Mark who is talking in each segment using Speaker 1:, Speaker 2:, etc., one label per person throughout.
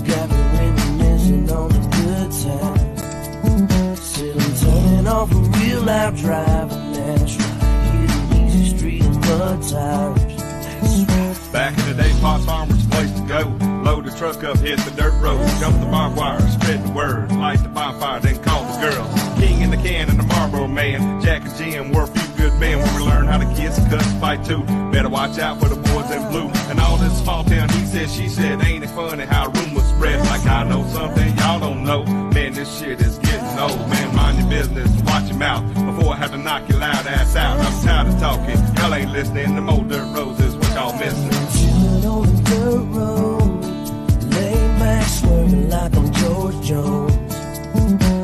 Speaker 1: got me reminiscing on the good times. Still I'm turning off a real loud drive, and that's right, hitting easy street and mud tires.
Speaker 2: Back in the day, Pot's Farm was the place to go. Load the truck up, hit the dirt road, jump the barbed wire, spread the word, light the bonfire, then call the girl. King in the can and the Marlboro man, Jack and Jim were a few good men when we learned how to kiss and cuss and fight too. Better watch out for the boys in blue. And all this small town, he said, she said, ain't it funny how rumors spread? Like I know something y'all don't know. Man, this shit is getting old. Man, mind your business, watch your mouth before I have to knock your loud ass out. I'm tired of talking, y'all ain't listening. The more dirt roads is what y'all missing.
Speaker 1: Chillin' on the dirt road, lay back swerving like I'm George Jones.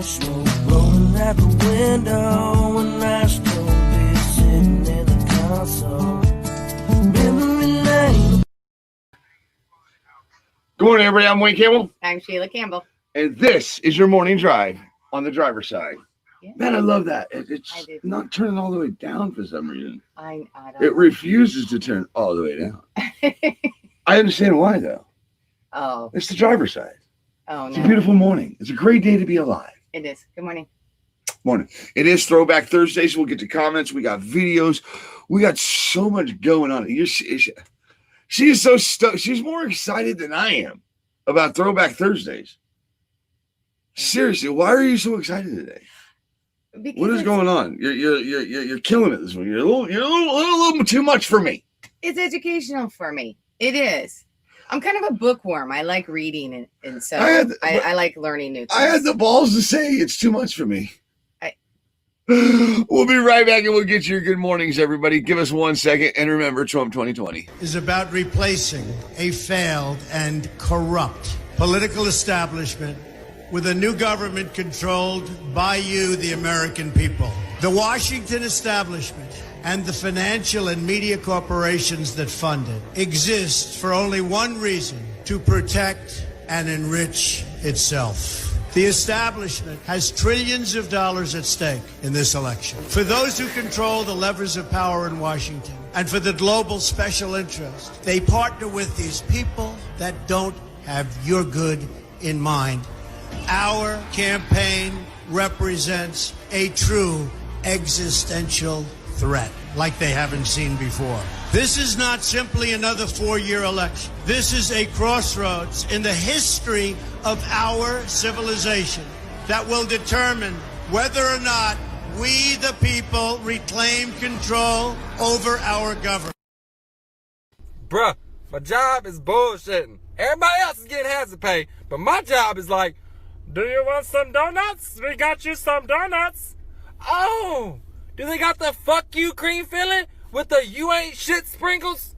Speaker 1: Smoke blowing out the window, and I still be sitting in the console. Memory lane.
Speaker 3: Good morning, everybody. I'm Wayne Campbell.
Speaker 4: I'm Sheila Campbell.
Speaker 3: And this is your morning drive on the driver's side.
Speaker 4: Yeah.
Speaker 3: Man, I love that. It's
Speaker 4: I did.
Speaker 3: not turning all the way down for some reason.
Speaker 4: I don't
Speaker 3: It refuses to turn all the way down. I understand why, though.
Speaker 4: Oh.
Speaker 3: It's the driver's side.
Speaker 4: Oh,
Speaker 3: It's a
Speaker 4: no.
Speaker 3: beautiful morning. It's a great day to be alive.
Speaker 4: It is. Good morning.
Speaker 3: Morning. It is Throwback Thursday, so we'll get to comments. We got videos. We got so much going on. She is so stoked. She's more excited than I am about Throwback Thursdays. Seriously, why are you so excited today?
Speaker 4: Because
Speaker 3: What is going on? You're killing it this week. You're a little too much for me.
Speaker 4: It's educational for me. It is. I'm kind of a bookworm. I like reading, and so I like learning new things.
Speaker 3: I had the balls to say it's too much for me. We'll be right back and we'll get your good mornings, everybody. Give us 1 second. And remember, Trump 2020
Speaker 5: is about replacing a failed and corrupt political establishment with a new government controlled by you, the American people. The Washington establishment and the financial and media corporations that fund it exist for only one reason: to protect and enrich itself. The establishment has trillions of dollars at stake in this election. For those who control the levers of power in Washington and for the global special interest, they partner with these people that don't have your good in mind. Our campaign represents a true existential threat like they haven't seen before. This is not simply another 4-year election. This is a crossroads in the history of our civilization that will determine whether or not we, the people, reclaim control over our government.
Speaker 6: Bruh, my job is bullshitting. Everybody else is getting hazard pay, but my job is like, do you want some donuts? We got you some donuts. Oh, do they got the fuck you cream filling with the you ain't shit sprinkles?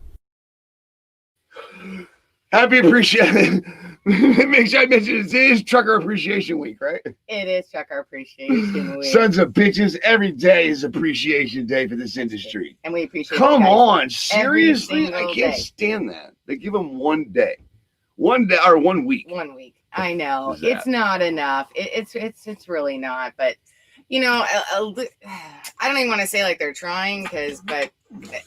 Speaker 3: Happy appreciation. Make sure I mention it is Trucker Appreciation Week, right?
Speaker 4: It is Trucker Appreciation Week.
Speaker 3: Sons of bitches, every day is Appreciation Day for this industry.
Speaker 4: And we appreciate
Speaker 3: Come
Speaker 4: you guys
Speaker 3: on, seriously?
Speaker 4: single
Speaker 3: I can't
Speaker 4: day.
Speaker 3: stand that. They give them 1 day. 1 day or 1 week.
Speaker 4: 1 week. I know.
Speaker 3: What is that?
Speaker 4: It's not enough. It's really not. But, you know, I don't even want to say like they're trying but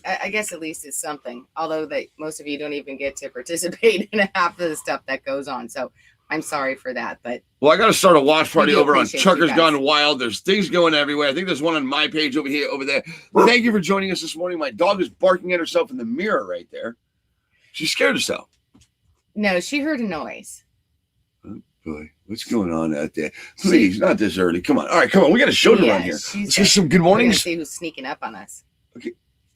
Speaker 4: I guess at least it's something. Although most of you don't even get to participate in half of the stuff that goes on. So I'm sorry for that. But
Speaker 3: Well, I got to start a watch party
Speaker 4: do
Speaker 3: over on
Speaker 4: appreciate
Speaker 3: Truckers
Speaker 4: you guys.
Speaker 3: Gone Wild. There's things going everywhere. I think there's one on my page over here, over there. Thank you for joining us this morning. My dog is barking at herself in the mirror right there. She's scared herself.
Speaker 4: no, she heard a noise.
Speaker 3: Oh, boy, what's going on out there? Please, not this early. Come on. All right, come on. We got a show to run here. Let's get some good
Speaker 4: We're gonna
Speaker 3: mornings.
Speaker 4: see who's sneaking up on us.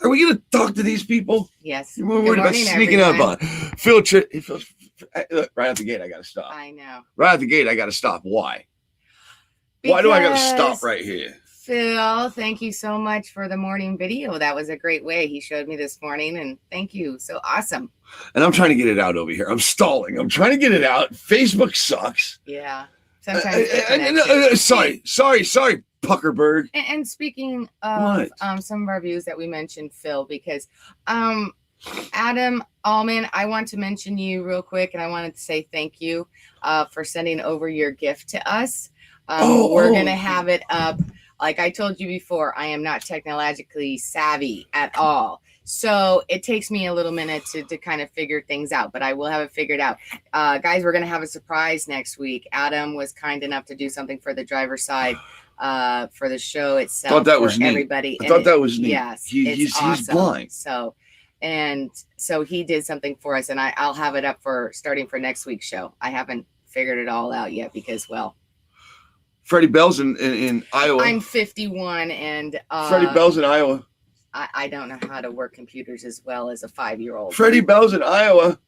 Speaker 3: Are we going to talk to these people?
Speaker 4: Yes.
Speaker 3: You're more
Speaker 4: Good
Speaker 3: worried about
Speaker 4: morning,
Speaker 3: sneaking
Speaker 4: everyone.
Speaker 3: up on. Phil, look, right out the gate, I got to stop.
Speaker 4: I know.
Speaker 3: Right out the gate, I got to stop. Why? Why do I got to stop
Speaker 4: Because,
Speaker 3: right here?
Speaker 4: Phil, thank you so much for the morning video. That was a great way he showed me this morning, and thank you. So awesome.
Speaker 3: And I'm trying to get it out over here. I'm stalling. I'm trying to get it out. Facebook sucks.
Speaker 4: Yeah. Sometimes the connection-
Speaker 3: Sorry, Puckerberg.
Speaker 4: And speaking of
Speaker 3: What?
Speaker 4: some of our views that we mentioned, Phil, because Adam Allman, I want to mention you real quick, and I wanted to say thank you for sending over your gift to us. We're going to have it up. Like I told you before, I am not technologically savvy at all. So it takes me a little minute to kind of figure things out, but I will have it figured out. Guys, we're going to have a surprise next week. Adam was kind enough to do something for the driver's side for the show itself.
Speaker 3: Thought that was
Speaker 4: for
Speaker 3: neat.
Speaker 4: everybody.
Speaker 3: I thought that was neat.
Speaker 4: Yes,
Speaker 3: he's
Speaker 4: awesome.
Speaker 3: blind.
Speaker 4: So he did something for us, and I'll have it up for starting for next week's show. I haven't figured it all out yet because, well,
Speaker 3: Freddie Bell's in Iowa.
Speaker 4: I'm 51, and
Speaker 3: Freddie Bell's in Iowa.
Speaker 4: I don't know how to work computers as well as a 5-year-old.
Speaker 3: Freddie Bell's in Iowa.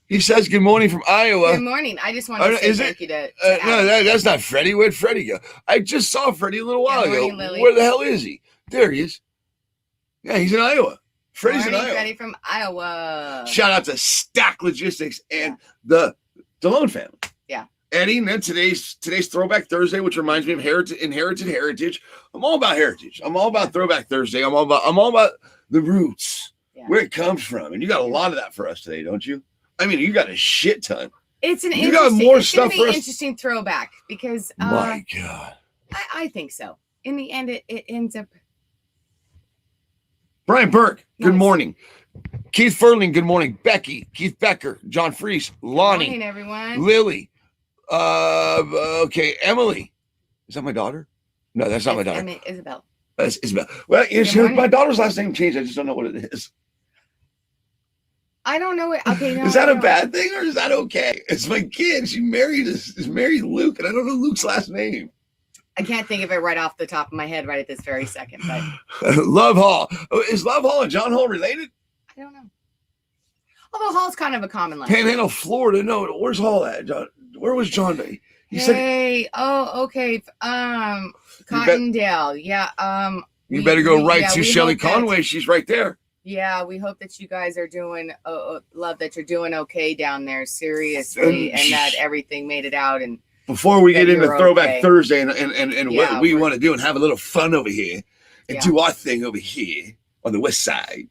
Speaker 3: He says good morning from Iowa.
Speaker 4: Good morning. I just want to say thank you to
Speaker 3: no, that's not Freddie. Where'd Freddie go? I just saw Freddie a little while ago.
Speaker 4: Lily.
Speaker 3: Where the hell is he? There he is. Yeah, he's in Iowa. Freddie's in Iowa.
Speaker 4: Freddie from Iowa.
Speaker 3: Shout out to Stack Logistics and the DeLone family.
Speaker 4: Yeah.
Speaker 3: Eddie, and then today's Throwback Thursday, which reminds me of inherited heritage. I'm all about heritage. I'm all about Throwback Thursday. I'm all about the roots, where it comes from. And you got a lot of that for us today, don't you? I mean, you got a shit ton.
Speaker 4: It's
Speaker 3: you got more stuff for us.
Speaker 4: Interesting throwback because
Speaker 3: my God,
Speaker 4: I think so. In the end, it ends up.
Speaker 3: Brian Burke, good morning. Keith Furling, good morning. Becky, Keith Becker, John Freese, Lonnie,
Speaker 4: good morning, everyone.
Speaker 3: Lily. Okay, Emily. Is that my daughter? No, that's not my daughter.
Speaker 4: Isabel.
Speaker 3: That's Isabel. Well, my daughter's last name changed. I just don't know what it is.
Speaker 4: I don't know it. Okay, no,
Speaker 3: is that a bad thing or is that okay? It's my kid. She married Luke, and I don't know Luke's last name.
Speaker 4: I can't think of it right off the top of my head right at this very second. But
Speaker 3: Love Hall. Is Love Hall and John Hall related?
Speaker 4: I don't know. Although Hall's kind of a common last
Speaker 3: Panhandle, Florida. No, where's Hall at? John, where was John?
Speaker 4: He said, okay. Cottondale. Yeah.
Speaker 3: You better go right to Shelley Conway. She's right there.
Speaker 4: Yeah, we hope that you guys are doing, love that you're doing okay down there, seriously, and that everything made it out. And
Speaker 3: before we get into Throwback Thursday and what we want to do and have a little fun over here and do our thing over here on the west side,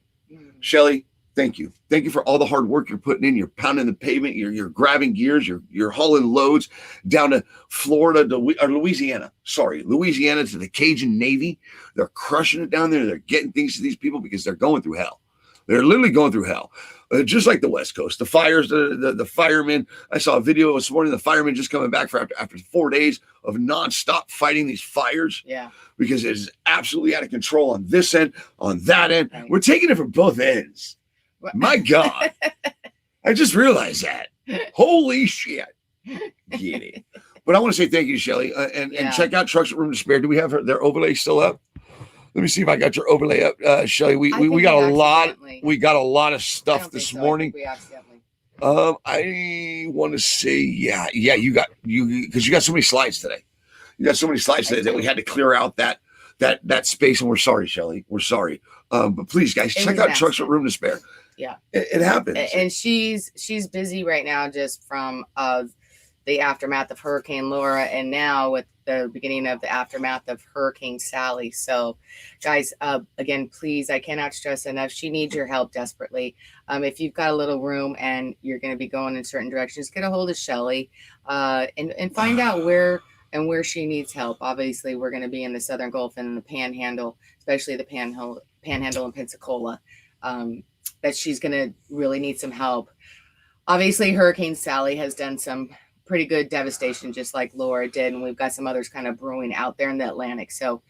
Speaker 3: Shelley, thank you. Thank you for all the hard work you're putting in. You're pounding the pavement. You're grabbing gears. You're hauling loads down to Florida or Louisiana. Sorry, Louisiana to the Cajun Navy. They're crushing it down there. They're getting things to these people because they're going through hell. They're literally going through hell, just like the West Coast. The fires, the firemen. I saw a video this morning. The firemen just coming back after 4 days of nonstop fighting these fires.
Speaker 4: Yeah,
Speaker 3: because it is absolutely out of control on this end, on that end. Right. We're taking it from both ends. My God, I just realized that. Holy shit. Get it. But I want to say thank you, Shelley, and check out Trucks at Room to Spare. Do we have their overlay still up? Let me see if I got your overlay up, Shelley. We got a lot. We got a lot of stuff this morning. I want to say, yeah, you because you got so many slides today. You got so many slides today that we had to clear out that space, and we're sorry, Shelley. We're sorry. But please, guys, check out Trucks at Room to Spare.
Speaker 4: Yeah,
Speaker 3: it happens.
Speaker 4: And she's busy right now just from the aftermath of Hurricane Laura, and now with the beginning of the aftermath of Hurricane Sally. So, guys, again, please, I cannot stress enough, she needs your help desperately. If you've got a little room and you're going to be going in certain directions, get a hold of Shelley and find out where she needs help. Obviously, we're going to be in the Southern Gulf and the Panhandle, especially the Panhandle in Pensacola. That she's going to really need some help. Obviously, Hurricane Sally has done some pretty good devastation, just like Laura did. And we've got some others kind of brewing out there in the Atlantic. So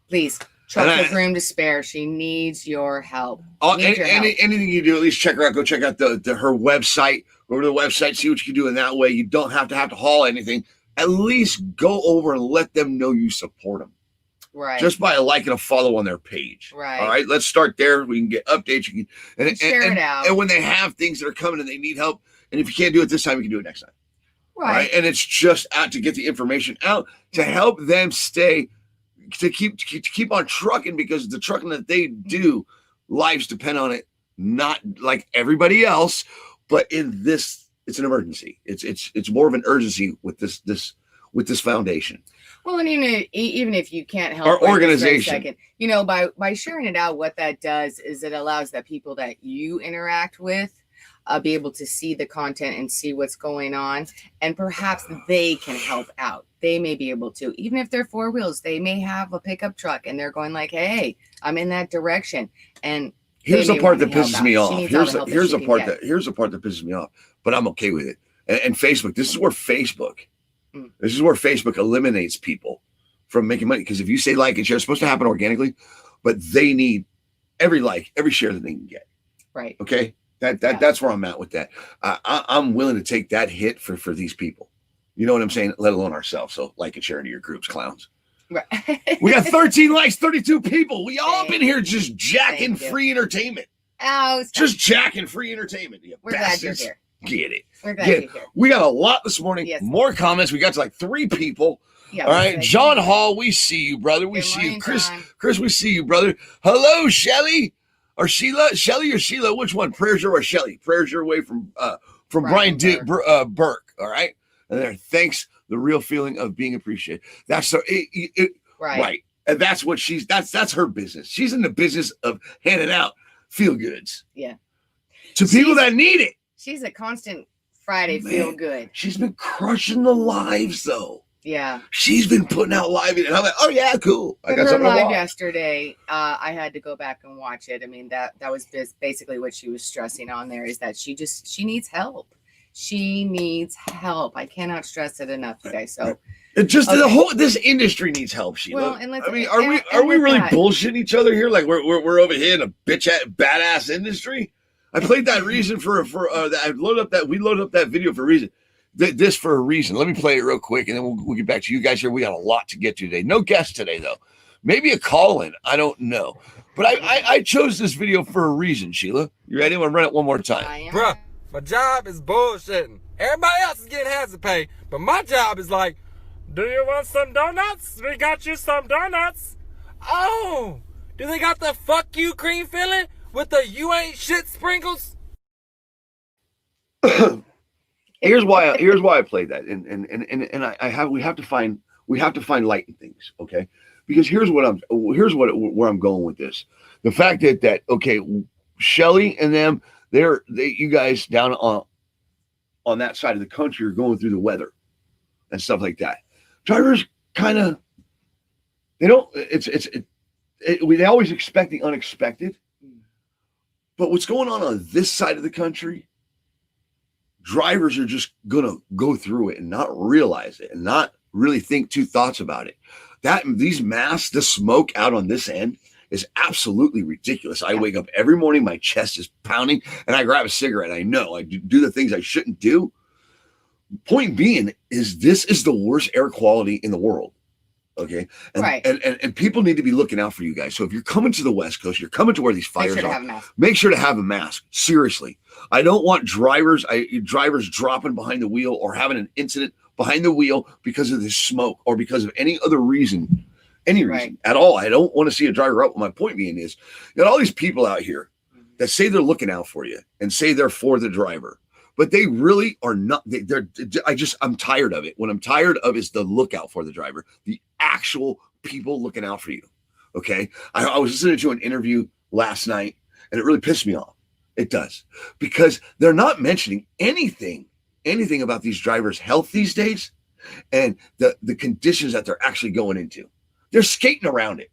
Speaker 4: please, Trucks with Room to Spare. She needs your help.
Speaker 3: Anything you do, at least check her out. Go check out her website. Go to the website, see what you can do in that way. You don't have to haul anything. At least go over and let them know you support them.
Speaker 4: Right.
Speaker 3: Just by a like and a follow on their page.
Speaker 4: Right.
Speaker 3: All right. Let's start there. We can get updates. You can
Speaker 4: share it out.
Speaker 3: And when they have things that are coming and they need help, and if you can't do it this time, you can do it next time.
Speaker 4: Right.
Speaker 3: And it's just out to get the information out to help them stay, to keep on trucking, because the trucking that they do, lives depend on it. Not like everybody else, but in this, it's an emergency. It's more of an urgency with this foundation.
Speaker 4: Well, and even if you can't help
Speaker 3: our organization,
Speaker 4: by sharing it out, what that does is it allows that people that you interact with be able to see the content and see what's going on, and perhaps they can help out. They may be able to, even if they're four wheels, they may have a pickup truck and they're going like, hey, I'm in that direction. And
Speaker 3: Here's
Speaker 4: they
Speaker 3: the
Speaker 4: may
Speaker 3: part
Speaker 4: want
Speaker 3: that
Speaker 4: help
Speaker 3: pisses
Speaker 4: out.
Speaker 3: me
Speaker 4: She
Speaker 3: off.
Speaker 4: needs all the help
Speaker 3: Here's
Speaker 4: she
Speaker 3: the
Speaker 4: can
Speaker 3: part
Speaker 4: get.
Speaker 3: that pisses me off. But I'm okay with it. And Facebook, this is where Facebook eliminates people from making money. Because if you say like and share, it's supposed to happen organically, but they need every like, every share that they can get.
Speaker 4: Right.
Speaker 3: Okay. That's where I'm at with that. I'm willing to take that hit for these people. You know what I'm saying? Let alone ourselves. So like and share into your groups, clowns.
Speaker 4: Right.
Speaker 3: We got 13 likes, 32 people. We all been here just jacking free entertainment.
Speaker 4: Oh,
Speaker 3: just jacking free entertainment. You
Speaker 4: we're
Speaker 3: bastards.
Speaker 4: glad you're here.
Speaker 3: Get it.
Speaker 4: We're glad you're here.
Speaker 3: We got a lot this morning.
Speaker 4: Yes.
Speaker 3: More comments. We got to like 3 people.
Speaker 4: Yeah,
Speaker 3: all right. John Hall, we see you, brother. We see you. Chris, we see you, brother. Hello, Shelly. Or Sheila. Shelly or Sheila. Which one? Prayers your way, Shelly. Prayers your way from Brian Burke. All right. And there, thanks. The real feeling of being appreciated. That's so right. And that's what that's her business. She's in the business of handing out feel goods.
Speaker 4: Yeah.
Speaker 3: To people that need it.
Speaker 4: She's a constant Friday feel good.
Speaker 3: She's been crushing the lives though.
Speaker 4: Yeah.
Speaker 3: She's been putting out live and I'm like, oh yeah, cool. I got
Speaker 4: her
Speaker 3: something
Speaker 4: live yesterday. I had to go back and watch it. I mean, that was basically what she was stressing on there is that she needs help. She needs help. I cannot stress it enough, you guys. So
Speaker 3: it just this industry needs help, Sheila. Well, and are we really bullshitting each other here? Like we're over here in a badass industry. I played that reason we loaded up that video for a reason. This for a reason. Let me play it real quick, and then we'll get back to you guys here. We got a lot to get to today. No guests today though. Maybe a call-in. I don't know. But I chose this video for a reason, Sheila. You ready? I'm gonna run it one more time.
Speaker 6: Bruh. My job is bullshitting. Everybody else is getting hazard pay, but my job is like, do you want some donuts? We got you some donuts. Oh, do they got the fuck you cream filling with the you ain't shit sprinkles?
Speaker 3: Here's why I played that, and we have to find light in things, okay? Because where I'm going with this. The fact that okay, Shelly and them. You guys down on that side of the country are going through the weather and stuff like that. Drivers kind of they always expect the unexpected. But what's going on this side of the country, drivers are just gonna go through it and not realize it and not really think 2 thoughts about it. These masks, the smoke out on this end is absolutely ridiculous. I wake up every morning, my chest is pounding, and I grab a cigarette. I know I do the things I shouldn't do. Point being is this is the worst air quality in the world. Okay. And people need to be looking out for you guys. So if you're coming to the West Coast, you're coming to where these fires are, make sure to have a mask. Seriously. I don't want drivers dropping behind the wheel or having an incident behind the wheel because of this smoke or because of any other reason. Any reason at all. I don't want to see a driver up. My point being is, you got all these people out here that say they're looking out for you and say they're for the driver, but they really are not. I'm tired of it. What I'm tired of is the lookout for the driver, the actual people looking out for you. Okay. I was listening to an interview last night and it really pissed me off. It does, because they're not mentioning anything about these drivers' health these days and the conditions that they're actually going into. They're skating around it.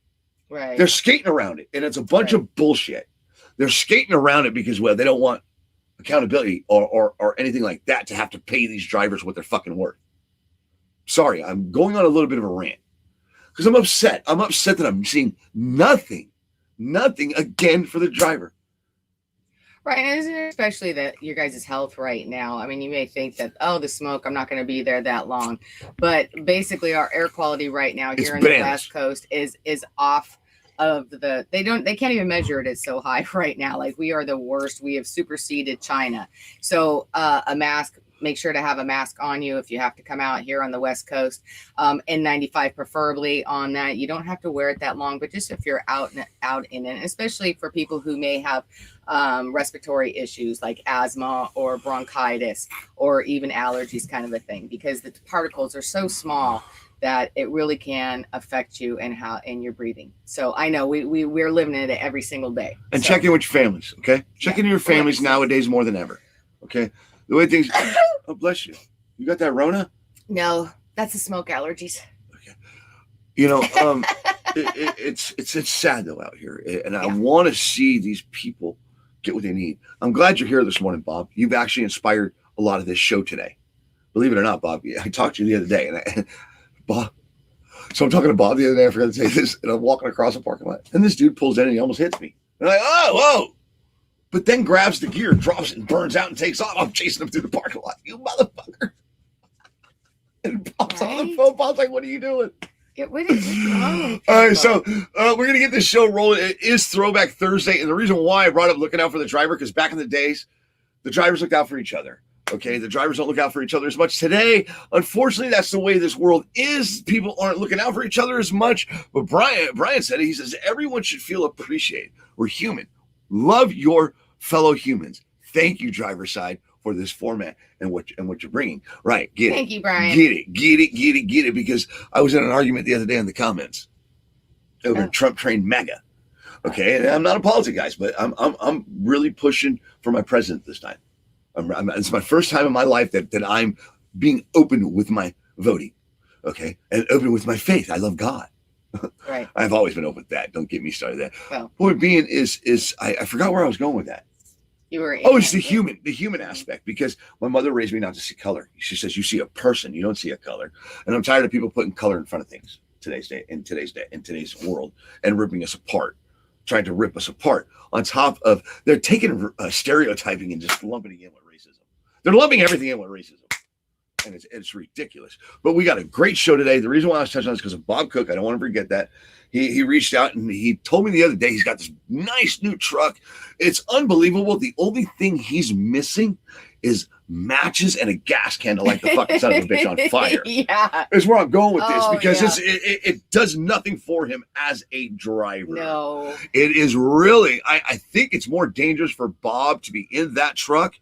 Speaker 4: Right.
Speaker 3: They're skating around it. And it's a bunch of bullshit. They're skating around it because, well, they don't want accountability or anything like that to have to pay these drivers what they're fucking worth. Sorry, I'm going on a little bit of a rant because I'm upset. I'm upset that I'm seeing nothing again for the driver.
Speaker 4: Right, and especially that your guys' health right now. I mean, you may think that, the smoke, I'm not going to be there that long. But basically our air quality right now here in the West Coast is off of they can't even measure it. It's so high right now. Like we are the worst. We have superseded China. So a mask, make sure to have a mask on you if you have to come out here on the West Coast. N95 preferably on that. You don't have to wear it that long, but just if you're out in it, especially for people who may have respiratory issues like asthma or bronchitis or even allergies kind of a thing, because the particles are so small that it really can affect you and your breathing. So I know we're living in it every single day.
Speaker 3: And check in with your families, okay? Check in with your families nowadays more than ever, okay? The way things, oh, bless you. You got that Rona?
Speaker 4: No, that's the smoke allergies.
Speaker 3: Okay. You know, It's sad though out here, and I want to see these people get what they need. I'm glad you're here this morning, Bob. You've actually inspired a lot of this show today. Believe it or not, Bob. I talked to you the other day, and Bob. So I'm talking to Bob the other day. I forgot to say this, and I'm walking across the parking lot, and this dude pulls in and he almost hits me. And I'm like, oh, whoa! But then grabs the gear, drops it, and burns out and takes off. I'm chasing him through the parking lot. You motherfucker! And Bob's on the phone. Bob's like, what are you doing?
Speaker 4: What is wrong?
Speaker 3: All right, so we're going to get this show rolling. It is Throwback Thursday. And the reason why I brought up looking out for the driver, because back in the days, the drivers looked out for each other. Okay, the drivers don't look out for each other as much today. Unfortunately, that's the way this world is. People aren't looking out for each other as much. But Brian said it. He says everyone should feel appreciated. We're human. Love your fellow humans. Thank you, driver side, for this format and what you're bringing. Right, get it.
Speaker 4: Thank you, Brian.
Speaker 3: Get it. Because I was in an argument the other day in the comments over Trump trained MAGA. Okay, and I'm not a politics guy, but I'm really pushing for my president this time. It's my first time in my life that I'm being open with my voting, okay, and open with my faith. I love God.
Speaker 4: Right.
Speaker 3: I've always been open with that. Don't get me started there.
Speaker 4: Well,
Speaker 3: point being is I forgot where I was going with that.
Speaker 4: You were.
Speaker 3: It's the human aspect, because my mother raised me not to see color. She says you see a person, you don't see a color, and I'm tired of people putting color in front of things in today's world and ripping us apart. Trying to rip us apart on top of they're taking stereotyping and just lumping it in with racism. They're lumping everything in with racism, and it's ridiculous. But we got a great show today. The reason why I was touching on this because of Bob Cook. I don't want to forget that. He reached out and he told me the other day he's got this nice new truck. It's unbelievable. The only thing he's missing is matches and a gas can to light the fucking son of a bitch on fire.
Speaker 4: Yeah.
Speaker 3: Is where I'm going with this, because it does nothing for him as a driver.
Speaker 4: No.
Speaker 3: It is really, I think it's more dangerous for Bob to be in that truck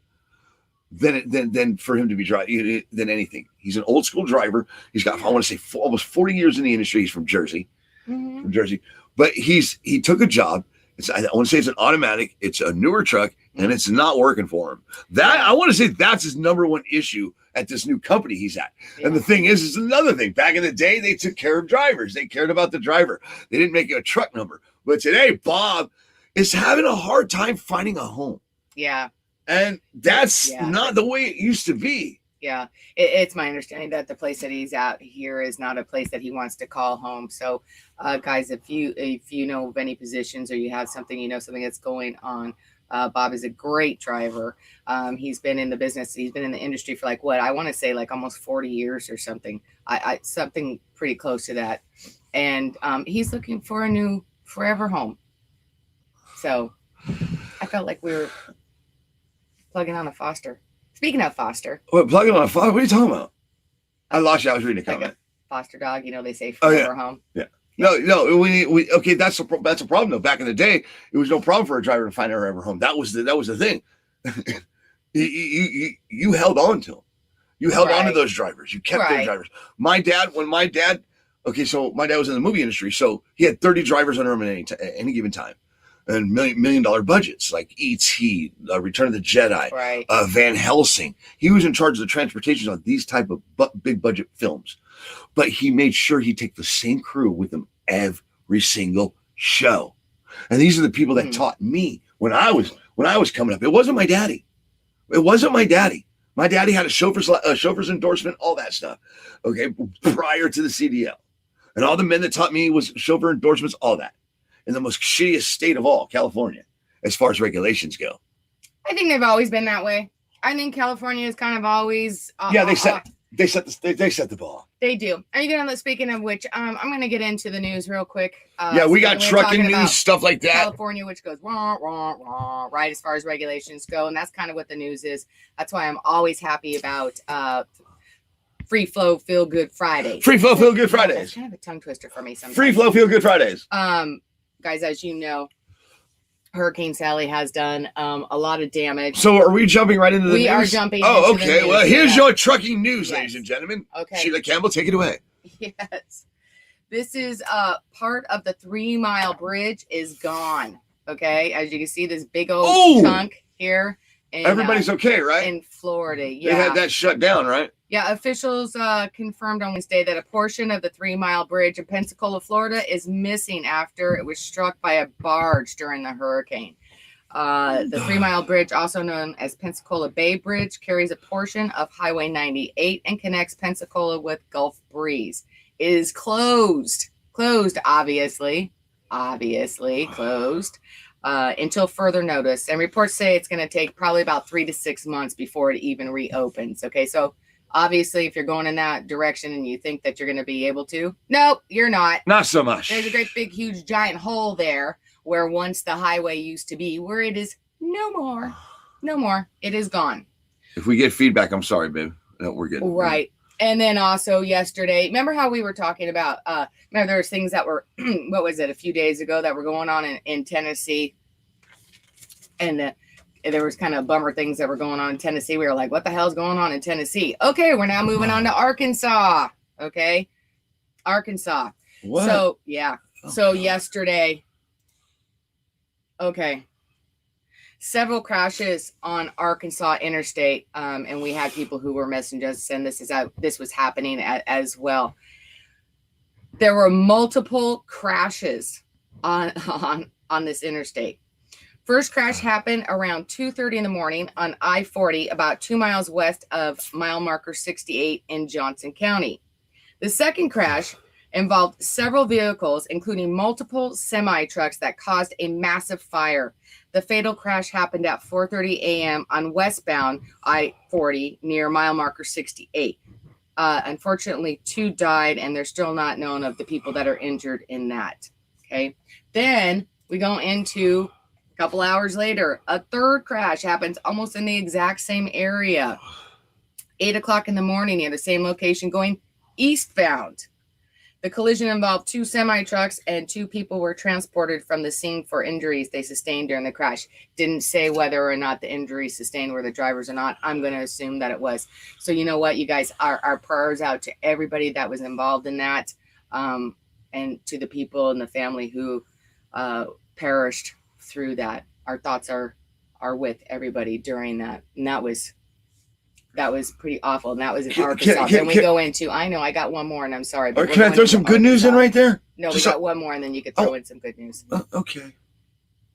Speaker 3: than for him to be driving than anything. He's an old school driver. He's got, I want to say, almost 40 years in the industry. He's from Jersey. From Jersey. But he took a job. I want to say it's an automatic. It's a newer truck, and it's not working for him. That I want to say that's his number one issue at this new company he's at. Yeah. And the thing is another thing. Back in the day, they took care of drivers. They cared about the driver. They didn't make it a truck number. But today, Bob is having a hard time finding a home.
Speaker 4: Yeah.
Speaker 3: And that's not the way it used to be.
Speaker 4: Yeah. It's my understanding that the place that he's at here is not a place that he wants to call home. So, guys, if you know of any positions or you have something, something that's going on, Bob is a great driver. He's been in the business. He's been in the industry for I want to say almost 40 years or something. Something pretty close to that. And he's looking for a new forever home. So I felt like we were plugging on a Foster. Speaking of Foster.
Speaker 3: What, plugging on a Foster? What are you talking about? I lost you. I was reading a comment.
Speaker 4: Foster dog, they say forever home.
Speaker 3: Yeah. No, we okay. That's a problem though. Back in the day, it was no problem for a driver to find a forever home. That was the thing. you held on to them. You held on to those drivers. You kept those drivers. My dad so my dad was in the movie industry, so he had 30 drivers under him at any given time. And million dollar budgets like E.T., Return of the Jedi, Van Helsing. He was in charge of the transportation on these type of big budget films. But he made sure he'd take the same crew with him every single show. And these are the people that taught me when I was coming up. It wasn't my daddy. My daddy had a chauffeur's endorsement, all that stuff. Okay, prior to the CDL. And all the men that taught me was chauffeur endorsements, all that. In the most shittiest state of all, California, as far as regulations go.
Speaker 4: I think they've always been that way. I think California is kind of always.
Speaker 3: They set the ball.
Speaker 4: They do. And speaking of which, I'm going to get into the news real quick.
Speaker 3: We got trucking news, stuff like that.
Speaker 4: California, which goes right as far as regulations go, and that's kind of what the news is. That's why I'm always happy about Free Flow Feel Good Friday.
Speaker 3: Free Flow Feel Good Fridays.
Speaker 4: That's kind of a tongue twister for me sometimes.
Speaker 3: Free Flow Feel Good Fridays.
Speaker 4: Guys, as you know, Hurricane Sally has done a lot of damage.
Speaker 3: So are we jumping right into the news?
Speaker 4: We are jumping
Speaker 3: into
Speaker 4: the news.
Speaker 3: Oh, okay. Well, here's your trucking news, ladies and gentlemen.
Speaker 4: Okay.
Speaker 3: Sheila Campbell, take it away.
Speaker 4: Yes. This is part of the 3 Mile Bridge is gone. Okay. As you can see, this big old chunk here.
Speaker 3: Everybody's okay, right?
Speaker 4: In Florida. Yeah.
Speaker 3: They had that shut down, right?
Speaker 4: Yeah, officials confirmed on Wednesday that a portion of the 3 Mile Bridge in Pensacola, Florida is missing after it was struck by a barge during the hurricane. The 3 Mile Bridge, also known as Pensacola Bay Bridge, carries a portion of Highway 98 and connects Pensacola with Gulf Breeze. It is closed, obviously closed until further notice. And reports say it's going to take probably about 3 to 6 months before it even reopens. Okay, so obviously, if you're going in that direction and you think that you're going to be able to, nope, you're not.
Speaker 3: Not so much.
Speaker 4: There's a great big, huge, giant hole there where once the highway used to be, where it is no more. No more. It is gone.
Speaker 3: If we get feedback, I'm sorry, babe. No, we're good.
Speaker 4: Right. And then also yesterday, remember how we were talking about, remember there was things that were, what was it, a few days ago that were going on in Tennessee? And there was kind of bummer things that were going on in Tennessee. We were like, what the hell's going on in Tennessee? Okay, we're now moving on to Arkansas. Okay. Arkansas.
Speaker 3: What?
Speaker 4: So, yeah. So yesterday, okay. Several crashes on Arkansas Interstate. And we had people who were messaging us and this was happening as well. There were multiple crashes on this interstate. First crash happened around 2:30 in the morning on I-40, about 2 miles west of mile marker 68 in Johnson County. The second crash involved several vehicles, including multiple semi-trucks that caused a massive fire. The fatal crash happened at 4:30 a.m. on westbound I-40 near mile marker 68. Unfortunately, 2 died, and they're still not known of the people that are injured in that. Okay. Then we go into a couple hours later, a third crash happens almost in the exact same area. 8 o'clock in the morning near the same location going eastbound. The collision involved 2 semi-trucks and 2 people were transported from the scene for injuries they sustained during the crash. Didn't say whether or not the injuries sustained were the drivers or not. I'm going to assume that it was. So you know what, you guys, our prayers out to everybody that was involved in that, and to the people and the family who perished through that. Our thoughts are with everybody during that. And that was pretty awful. And that was in Arkansas. Then we go into, I know I got one more and I'm sorry.
Speaker 3: But can I throw some good news in right there?
Speaker 4: No, we got one more and then you could throw in some good news.
Speaker 3: Okay.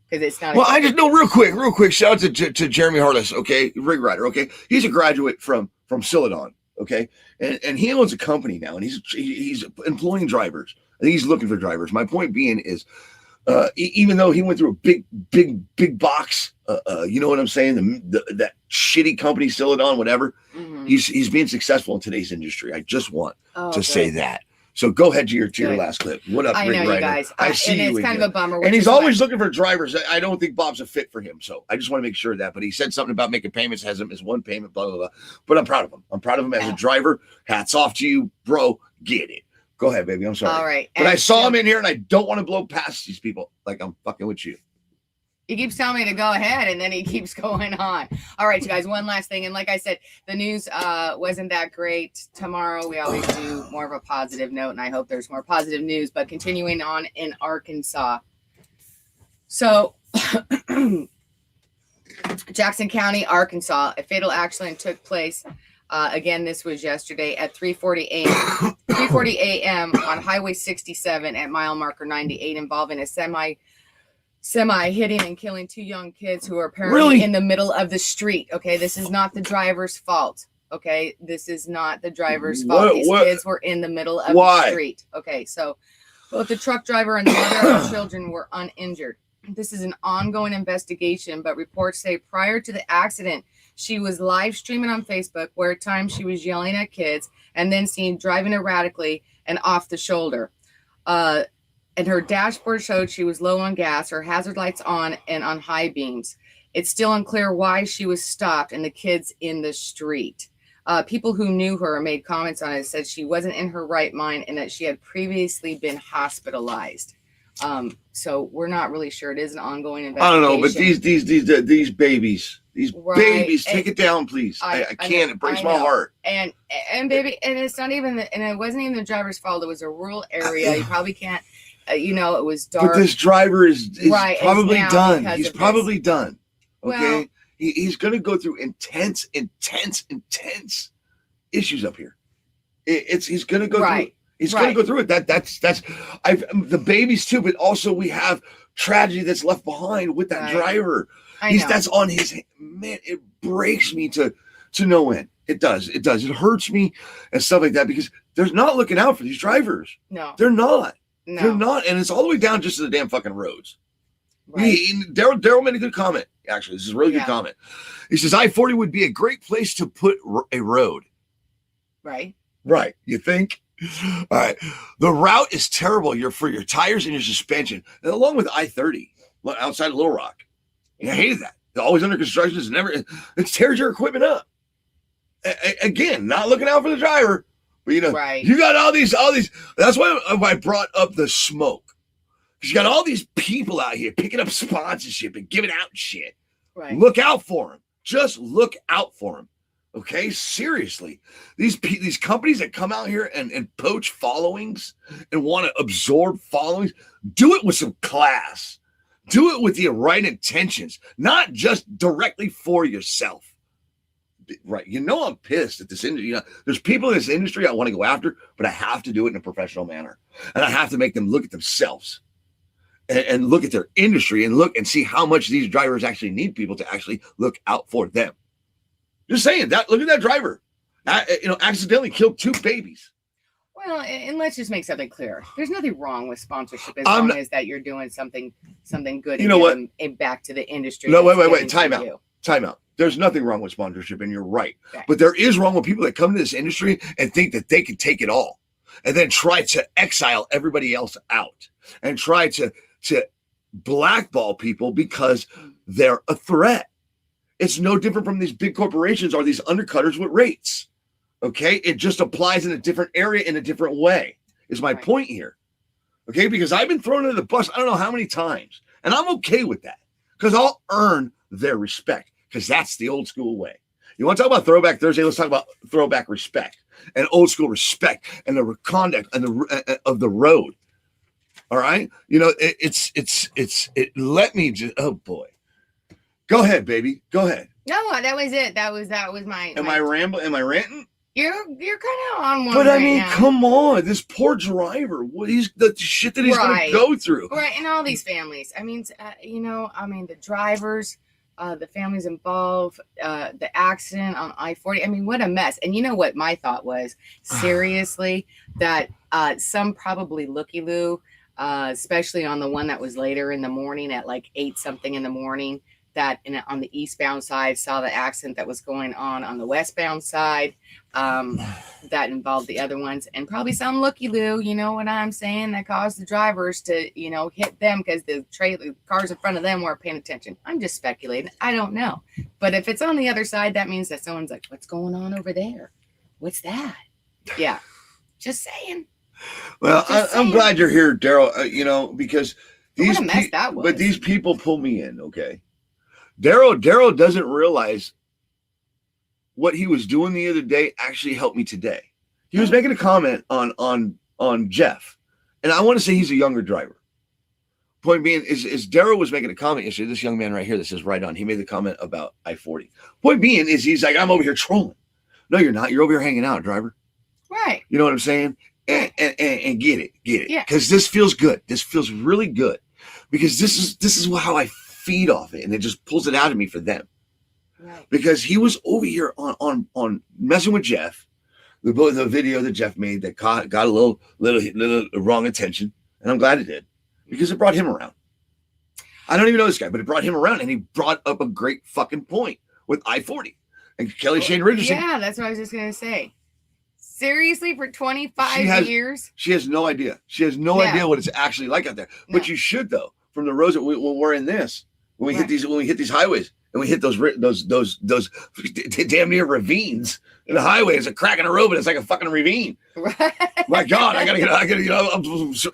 Speaker 4: Because it's not.
Speaker 3: Well, I just know real quick. Shout out to Jeremy Harless, okay? Rig rider, okay? He's a graduate from Celadon, okay? And he owns a company now and he's employing drivers. I think he's looking for drivers. My point being is, even though he went through a big box, you know what I'm saying? That shitty company, Celadon, whatever. Mm-hmm. He's being successful in today's industry. I just want to say that. So go ahead to your last clip. What up,
Speaker 4: I
Speaker 3: Rick
Speaker 4: know
Speaker 3: Ryder?
Speaker 4: you guys.
Speaker 3: I see
Speaker 4: and
Speaker 3: you
Speaker 4: it's
Speaker 3: again.
Speaker 4: kind of a bummer.
Speaker 3: And he's always looking for drivers. I don't think Bob's a fit for him. So I just want to make sure of that. But he said something about making payments, has him as one payment, blah, blah, blah. But I'm proud of him. I'm proud of him as a driver. Hats off to you, bro. Get it. Go ahead, baby. I'm sorry.
Speaker 4: All right.
Speaker 3: But I saw him in here and I don't want to blow past these people like I'm fucking with you.
Speaker 4: He keeps telling me to go ahead and then he keeps going on. All right, you guys, one last thing. And like I said, the news wasn't that great. Tomorrow we always do more of a positive note and I hope there's more positive news. But continuing on in Arkansas. So Jackson County, Arkansas, a fatal accident took place. Again, this was yesterday at 3:40 a.m. 3:40 a.m. on Highway 67 at mile marker 98 involving a semi hitting and killing 2 young kids who were apparently in the middle of the street. Okay, this is not the driver's fault. Okay, this is not the driver's fault. These kids were in the middle of the street. Okay, so both the truck driver and the mother of the children were uninjured. This is an ongoing investigation, but reports say prior to the accident, she was live streaming on Facebook where at times she was yelling at kids and then seen driving erratically and off the shoulder. And her dashboard showed she was low on gas, her hazard lights on and on high beams. It's still unclear why she was stopped and the kids in the street. People who knew her made comments on it, said she wasn't in her right mind and that she had previously been hospitalized. So we're not really sure. It is an ongoing investigation.
Speaker 3: I don't know, but these babies, babies, take it down, please. I can't. It breaks my heart.
Speaker 4: And baby, and it's not even, and it wasn't even the driver's fault. It was a rural area. You probably can't. It was dark.
Speaker 3: But this driver is probably done. He's probably done. Okay, well, he's going to go through intense issues up here. He's going to go through it. He's going to go through it. That's the babies too, but also we have tragedy that's left behind with that driver. That's on his man. It breaks me to no end. It does. It hurts me and stuff like that because they're not looking out for these drivers.
Speaker 4: No,
Speaker 3: they're not.
Speaker 4: No.
Speaker 3: They're not, and it's all the way down just to the damn fucking roads.
Speaker 4: Right.
Speaker 3: Daryl made a good comment. Actually, this is a really good comment. He says I-40 would be a great place to put a road.
Speaker 4: Right.
Speaker 3: Right. You think? All right. The route is terrible. For your tires and your suspension, and along with I-30 outside of Little Rock. I hated that. They're always under construction. It tears your equipment up. Again, not looking out for the driver, but you got all these. That's why I brought up the smoke. Because you got all these people out here picking up sponsorship and giving out shit.
Speaker 4: Right.
Speaker 3: Look out for them. Just look out for them. Okay, seriously, these companies that come out here and poach followings and want to absorb followings, do it with some class. Do it with the right intentions, not just directly for yourself. Right. I'm pissed at this industry. There's people in this industry I want to go after, but I have to do it in a professional manner. And I have to make them look at themselves and look at their industry and look and see how much these drivers actually need people to actually look out for them. Just saying that. Look at that driver. Accidentally killed 2 babies.
Speaker 4: Well, and let's just make something clear. There's nothing wrong with sponsorship as long as that you're doing something good.
Speaker 3: You know what?
Speaker 4: And back to the industry.
Speaker 3: No, wait. Time out. There's nothing wrong with sponsorship, and you're right. Okay. But there is wrong with people that come to this industry and think that they can take it all, and then try to exile everybody else out, and try to blackball people because they're a threat. It's no different from these big corporations or these undercutters with rates. Okay, it just applies in a different area in a different way. Is my point here? Okay, because I've been thrown under the bus I don't know how many times, and I'm okay with that because I'll earn their respect. Because that's the old school way. You want to talk about Throwback Thursday? Let's talk about throwback respect and old school respect and the conduct and of the road. All right, it let me just. Oh boy, go ahead, baby, go ahead.
Speaker 4: No, that was it. That was my.
Speaker 3: Am I rambling? Am I ranting?
Speaker 4: You're kind of on one.
Speaker 3: But
Speaker 4: right
Speaker 3: I mean,
Speaker 4: now.
Speaker 3: come on, this poor driver. The shit that he's going to go through.
Speaker 4: Right, and all these families. I mean, the drivers. The families involved, the accident on I-40. I mean, what a mess. And you know what my thought was? Seriously, that some probably looky-loo, especially on the one that was later in the morning at like 8-something in the morning, that on the eastbound side saw the accident that was going on the westbound side that involved the other ones, and probably some looky-loo, you know what I'm saying, that caused the drivers to, hit them because the cars in front of them weren't paying attention. I'm just speculating. I don't know. But if it's on the other side, that means that someone's like, what's going on over there? What's that? Yeah. Just saying.
Speaker 3: Well, I'm glad you're here, Daryl, because these people pull me in, okay? Daryl doesn't realize what he was doing the other day actually helped me today. He was making a comment on Jeff, and I want to say he's a younger driver. Point being is Daryl was making a comment yesterday. This young man right here that says right on. He made the comment about I-40. Point being is he's like, I'm over here trolling. No, you're not. You're over here hanging out, driver.
Speaker 4: Right.
Speaker 3: You know what I'm saying? And get it.
Speaker 4: Yeah.
Speaker 3: Because this feels good. This feels really good. Because this is how I feed off it, and it just pulls it out of me for them.
Speaker 4: Right.
Speaker 3: Because he was over here on messing with Jeff, the video that Jeff made that got a little wrong attention, and I'm glad it did because it brought him around. I don't even know this guy, but it brought him around, and he brought up a great fucking point with I-40 and Kelly Shane Richardson.
Speaker 4: Yeah, that's what I was just gonna say. Seriously, for 25 years,
Speaker 3: she has no idea. She has no idea what it's actually like out there. No. But you should though, from the roads that when we're in this. When we hit these highways and we hit those damn near ravines in the highway, it's a crack in the road, but it's like a fucking ravine. Right. My God, I gotta get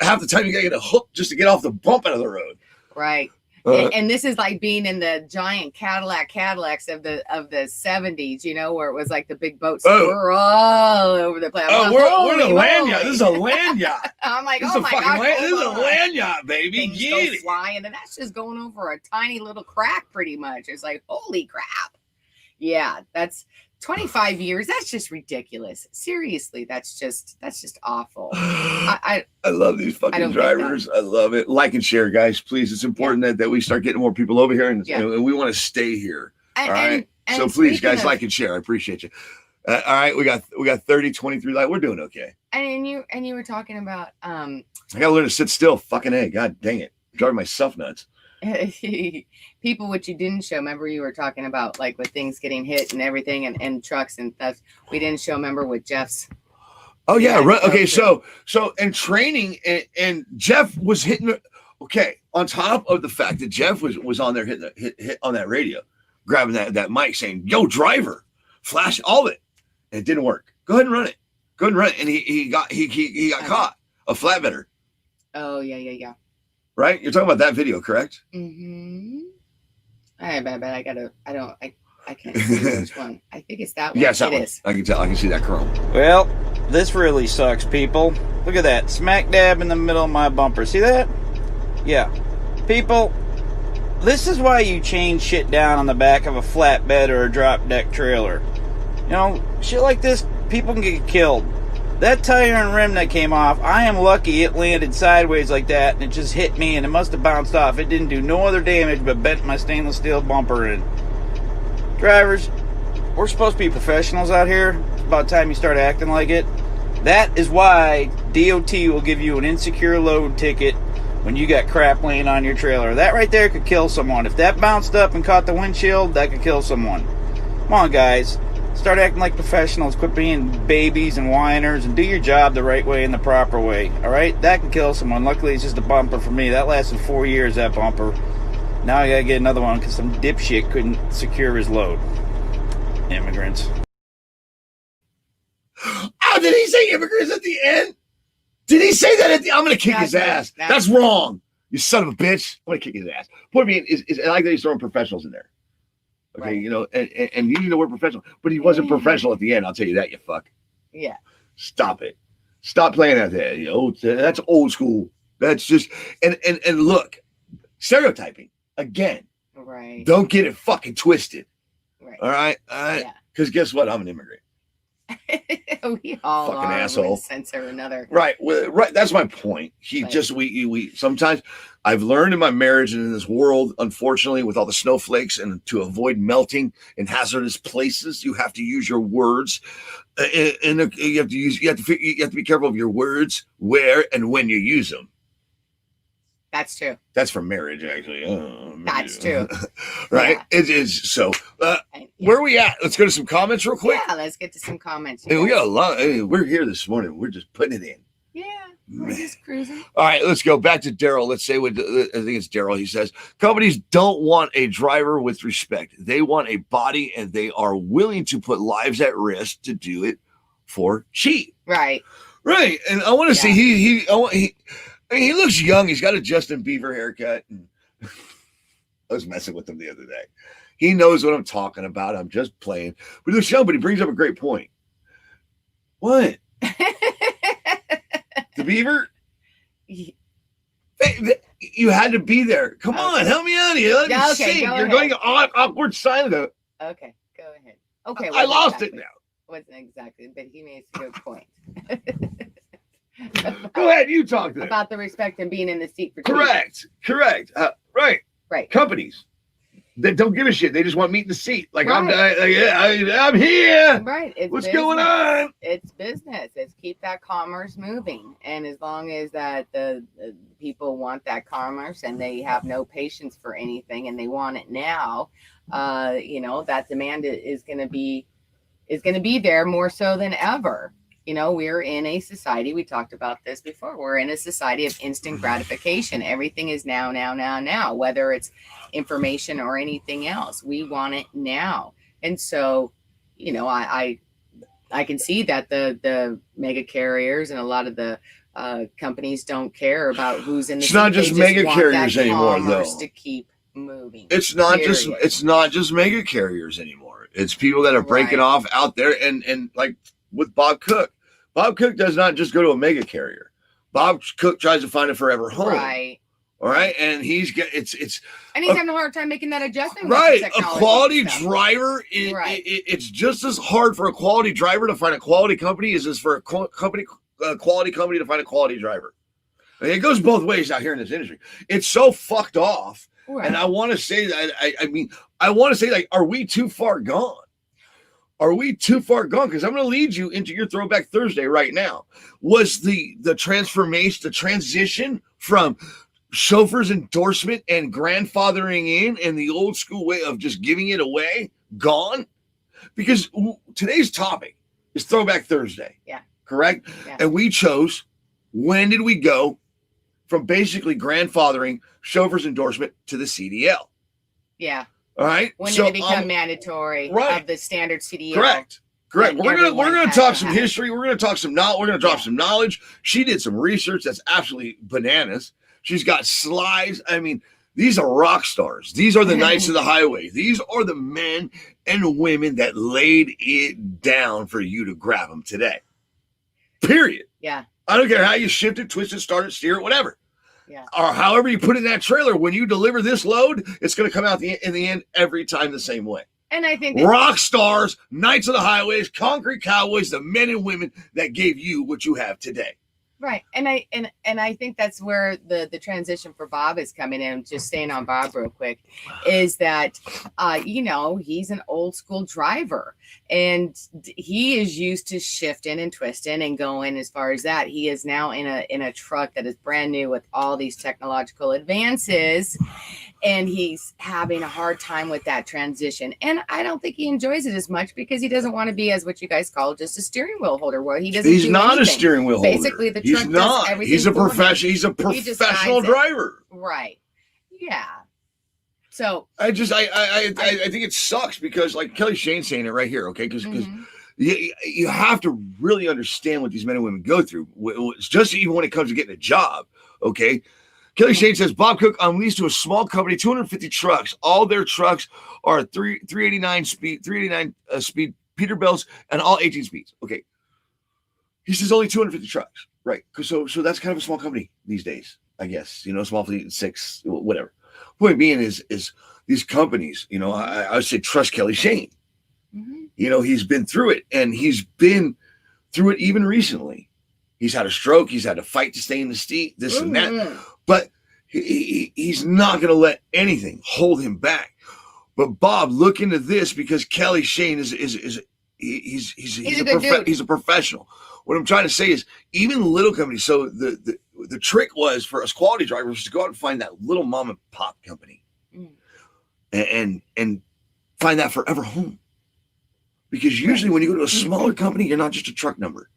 Speaker 3: half the time you gotta get a hook just to get off the bump out of the road.
Speaker 4: Right. And this is like being in the giant Cadillacs of the 70s, where it was like the big boats were all over the place.
Speaker 3: We're in a land yacht. This is a land yacht.
Speaker 4: I'm like,
Speaker 3: this is a land yacht, baby.
Speaker 4: Get it. Flying, and that's just going over a tiny little crack, pretty much. It's like, holy crap. Yeah, that's 25 years. That's just ridiculous. Seriously, that's just awful.
Speaker 3: I love these fucking
Speaker 4: don't get
Speaker 3: drivers. I love it. Like and share, guys, please. It's important that we start getting more people over here, and we want to stay here. All right. So please, guys, like and share. I appreciate you. All right, we got 30, 23 like we're doing okay.
Speaker 4: And you were talking about
Speaker 3: I gotta learn to sit still. Fucking A. God dang it. I'm driving myself nuts.
Speaker 4: People, which you didn't show. Remember, you were talking about like with things getting hit and everything, and trucks and stuff. We didn't show. Remember with Jeff's.
Speaker 3: Oh yeah, right. Okay, so in training, and Jeff was hitting. Okay, on top of the fact that Jeff was on there hit on that radio, grabbing that mic, saying, "Yo, driver, flash all of it," and it didn't work. Go ahead and run it. Go ahead and run it, and he got caught. A flatbedder.
Speaker 4: Oh yeah.
Speaker 3: Right? You're talking about that video, correct?
Speaker 4: Mm-hmm. I bet I can't see which one. I think it's that one.
Speaker 3: Yes, that
Speaker 4: it
Speaker 3: one.
Speaker 4: is.
Speaker 3: I can tell. I can see that chrome.
Speaker 7: Well, this really sucks, people. Look at that. Smack dab in the middle of my bumper. See that? Yeah. People, this is why you chain shit down on the back of a flatbed or a drop deck trailer. You know, shit like this, people can get killed. That tire and rim that came off, I am lucky it landed sideways like that and it just hit me and it must have bounced off. It didn't do no other damage but bent my stainless steel bumper in. Drivers, we're supposed to be professionals out here. It's about time you start acting like it. That is why DOT will give you an insecure load ticket when you got crap laying on your trailer. That right there could kill someone. If that bounced up and caught the windshield, that could kill someone. Come on, guys. Start acting like professionals. Quit being babies and whiners and do your job the right way and the proper way. All right? That can kill someone. Luckily, it's just a bumper for me. That lasted 4 years, that bumper. Now I got to get another one because some dipshit couldn't secure his load. Immigrants.
Speaker 3: Oh, did he say immigrants at the end? Did he say that at the I'm going to kick his ass. That's wrong. You son of a bitch. I'm going to kick his ass. Point being, is I like that he's throwing professionals in there. Okay, right. You know, and using the word professional, but he wasn't professional at the end. I'll tell you that, you fuck.
Speaker 4: Yeah.
Speaker 3: Stop it. Stop playing at that. You know, that's old school. That's just and look, stereotyping again.
Speaker 4: Right.
Speaker 3: Don't get it fucking twisted.
Speaker 4: Right.
Speaker 3: All right. Yeah. Because guess what? I'm an immigrant.
Speaker 4: We all
Speaker 3: fucking
Speaker 4: are
Speaker 3: asshole.
Speaker 4: in a sense or another.
Speaker 3: Right. Well, right. That's my point. We sometimes I've learned in my marriage and in this world, unfortunately, with all the snowflakes and to avoid melting in hazardous places, you have to use your words. And you have to be careful of your words, where and when you use them.
Speaker 4: That's true.
Speaker 3: That's for marriage, actually.
Speaker 4: That's true.
Speaker 3: Right?
Speaker 4: Yeah.
Speaker 3: It is. So, where are we at? Let's go to some comments real quick.
Speaker 4: Yeah, let's get to some comments.
Speaker 3: Hey, we got a lot. Hey, we're here this morning. We're just putting it in.
Speaker 4: Yeah, we're just cruising.
Speaker 3: All right, let's go back to Daryl. Let's say what I think it's Daryl. He says companies don't want a driver with respect. They want a body, and they are willing to put lives at risk to do it for cheap.
Speaker 4: Right.
Speaker 3: Right. And I want to see he looks young. He's got a Justin Bieber haircut. And I was messing with him the other day. He knows what I'm talking about. I'm just playing. But he brings up a great point. What? The Beaver? You had to be there. Come on, help me out here. Let me sing. You're going awkward silent.
Speaker 4: Okay, go ahead. Okay.
Speaker 3: I lost it now.
Speaker 4: Wasn't exactly, but he made a good point.
Speaker 3: Go ahead, you talk to them.
Speaker 4: About the respect and being in the seat for
Speaker 3: Correct. Right. Companies that don't give a shit. They just want meat in the seat. Like, right. I'm here.
Speaker 4: Right.
Speaker 3: What's going on?
Speaker 4: It's business. It's keep that commerce moving. And as long as that the people want that commerce and they have no patience for anything and they want it now, that demand is going to be there more so than ever. You know, we're in a society, we talked about this before, we're in a society of instant gratification. Everything is now, whether it's information or anything else. We want it now. And so, I can see that the mega carriers and a lot of the companies don't care about who's in the
Speaker 3: It's not just mega carriers anymore, though.
Speaker 4: To keep moving.
Speaker 3: It's not just mega carriers anymore. It's people that are breaking off out there and like with Bob Cook. Bob Cook does not just go to a mega carrier. Bob Cook tries to find a forever home.
Speaker 4: Right.
Speaker 3: All right, and he's got it's
Speaker 4: and he's having a hard time making that adjustment.
Speaker 3: Right,
Speaker 4: With
Speaker 3: a quality driver. It's just as hard for a quality driver to find a quality company as it is for a quality company to find a quality driver. I mean, it goes both ways out here in this industry. It's so fucked off, and I want to say that. I want to say, like, are we too far gone? Are we too far gone? Because I'm going to lead you into your Throwback Thursday right now. Was the transformation, the transition from chauffeur's endorsement and grandfathering in and the old school way of just giving it away gone? Because today's topic is Throwback Thursday.
Speaker 4: Yeah.
Speaker 3: Correct?
Speaker 4: Yeah.
Speaker 3: And we chose, when did we go from basically grandfathering chauffeur's endorsement to the CDL?
Speaker 4: Yeah.
Speaker 3: All right.
Speaker 4: When did it become mandatory of the standard CDL?
Speaker 3: Correct. We're gonna talk some history. We're gonna talk some knowledge. We're gonna drop some knowledge. She did some research that's absolutely bananas. She's got slides. I mean, these are rock stars. These are the knights of the highway. These are the men and women that laid it down for you to grab them today. Period.
Speaker 4: Yeah.
Speaker 3: I don't care how you shift it, twist it, start it, steer it, whatever.
Speaker 4: Yeah.
Speaker 3: Or however you put it in that trailer. When you deliver this load, it's going to come out in the end every time the same way.
Speaker 4: And I think
Speaker 3: rock stars, knights of the highways, concrete cowboys, the men and women that gave you what you have today.
Speaker 4: Right. And I think that's where the transition for Bob is coming in. Just staying on Bob real quick, is that he's an old school driver, and he is used to shifting and twisting and going. As far as that, he is now in a truck that is brand new with all these technological advances, and he's having a hard time with that transition. And I don't think he enjoys it as much because he doesn't want to be, as what you guys call, just a steering wheel holder. Where he doesn't. He's not
Speaker 3: anything. A steering wheel holder.
Speaker 4: Basically, the
Speaker 3: he's not. He's a professional. He's a professional driver.
Speaker 4: Right. Yeah. So
Speaker 3: I think it sucks because, like Kelly Shane's saying it right here, okay? Because you have to really understand what these men and women go through. It's just even when it comes to getting a job, okay? Kelly Shane says, Bob Cook, I'm leased to a small company, 250 trucks. All their trucks are 389 speed speed Peterbilts, and all 18 speeds. Okay. He says only 250 trucks. Right. So that's kind of a small company these days, I guess. Small fleet, 6, whatever. Point being is these companies, I would say trust Kelly Shane. Mm-hmm. He's been through it, and he's been through it even recently. He's had a stroke. He's had to fight to stay in the seat, this and that. But he's not going to let anything hold him back. But Bob, look into this, because Kelly Shane is he's a professional. What I'm trying to say is, even little companies. So the trick was for us quality drivers to go out and find that little mom and pop company, and find that forever home. Because usually when you go to a smaller company, you're not just a truck number.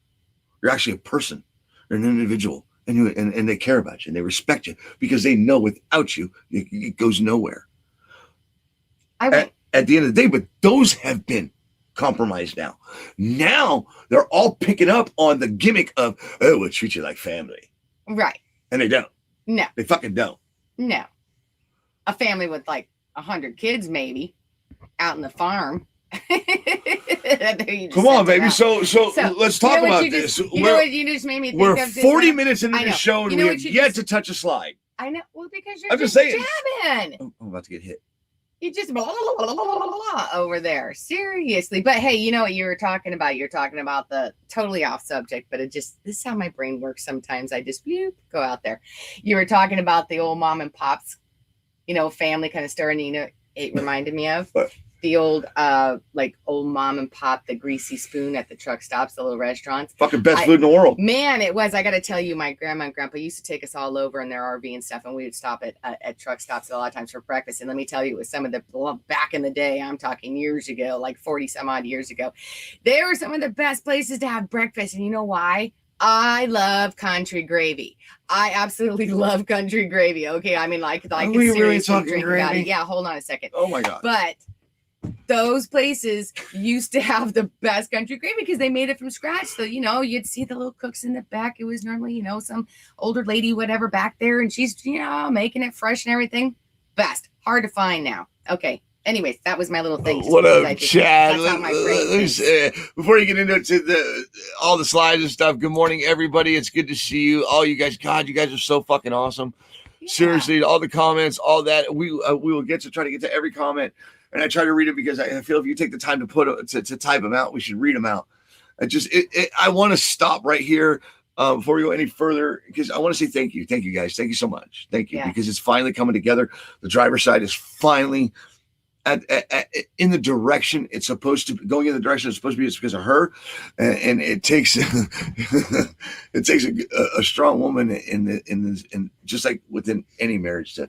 Speaker 3: You're actually a person. You're an individual, and they care about you and they respect you because they know without you, it goes nowhere. At the end of the day, but those have been compromised now. Now they're all picking up on the gimmick of, oh, we'll treat you like family.
Speaker 4: Right.
Speaker 3: And they don't.
Speaker 4: No.
Speaker 3: They fucking don't.
Speaker 4: No. A family with like 100 kids, maybe, out in the farm.
Speaker 3: Come on, baby. So let's talk about this.
Speaker 4: What you just made me think
Speaker 3: we're
Speaker 4: of?
Speaker 3: 40 minutes into the show, and we have yet to touch a slide.
Speaker 4: I know. Well, because
Speaker 3: I'm just saying.
Speaker 4: Jabbing.
Speaker 3: I'm about to get hit.
Speaker 4: You just blah, blah, blah, blah, blah, blah, over there. Seriously. But hey, you know what you were talking about? You're talking about the totally off subject, but this is how my brain works sometimes. I just go out there. You were talking about the old mom and pops, family kind of story, and it reminded me of the old old mom and pop, the greasy spoon at the truck stops, the little restaurants.
Speaker 3: Fucking best food in the world.
Speaker 4: Man, it was. I got to tell you, my grandma and grandpa used to take us all over in their RV and stuff, and we would stop at truck stops a lot of times for breakfast. And let me tell you, it was some of the, back in the day, I'm talking years ago, like 40 some odd years ago, they were some of the best places to have breakfast. And you know why? I love country gravy. I absolutely love country gravy. Okay, I mean, like
Speaker 3: are we really talking gravy?
Speaker 4: About it. Yeah, hold on a second.
Speaker 3: Oh my god!
Speaker 4: But those places used to have the best country gravy because they made it from scratch. So, you'd see the little cooks in the back. It was normally, some older lady, whatever, back there. And she's, making it fresh and everything. Best. Hard to find now. Okay. Anyways, that was my little thing.
Speaker 3: What up, Chad? Before you get into all the slides and stuff, good morning, everybody. It's good to see you. All you guys, God, you guys are so fucking awesome. Seriously, all the comments, all that. We will try to get to every comment, and I try to read it because I feel if you take the time to type them out, we should read them out. I want to stop right here before we go any further because I want to say thank you guys, thank you so much, thank you because it's finally coming together. The driver's side is finally in the direction it's supposed to be going in the direction it's supposed to be. It's because of her, and it takes it takes a strong woman in just like within any marriage to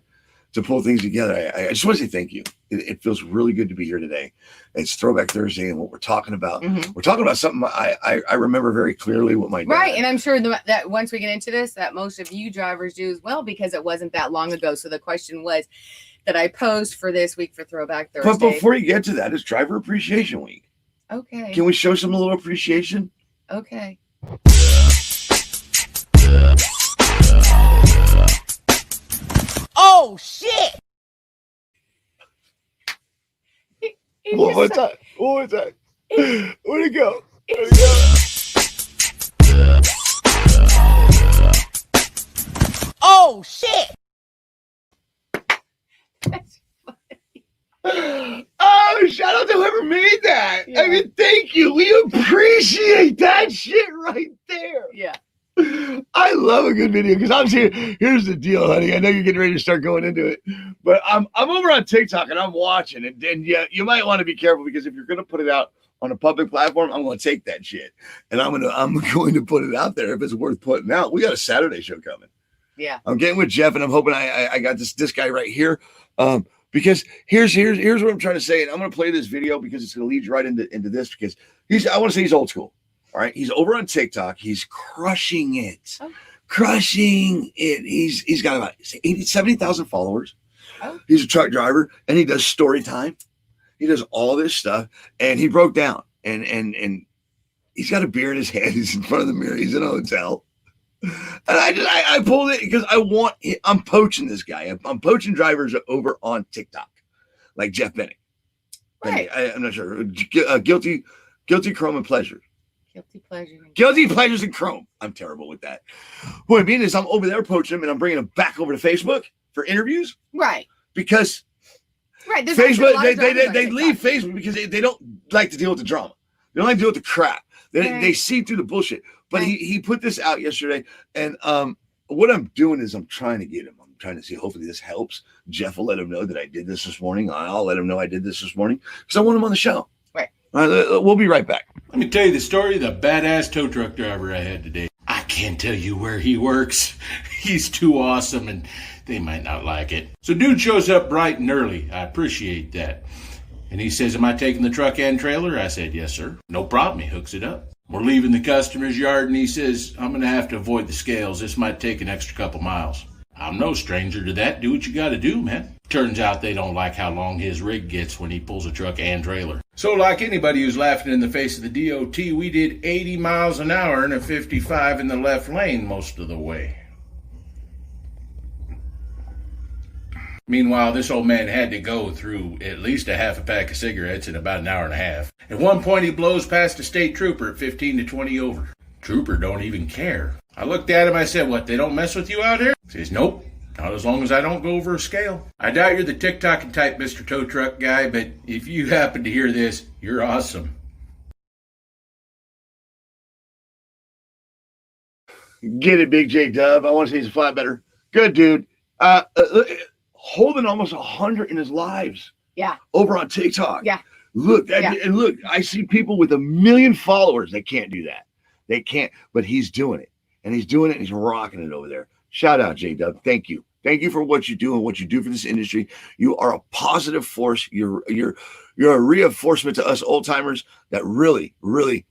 Speaker 3: pull things together. I just want to say thank you. It feels really good to be here today. It's Throwback Thursday, and what we're talking about, we're talking about something I remember very clearly what my dad.
Speaker 4: Right, and I'm sure that once we get into this, that most of you drivers do as well because it wasn't that long ago. So the question was that I posed for this week for Throwback Thursday.
Speaker 3: But before you get to that, it's Driver Appreciation Week.
Speaker 4: Okay.
Speaker 3: Can we show some little appreciation?
Speaker 4: Okay.
Speaker 7: Oh, shit!
Speaker 3: What was that? Where'd it go?
Speaker 7: Oh, shit!
Speaker 3: Oh, shout out to whoever made that.
Speaker 4: Yeah.
Speaker 3: I mean, thank you. We appreciate that shit right there.
Speaker 4: Yeah.
Speaker 3: I love a good video because I'm seeing. Here's the deal, honey. I know you're getting ready to start going into it, but I'm over on TikTok and I'm watching, and yeah, you might want to be careful because if you're going to put it out on a public platform, I'm going to take that shit and I'm going to put it out there if it's worth putting out. We got a Saturday show coming.
Speaker 4: Yeah.
Speaker 3: I'm getting with Jeff, and I'm hoping I got this guy right here. Because here's what I'm trying to say, and I'm going to play this video because it's going to lead you right into this because I want to say he's old school. All right, he's over on TikTok. He's crushing it, crushing it. He's got about 70,000 followers. Oh. He's a truck driver, and he does story time. He does all this stuff, and he broke down, and he's got a beer in his hand. He's in front of the mirror. He's in a hotel. And I pulled it because I'm poaching this guy. I'm poaching drivers over on TikTok, like Jeff Bennett.
Speaker 4: Right.
Speaker 3: I'm not sure. Guilty Chrome and Pleasure. Guilty Pleasures and Chrome. I'm terrible with that. What I mean is I'm over there poaching them and I'm bringing them back over to Facebook for interviews.
Speaker 4: Right.
Speaker 3: Because Facebook, they leave Facebook because they don't like to deal with the drama. They don't like to deal with the crap. They see through the bullshit. But he put this out yesterday, and what I'm doing is I'm trying to get him. I'm trying to see. Hopefully this helps. Jeff will let him know that I did this morning. I'll let him know I did this morning because I want him on the show.
Speaker 4: Right.
Speaker 3: All right. We'll be right back.
Speaker 8: Let me tell you the story of the badass tow truck driver I had today. I can't tell you where he works. He's too awesome, and they might not like it. So dude shows up bright and early. I appreciate that. And he says, "Am I taking the truck and trailer?" I said, "Yes, sir." "No problem." He hooks it up. We're leaving the customer's yard, and he says, "I'm going to have to avoid the scales. This might take an extra couple miles." I'm no stranger to that. Do what you got to do, man. Turns out they don't like how long his rig gets when he pulls a truck and trailer. So like anybody who's laughing in the face of the DOT, we did 80 miles an hour and a 55 in the left lane most of the way. Meanwhile, this old man had to go through at least a half a pack of cigarettes in about an hour and a half. At one point, he blows past a state trooper at 15 to 20 over. Trooper don't even care. I looked at him, I said, "What, they don't mess with you out here?" He says, "Nope, not as long as I don't go over a scale." I doubt you're the TikTok type Mr. Tow Truck guy, but if you happen to hear this, you're awesome.
Speaker 3: Get it, Big J Dub. I want to see he's a flat better. Good dude. Holding almost 100 in his lives.
Speaker 4: Yeah.
Speaker 3: Over on TikTok.
Speaker 4: Yeah.
Speaker 3: Look, and look, I see people with 1 million followers. They can't do that. They can't, but he's doing it. And he's doing it and he's rocking it over there. Shout out, J Dub. Thank you. Thank you for what you do and what you do for this industry. You are a positive force. You're a reinforcement to us old timers that really, really,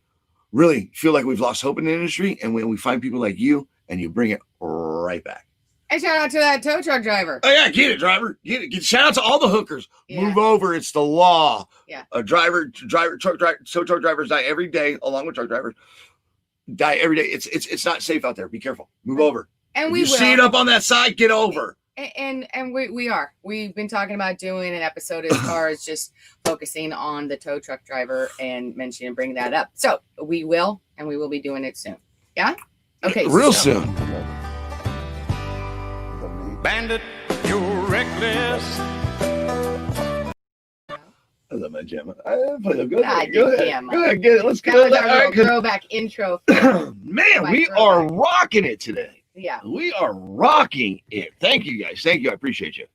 Speaker 3: really feel like we've lost hope in the industry. And when we find people like you and you bring it right back.
Speaker 4: And shout out to that tow truck driver.
Speaker 3: Oh, yeah, get it, driver. Get it. Shout out to all the hookers. Yeah. Move over. It's the law.
Speaker 4: Yeah.
Speaker 3: Truck drivers die every day, along with truck drivers. Die every day. It's not safe out there. Be careful. Move over.
Speaker 4: And
Speaker 3: if
Speaker 4: we
Speaker 3: you
Speaker 4: will.
Speaker 3: See it up on that side, get over.
Speaker 4: And we are. We've been talking about doing an episode as far as just focusing on the tow truck driver and mentioning and bringing that up. So we will, and we will be doing it soon. Yeah? Okay.
Speaker 3: Real soon.
Speaker 9: Bandit, you're reckless.
Speaker 3: I love my jam. I play them. Go
Speaker 4: God
Speaker 3: ahead. Go ahead.
Speaker 4: damn.
Speaker 3: Go ahead. Get it. Let's
Speaker 4: That
Speaker 3: go.
Speaker 4: was our
Speaker 3: All
Speaker 4: little
Speaker 3: right, good.
Speaker 4: throwback intro.
Speaker 3: Man,
Speaker 4: My
Speaker 3: we
Speaker 4: throwback.
Speaker 3: are rocking it today.
Speaker 4: Yeah.
Speaker 3: We are rocking it. Thank you, guys. Thank you. I appreciate you.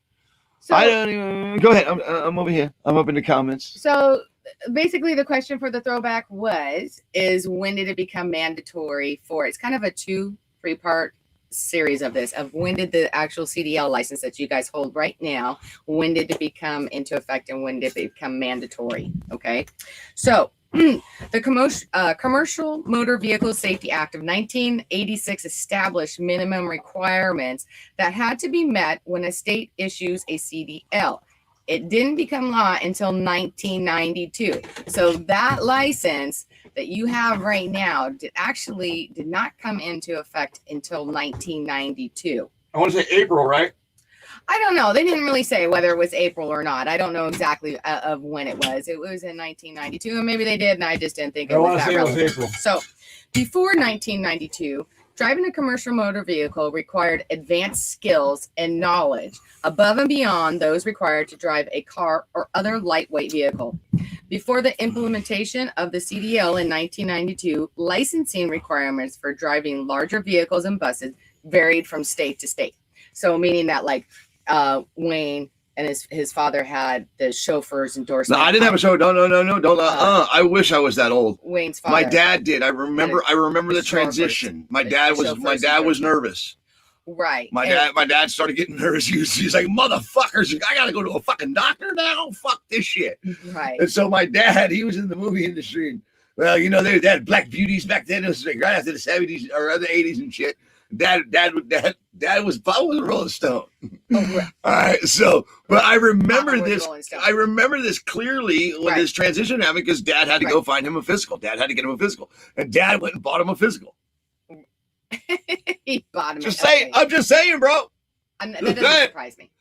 Speaker 4: So,
Speaker 3: I don't even go ahead. I'm over here. I'm up in the comments.
Speaker 4: So basically the question for the throwback is when did it become mandatory for, it's kind of a 2-3-part series of this, of when did the actual CDL license that you guys hold right now, when did it become into effect and when did it become mandatory? Okay. So the Commercial Motor Vehicle Safety Act of 1986 established minimum requirements that had to be met when a state issues a CDL. It didn't become law until 1992. So that license that you have right now did not come into effect until 1992.
Speaker 3: I want to say April, right?
Speaker 4: I don't know. They didn't really say whether it was April or not. I don't know exactly of when it was. It was in 1992, and maybe they did, and I just didn't think it was that relevant.
Speaker 3: April.
Speaker 4: So before 1992, driving a commercial motor vehicle required advanced skills and knowledge above and beyond those required to drive a car or other lightweight vehicle. Before the implementation of the CDL in 1992, licensing requirements for driving larger vehicles and buses varied from state to state. So meaning that like Wayne and his father had the chauffeur's endorsement.
Speaker 3: No, I didn't have a show. No, don't. I wish I was that old.
Speaker 4: Wayne's father.
Speaker 3: My dad did. I remember the transition. My dad was nervous.
Speaker 4: Right.
Speaker 3: My dad started getting nervous. He's like, motherfuckers, I gotta go to a fucking doctor now. Fuck this shit.
Speaker 4: Right.
Speaker 3: And so my dad, he was in the movie industry. And, well, you know, they had black beauties back then. It was like right after the 70s or the 80s and shit. Dad was probably a Rolling Stone.
Speaker 4: Oh, right.
Speaker 3: All right, so but I remember this. I remember this clearly when this transition happened because Dad had to go find him a physical. Dad had to get him a physical, and Dad went and bought him a physical.
Speaker 4: He bought him.
Speaker 3: I'm just saying, bro.
Speaker 4: That doesn't surprise me.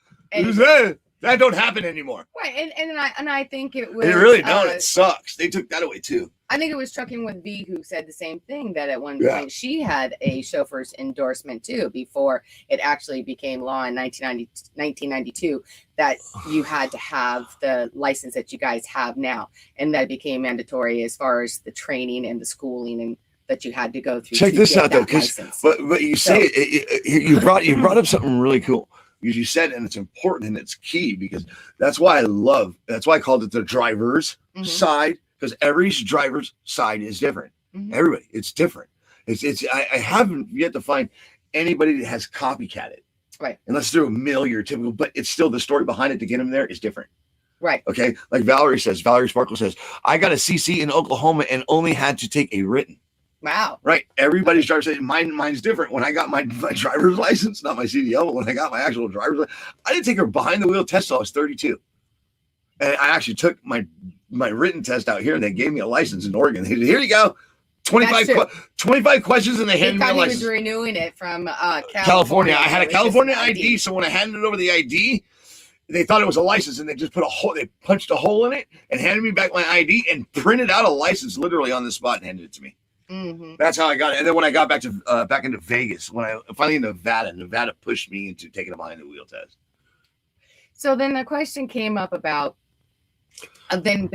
Speaker 3: That don't happen anymore.
Speaker 4: Right, and I think it was.
Speaker 3: It really don't. It sucks. They took that away too.
Speaker 4: I think it was Trucking with V who said the same thing, that at one point she had a chauffeur's endorsement too before it actually became law in 1992 that you had to have the license that you guys have now, and that became mandatory as far as the training and the schooling and that you had to go through.
Speaker 3: Check this out though, because but you say you brought up something really cool. You said, and it's important and it's key because that's why I called it the driver's side, because every driver's side is different. Everybody, it's different. I haven't yet to find anybody that has copycatted. Right. Unless they're a mill, you're typical, but it's still the story behind it to get them there is different. Right. Okay. Like Valerie Sparkle says, I got a CC in Oklahoma and only had to take a written. Wow. Right. Everybody's driver's license. Mine's different. When I got my driver's license, not my CDL, but when I got my actual driver's license, I didn't take a behind the wheel test till I was 32. And I actually took my written test out here and they gave me a license in Oregon. They said, here you go. 25 questions and they handed me a license. He was renewing it from California. I had a California ID. So when I handed over the ID, they thought it was a license and they just they punched a hole in it and handed me back my ID and printed out a license literally on the spot and handed it to me. That's how I got it. And then when I got back into Vegas, when I finally in Nevada pushed me into taking a behind the wheel test. So then the question came up about then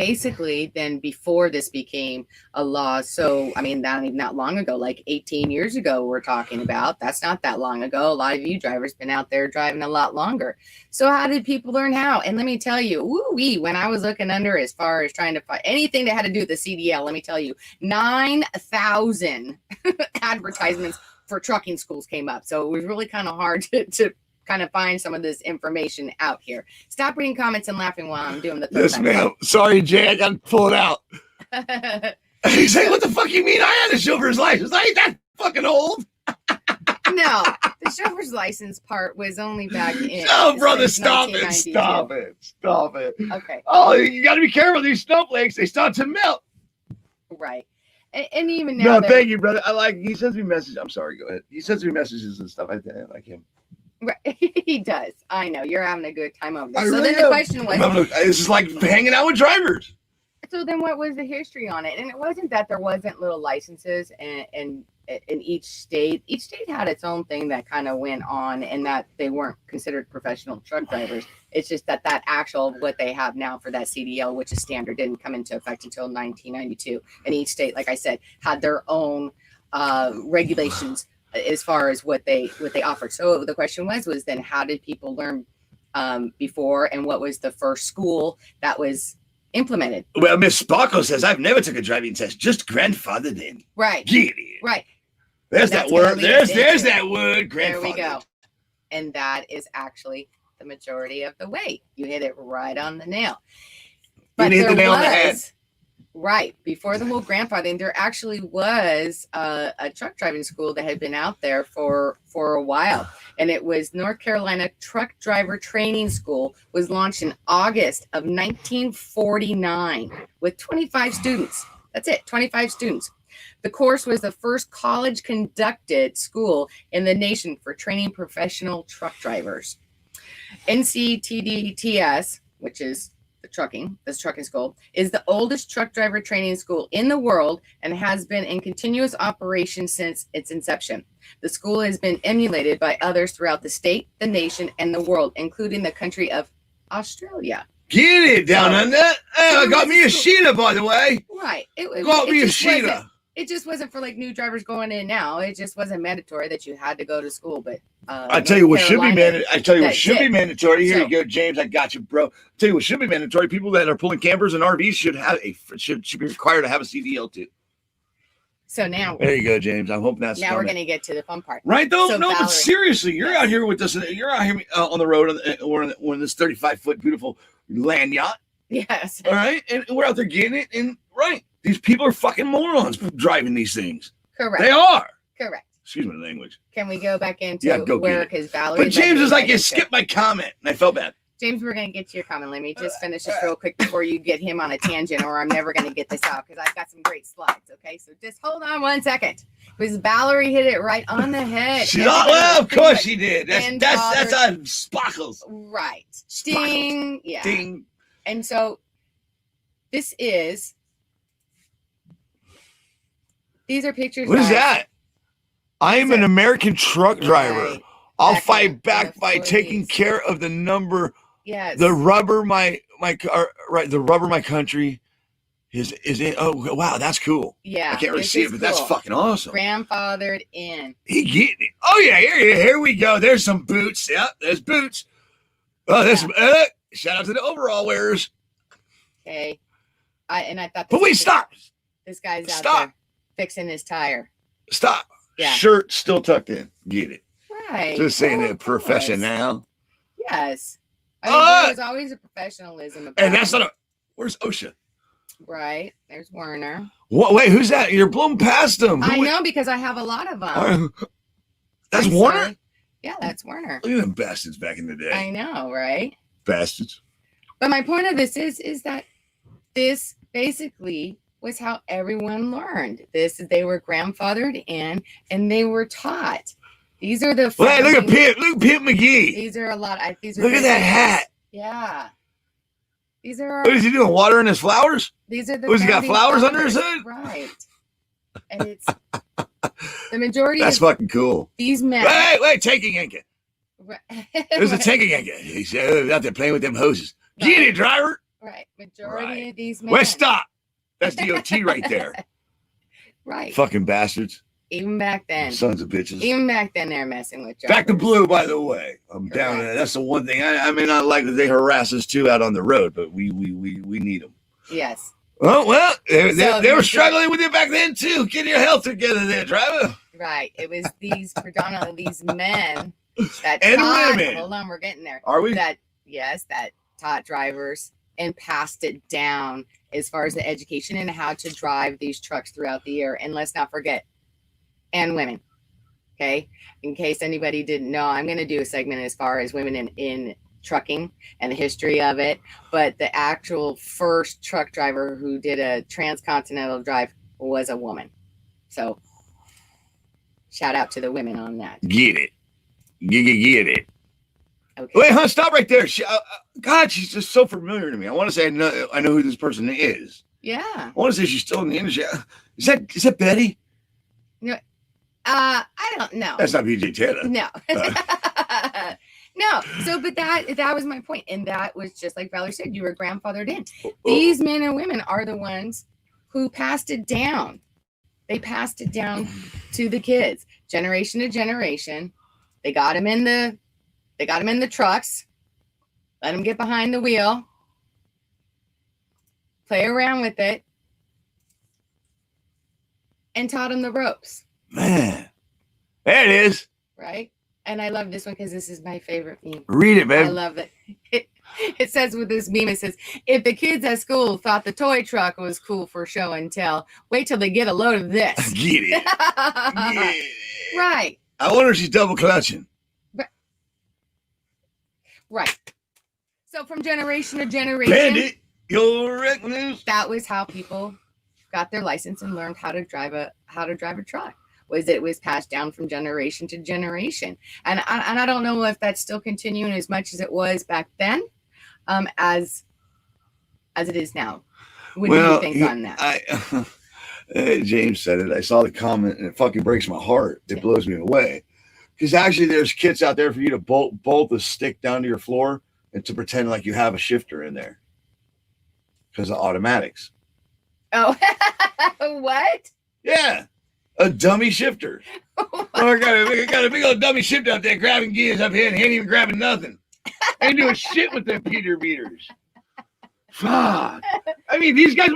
Speaker 3: before this became a law. So, I mean, not long ago, like 18 years ago, we're talking about. That's not that long ago. A lot of you drivers been out there driving a lot longer. So how did people learn how? And let me tell you, when I was looking under as far as trying to find anything that had to do with the CDL, let me tell you, 9,000 advertisements for trucking schools came up. So it was really kind of hard to kind of find some of this information out here. Stop reading comments and laughing while I'm doing the third. Yes, ma'am. Sorry, Jay, I got to pull it out. He's like, what the fuck you mean? I had a chauffeur's license. I ain't that fucking old. No, the chauffeur's license part was only back in. Oh, brother, stop it. Okay. Oh, you got to be careful. These snowflakes, they start to melt. Right. And even now. No, thank you, brother. He sends me messages. I'm sorry, go ahead. He sends me messages and stuff. I like him. Right. He does. I know. You're having a good time over there. So then the question was. This is like hanging out with drivers.
Speaker 4: so then what was the history on it? And it wasn't that there wasn't little licenses and in each state. Each state had its own thing that kind of went on, and that they weren't considered professional truck drivers. It's just that actual what they have now for that CDL, which is standard, didn't come into effect until 1992. And each state, like I said, had their own regulations as far as what they offered. So the question was then how did people learn before, and what was the first school that was implemented?
Speaker 3: Well, Miss Sparkle says, I've never took a driving test, just grandfathered in.
Speaker 4: Right.
Speaker 3: Get it.
Speaker 4: Right.
Speaker 3: There's that word. There's that word, grandfathered.
Speaker 4: There we go. And that is actually the majority of the way. You hit it right on the nail. But
Speaker 3: you hit the nail on the head.
Speaker 4: Right. Before the whole grandfathering, there actually was a truck driving school that had been out there for a while. And it was North Carolina Truck Driver Training School, was launched in August of 1949 with 25 students. That's it, 25 students. The course was the first college conducted school in the nation for training professional truck drivers. NCTDTS, which is this trucking school, is the oldest truck driver training school in the world and has been in continuous operation since its inception. The school has been emulated by others throughout the state, the nation, and the world, including the country of Australia.
Speaker 3: Get it down under. Hey, I got me a Sheeta, by the way.
Speaker 4: Right.
Speaker 3: Got me a Sheeta.
Speaker 4: It just wasn't for like new drivers going in now. It just wasn't mandatory that you had to go to school. But
Speaker 3: I tell you what should be mandatory. Here you go, James. I got you, bro. I tell you what should be mandatory. People that are pulling campers and RVs should be required to have a CDL too.
Speaker 4: So now
Speaker 3: there you go, James. I'm hoping that's
Speaker 4: now we're going to get to the fun part,
Speaker 3: right? Though,
Speaker 4: so
Speaker 3: no,
Speaker 4: Valerie,
Speaker 3: but seriously, you're out here with us. You're out here on the road, or on this 35-foot beautiful land yacht.
Speaker 4: Yes.
Speaker 3: All right, and we're out there getting it, and right. These people are fucking morons driving these things.
Speaker 4: Correct.
Speaker 3: They are.
Speaker 4: Correct.
Speaker 3: Excuse my language.
Speaker 4: Can we go back into where, because Valerie...
Speaker 3: But James is like, you skipped my comment, and I felt bad.
Speaker 4: James, we're going to get to your comment. Let me just finish this real quick before you get him on a tangent, or I'm never going to get this out, because I've got some great slides, okay? So just hold on 1 second, because Valerie hit it right on the head.
Speaker 3: Well, of course she did. That's on Sparkles.
Speaker 4: Right.
Speaker 3: Sparkles.
Speaker 4: Ding. Yeah.
Speaker 3: Ding.
Speaker 4: And so this is... These are pictures.
Speaker 3: What is that? I am an American truck driver.
Speaker 4: Right.
Speaker 3: I'll fight back by taking care of the number.
Speaker 4: Yes.
Speaker 3: The rubber my country is in. Oh wow, that's cool.
Speaker 4: Yeah.
Speaker 3: I can't really see it, but that's fucking awesome.
Speaker 4: Grandfathered in.
Speaker 3: He getting it. Oh yeah, here we go. There's some boots. Yeah, there's boots. Oh, there's shout out to the overall wearers.
Speaker 4: Okay. I thought.
Speaker 3: But wait, stop.
Speaker 4: This guy's out there fixing his tire.
Speaker 3: Stop.
Speaker 4: Yeah.
Speaker 3: Shirt still tucked in. Get it.
Speaker 4: Right.
Speaker 3: Just saying that profession now.
Speaker 4: Yes. I mean, there's always a professionalism about
Speaker 3: and that's not a. Where's OSHA?
Speaker 4: Right. There's Werner.
Speaker 3: What? Wait, who's that? You're blown past him.
Speaker 4: I know, because I have a lot of them.
Speaker 3: That's Werner?
Speaker 4: Sorry. Yeah, that's Werner.
Speaker 3: Look at them bastards back in the day.
Speaker 4: I know, right?
Speaker 3: Bastards.
Speaker 4: But my point of this is that this basically was how everyone learned. They were grandfathered in, and they were taught. These are the.
Speaker 3: Hey, look at Pip McGee.
Speaker 4: These are a lot.
Speaker 3: Look at that hat.
Speaker 4: Yeah. These are.
Speaker 3: What is he doing? Watering his flowers?
Speaker 4: These are the.
Speaker 3: He got flowers under his head?
Speaker 4: Right. And it's the majority.
Speaker 3: That's fucking cool.
Speaker 4: These men.
Speaker 3: Wait, taking Inca. There's a taking Inca. He's out there playing with them hoses. Get it, driver.
Speaker 4: Right. Majority of these men.
Speaker 3: Wait, stop. That's DOT right there.
Speaker 4: Right.
Speaker 3: Fucking bastards.
Speaker 4: Even back then.
Speaker 3: Sons of bitches.
Speaker 4: Even back then, they're messing with drivers.
Speaker 3: Back to blue, by the way. I'm down in it. That's the one thing. I may not like that they harass us too out on the road, but we need them.
Speaker 4: Yes.
Speaker 3: Oh, well, they were struggling with it back then too. Get your health together there, driver.
Speaker 4: Right. It was predominantly these men that
Speaker 3: and
Speaker 4: taught,
Speaker 3: women.
Speaker 4: Hold on, we're getting there.
Speaker 3: Are we?
Speaker 4: That taught drivers and passed it down as far as the education and how to drive these trucks throughout the year. And let's not forget, and women. Okay. In case anybody didn't know, I'm going to do a segment as far as women in trucking and the history of it. But the actual first truck driver who did a transcontinental drive was a woman. So shout out to the women on that.
Speaker 3: Get it. Get it.
Speaker 4: Okay.
Speaker 3: Wait, huh? Stop right there. God, she's just so familiar to me. I want to say I know who this person is.
Speaker 4: Yeah.
Speaker 3: I want to say she's still in the industry. Is that Betty?
Speaker 4: No, I don't know.
Speaker 3: That's not BJ Taylor.
Speaker 4: No. No. So, but that was my point. And that was just like Valerie said, you were grandfathered in. These men and women are the ones who passed it down. They passed it down to the kids, generation to generation. They got them in the trucks, let them get behind the wheel, play around with it, and taught them the ropes.
Speaker 3: Man, there it is.
Speaker 4: Right? And I love this one because this is my favorite meme.
Speaker 3: Read it, man.
Speaker 4: I love it. It says with this meme, it says, if the kids at school thought the toy truck was cool for show and tell, wait till they get a load of this.
Speaker 3: Get it. Yeah.
Speaker 4: Right.
Speaker 3: I wonder if she's double clutching.
Speaker 4: Right. So from generation to generation,
Speaker 3: Bandit, you're reckless.
Speaker 4: that was how people got their license and learned how to drive a truck. It was passed down from generation to generation. And I don't know if that's still continuing as much as it was back then, as it is now. What do you think on that?
Speaker 3: James said it. I saw the comment and it fucking breaks my heart. It blows me away. Because actually there's kits out there for you to bolt the stick down to your floor and to pretend like you have a shifter in there. Because of automatics.
Speaker 4: Oh, what?
Speaker 3: Yeah. A dummy shifter. Oh, I got a big old dummy shifter out there grabbing gears up here and he ain't even grabbing nothing. Ain't doing shit with them Peter beaters. Fuck. I mean, the guys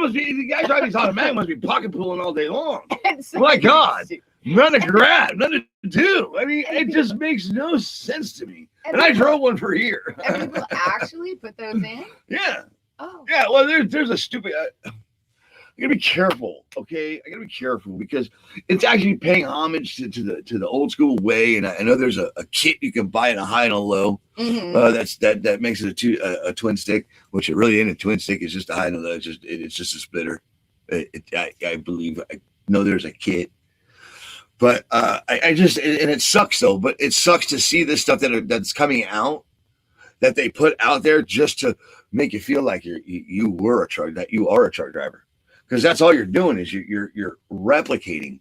Speaker 3: driving these automatic must be pocket pulling all day long. My God. None to grab, none to do. I mean, it just makes no sense to me. And I drove one for a year.
Speaker 4: And people actually put those in?
Speaker 3: Yeah.
Speaker 4: Oh.
Speaker 3: Yeah, well, there's a stupid... I gotta be careful, okay? I gotta be careful because it's actually paying homage to the old school way. And I know there's a kit you can buy in a high and a low.
Speaker 4: Mm-hmm.
Speaker 3: That makes it a twin stick, which it really ain't a twin stick. It's just a high and a low. It's just a splitter. I believe I know there's a kit, but I just and it sucks though. But it sucks to see this stuff that's coming out that they put out there just to make you feel like you are a truck driver. Because that's all you're doing is you're replicating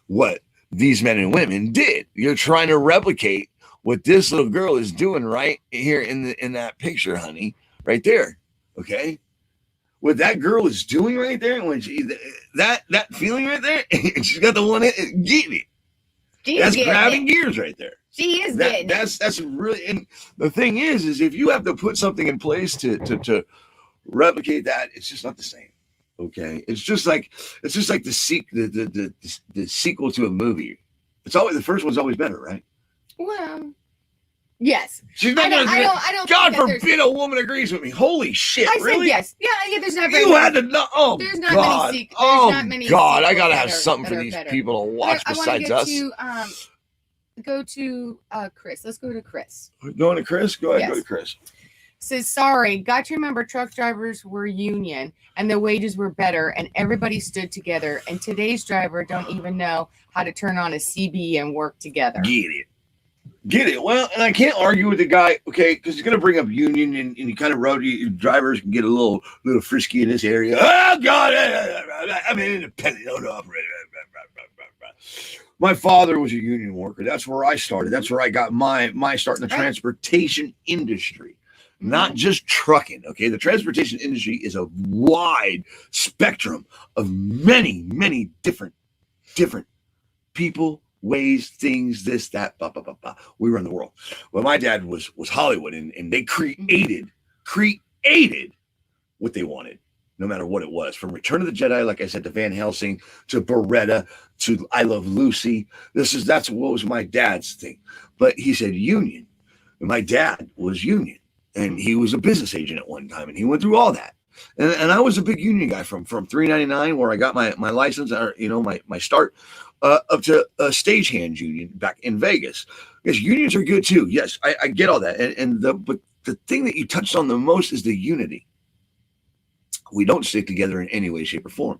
Speaker 3: what these men and women did. You're trying to replicate what this little girl is doing right here in that picture, honey, right there. Okay, what that girl is doing right there, when that feeling right there, she's got the one getting it. That's grabbing gears right there.
Speaker 4: She is getting
Speaker 3: that's really. And the thing is if you have to put something in place to replicate that, it's just not the same. Okay, it's just like the sequel to a movie. It's always the first one's always better, right?
Speaker 4: Well, yes.
Speaker 3: She's not gonna.
Speaker 4: I don't.
Speaker 3: God forbid a woman agrees with me. Holy shit!
Speaker 4: I
Speaker 3: really?
Speaker 4: said yes. Yeah. There's not.
Speaker 3: You had to know. Oh
Speaker 4: there's not
Speaker 3: God!
Speaker 4: Many
Speaker 3: Oh
Speaker 4: not many
Speaker 3: God! I gotta have something for these
Speaker 4: better.
Speaker 3: people to watch besides us.
Speaker 4: Go to Chris. Let's go to Chris.
Speaker 3: We're going to Chris. Go ahead.
Speaker 4: Yes.
Speaker 3: Go to Chris.
Speaker 4: Says, sorry, got to remember truck drivers were union and the wages were better and everybody stood together. And today's driver don't even know how to turn on a CB and work together.
Speaker 3: Get it. Well, and I can't argue with the guy, okay, because he's going to bring up union and you kind of road drivers can get a little frisky in this area. Oh, God, I'm an independent operator. My father was a union worker. That's where I started. That's where I got my start in the transportation industry. Not just trucking, okay? The transportation industry is a wide spectrum of many, many different people, ways, things, this, that, blah, blah, blah, blah. We run the world. Well, my dad was Hollywood, and they created what they wanted, no matter what it was. From Return of the Jedi, like I said, to Van Helsing, to Beretta, to I Love Lucy. That's what was my dad's thing. But he said union. And my dad was union. And he was a business agent at one time, and he went through all that. And I was a big union guy from $3.99, where I got my license, or my start, up to a stagehand union back in Vegas. Because unions are good too. Yes, I get all that. But the thing that you touched on the most is the unity. We don't stick together in any way, shape, or form.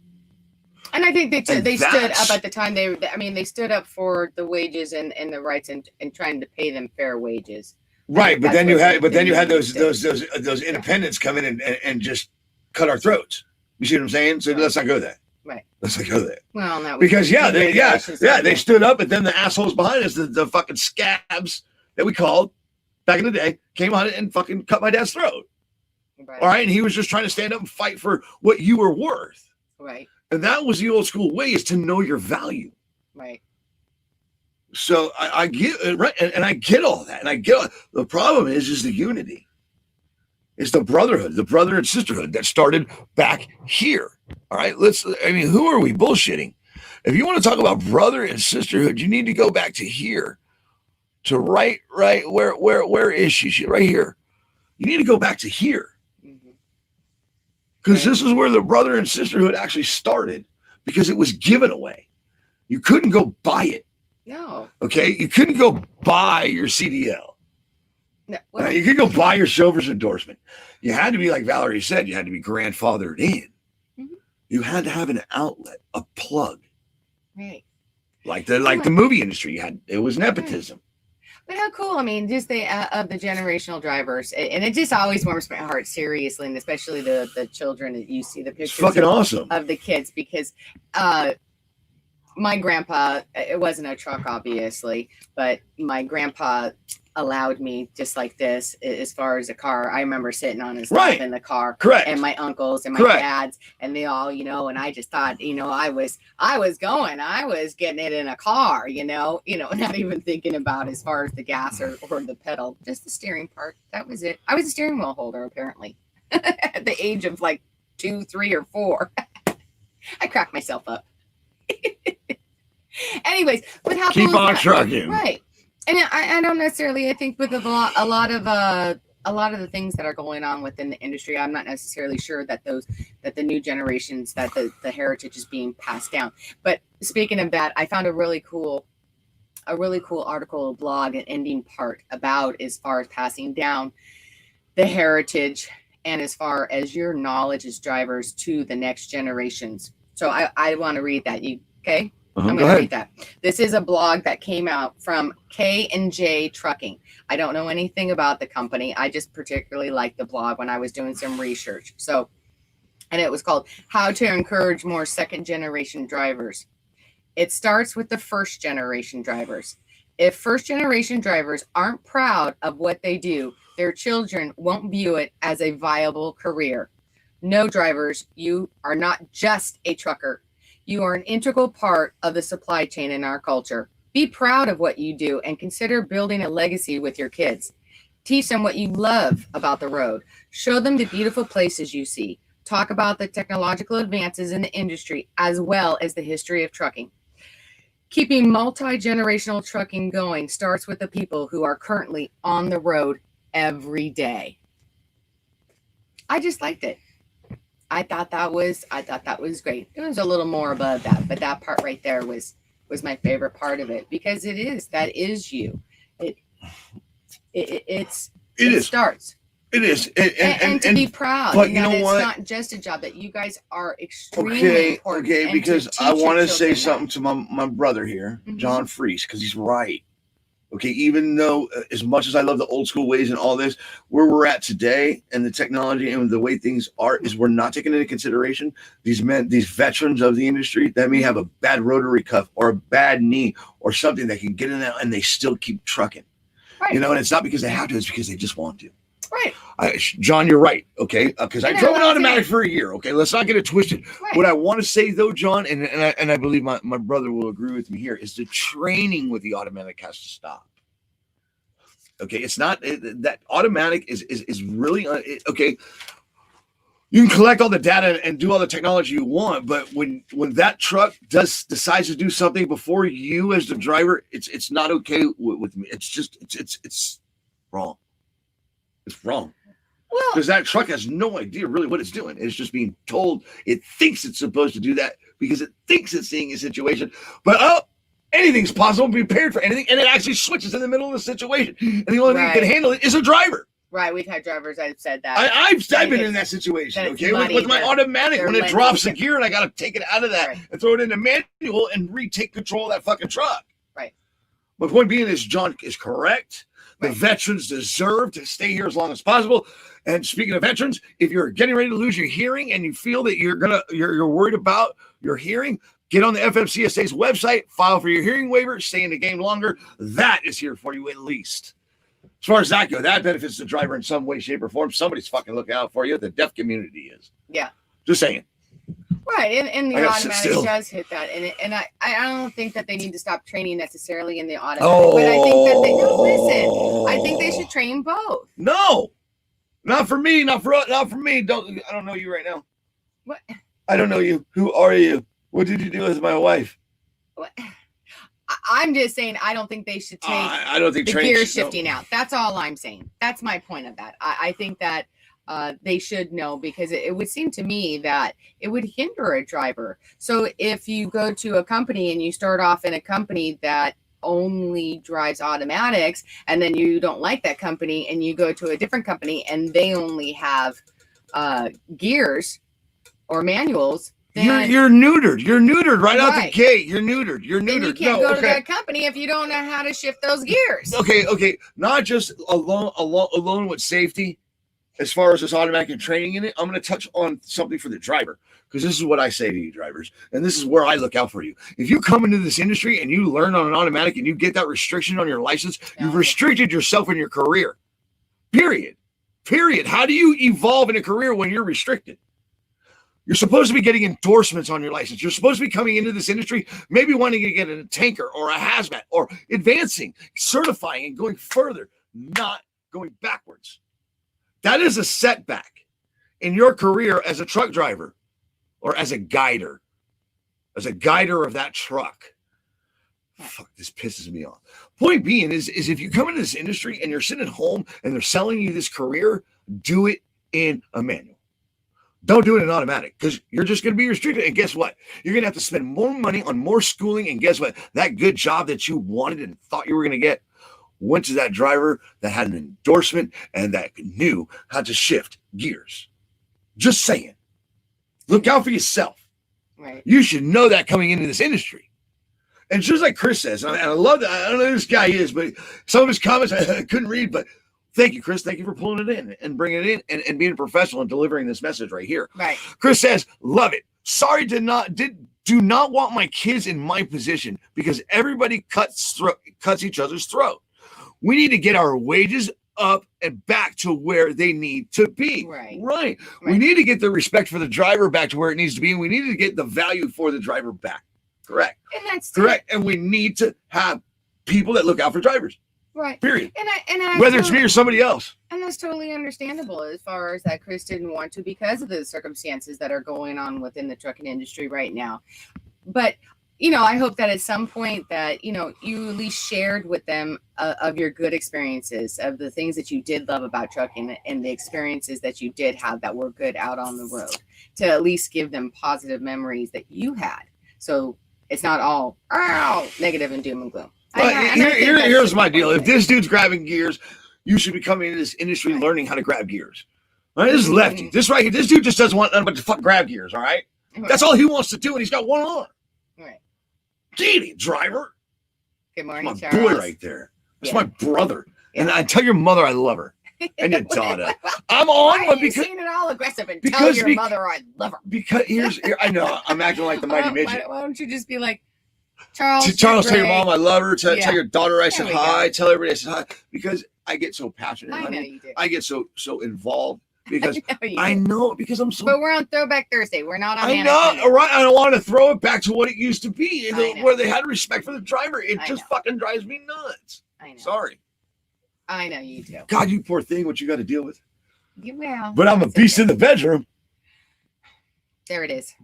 Speaker 4: And I think they stood up at the time. They stood up for the wages and the rights and trying to pay them fair wages.
Speaker 3: Right, but then you had those independents come in and just cut our throats. You see what I'm saying? So let's not go there.
Speaker 4: Right.
Speaker 3: Let's not go there.
Speaker 4: Well, that was
Speaker 3: Because they stood up, and then the assholes behind us, the fucking scabs that we called back in the day, came on and fucking cut my dad's throat.
Speaker 4: Right.
Speaker 3: All right, and he was just trying to stand up and fight for what you were worth.
Speaker 4: Right.
Speaker 3: And that was the old school way, is to know your value.
Speaker 4: Right.
Speaker 3: So I get it, right, and I get all that, and I get the problem is the unity. It's the brotherhood, the brother and sisterhood that started back here. All right, who are we bullshitting? If you want to talk about brother and sisterhood, you need to go back to here, to right, where is she? Right here. You need to go back to here, because this is where the brother and sisterhood actually started, because it was given away. You couldn't go buy it.
Speaker 4: No.
Speaker 3: Okay, you couldn't go buy your CDL.
Speaker 4: No.
Speaker 3: You could go buy your chauffeur's endorsement. You had to be, like Valerie said, you had to be grandfathered in. Mm-hmm. You had to have an outlet, a plug.
Speaker 4: Right.
Speaker 3: Like the movie industry, it was nepotism.
Speaker 4: Right. But how cool! I mean, just the generational drivers, and it just always warms my heart, seriously, and especially the children that you see the pictures.
Speaker 3: It's fucking awesome
Speaker 4: of the kids, because my grandpa, it wasn't a truck, obviously, but my grandpa allowed me just like this as far as a car. I remember sitting on his lap in the car.
Speaker 3: Correct.
Speaker 4: And my uncles and my dads, and they all, and I just thought, I was getting it in a car, not even thinking about as far as the gas or the pedal, just the steering part. That was it. I was a steering wheel holder, apparently, at the age of like 2, 3, or 4. I cracked myself up. Anyways, but how
Speaker 3: keep on trucking,
Speaker 4: right? And I don't necessarily. I think with a lot of the things that are going on within the industry, I'm not necessarily sure that the new generations, that the heritage is being passed down. But speaking of that, I found a really cool article, blog, and ending part about as far as passing down the heritage and as far as your knowledge as drivers to the next generations. So I want to read that. You okay? I'm going to read that. This is a blog that came out from K&J Trucking. I don't know anything about the company. I just particularly liked the blog when I was doing some research. And it was called How to Encourage More Second Generation Drivers. It starts with the first generation drivers. If first generation drivers aren't proud of what they do, their children won't view it as a viable career. No, drivers, you are not just a trucker. You are an integral part of the supply chain in our culture. Be proud of what you do and consider building a legacy with your kids. Teach them what you love about the road. Show them the beautiful places you see. Talk about the technological advances in the industry as well as the history of trucking. Keeping multi-generational trucking going starts with the people who are currently on the road every day. I just liked it. I thought that was great. It was a little more above that, but that part right there was my favorite part of it, because that is you. It starts.
Speaker 3: It is.
Speaker 4: And to be proud.
Speaker 3: But you know what?
Speaker 4: It's not just a job, that you guys are extremely important.
Speaker 3: Okay, because I want to say something to my brother here, John Freese, because he's right. Okay, even though as much as I love the old school ways and all this, where we're at today and the technology and the way things are, is we're not taking into consideration these veterans of the industry that may have a bad rotary cuff or a bad knee or something that can get in there and they still keep trucking. Right. And it's not because they have to, it's because they just want to.
Speaker 4: Right.
Speaker 3: John, you're right. Okay. Because I drove an automatic for a year. Okay. Let's not get it twisted. Right. What I want to say though, John, and I believe my brother will agree with me here, is the training with the automatic has to stop. Okay. It's not that automatic is really, okay. You can collect all the data and do all the technology you want, but when that truck decides to do something before you as the driver, it's not okay with me. It's wrong. It's wrong. Well, because that truck has no idea really what it's doing. It's just being told it thinks it's supposed to do that because it thinks it's seeing a situation. But anything's possible. Be prepared for anything, and it actually switches in the middle of the situation. And the only thing that can handle it is a driver.
Speaker 4: Right, we've had drivers. I've said that.
Speaker 3: I've been in that situation. Okay, with my automatic, when it drops a gear and I got to take it out of that and throw it into manual and retake control of that fucking truck.
Speaker 4: Right.
Speaker 3: My point being is John is correct. The
Speaker 4: Right.
Speaker 3: veterans deserve to stay here as long as possible. And speaking of veterans, if you're getting ready to lose your hearing and you feel that you're worried about your hearing, get on the FMCSA's website, file for your hearing waiver, stay in the game longer. That is here for you at least. As far as that goes, that benefits the driver in some way, shape, or form. Somebody's fucking looking out for you. The deaf community is.
Speaker 4: Yeah.
Speaker 3: Just saying.
Speaker 4: Right, and
Speaker 3: I
Speaker 4: the
Speaker 3: gotta sit
Speaker 4: automatic
Speaker 3: still.
Speaker 4: does hit that, and I don't think that they need to stop training necessarily in the automatic,
Speaker 3: Oh.
Speaker 4: but I think that they no listen. I think they should train both.
Speaker 3: No, not for me. Not for me. I don't know you right now.
Speaker 4: What?
Speaker 3: I don't know you. Who are you? What did you do with my wife?
Speaker 4: What? I'm just saying I don't think they should take
Speaker 3: I don't think
Speaker 4: the
Speaker 3: training
Speaker 4: gear
Speaker 3: should- no.
Speaker 4: shifting out. That's all I'm saying. That's my point of that. I think that they should know, because it would seem to me that it would hinder a driver. So if you go to a company and you start off in a company that only drives automatics, and then you don't like that company and you go to a different company and they only have gears or manuals, then
Speaker 3: You're neutered. You're neutered right out the
Speaker 4: Right.
Speaker 3: gate. You're neutered. You're
Speaker 4: then
Speaker 3: neutered.
Speaker 4: you can't
Speaker 3: No,
Speaker 4: go to
Speaker 3: okay.
Speaker 4: that company if you don't know how to shift those gears.
Speaker 3: Okay. Not just alone with safety. As far as this automatic and training in it, I'm going to touch on something for the driver, because this is what I say to you drivers, and this is where I look out for you. If you come into this industry and you learn on an automatic and you get that restriction on your license, you've restricted yourself in your career. Period. How do you evolve in a career when you're restricted? You're supposed to be getting endorsements on your license. You're supposed to be coming into this industry, maybe wanting to get in a tanker or a hazmat or advancing, certifying, and going further, not going backwards. That is a setback in your career as a truck driver or as a guider of that truck. Fuck, this pisses me off. Point being is if you come into this industry and you're sitting at home and they're selling you this career, do it in a manual. Don't do it in automatic, because you're just going to be restricted. And guess what? You're going to have to spend more money on more schooling. And guess what? That good job that you wanted and thought you were going to get went to that driver that had an endorsement and that knew how to shift gears. Just saying. Look out for yourself.
Speaker 4: Right.
Speaker 3: You should know that coming into this industry. And just like Chris says, and I love that. I don't know who this guy is, but some of his comments I couldn't read, but thank you, Chris. Thank you for pulling it in and bringing it in and being professional and delivering this message right here.
Speaker 4: Right.
Speaker 3: Chris says, love it. Sorry, do not want my kids in my position, because everybody cuts each other's throat. We need to get our wages up and back to where they need to be. Right. We need to get the respect for the driver back to where it needs to be, and we need to get the value for the driver back. Correct.
Speaker 4: And that's
Speaker 3: correct. And we need to have people that look out for drivers.
Speaker 4: Right.
Speaker 3: Period.
Speaker 4: And I
Speaker 3: Whether it's me or somebody else.
Speaker 4: And that's totally understandable, as far as that Chris didn't want to, because of the circumstances that are going on within the trucking industry right now. But, I hope that at some point that, you at least shared with them of your good experiences, of the things that you did love about trucking and the experiences that you did have that were good out on the road, to at least give them positive memories that you had. So it's not all negative and doom and gloom.
Speaker 3: Here's my deal. If this dude's grabbing gears, you should be coming into this industry learning how to grab gears. All right, this is Lefty. This right here, this dude just doesn't want nothing but to fuck grab gears, all right? That's all he wants to do, and he's got one arm.
Speaker 4: Right.
Speaker 3: Get it, driver.
Speaker 4: Good morning,
Speaker 3: That's my
Speaker 4: Charles.
Speaker 3: boy right there. That's my brother. And I tell your mother I love her. And your daughter. I'm on,
Speaker 4: Why are
Speaker 3: but
Speaker 4: you
Speaker 3: because
Speaker 4: saying it all aggressive and tell your mother I love her?
Speaker 3: Because I know I'm acting like the mighty midget.
Speaker 4: Why don't you just be like, Charles?
Speaker 3: Charles, tell your mom I love her. Tell your daughter I said
Speaker 4: There we
Speaker 3: hi.
Speaker 4: go.
Speaker 3: Tell everybody I said hi. Because I get so passionate.
Speaker 4: I know
Speaker 3: honey.
Speaker 4: you do.
Speaker 3: I get so involved because
Speaker 4: I
Speaker 3: know because I'm so.
Speaker 4: But we're on Throwback Thursday. We're not on.
Speaker 3: I know, all right. I don't want to throw it back to what it used to be,
Speaker 4: I
Speaker 3: where they had respect for the driver. It just fucking drives me nuts.
Speaker 4: I know.
Speaker 3: Sorry.
Speaker 4: I know you do.
Speaker 3: God, you poor thing. What you got to deal with?
Speaker 4: You will.
Speaker 3: But I'm a beast in the bedroom.
Speaker 4: There it is.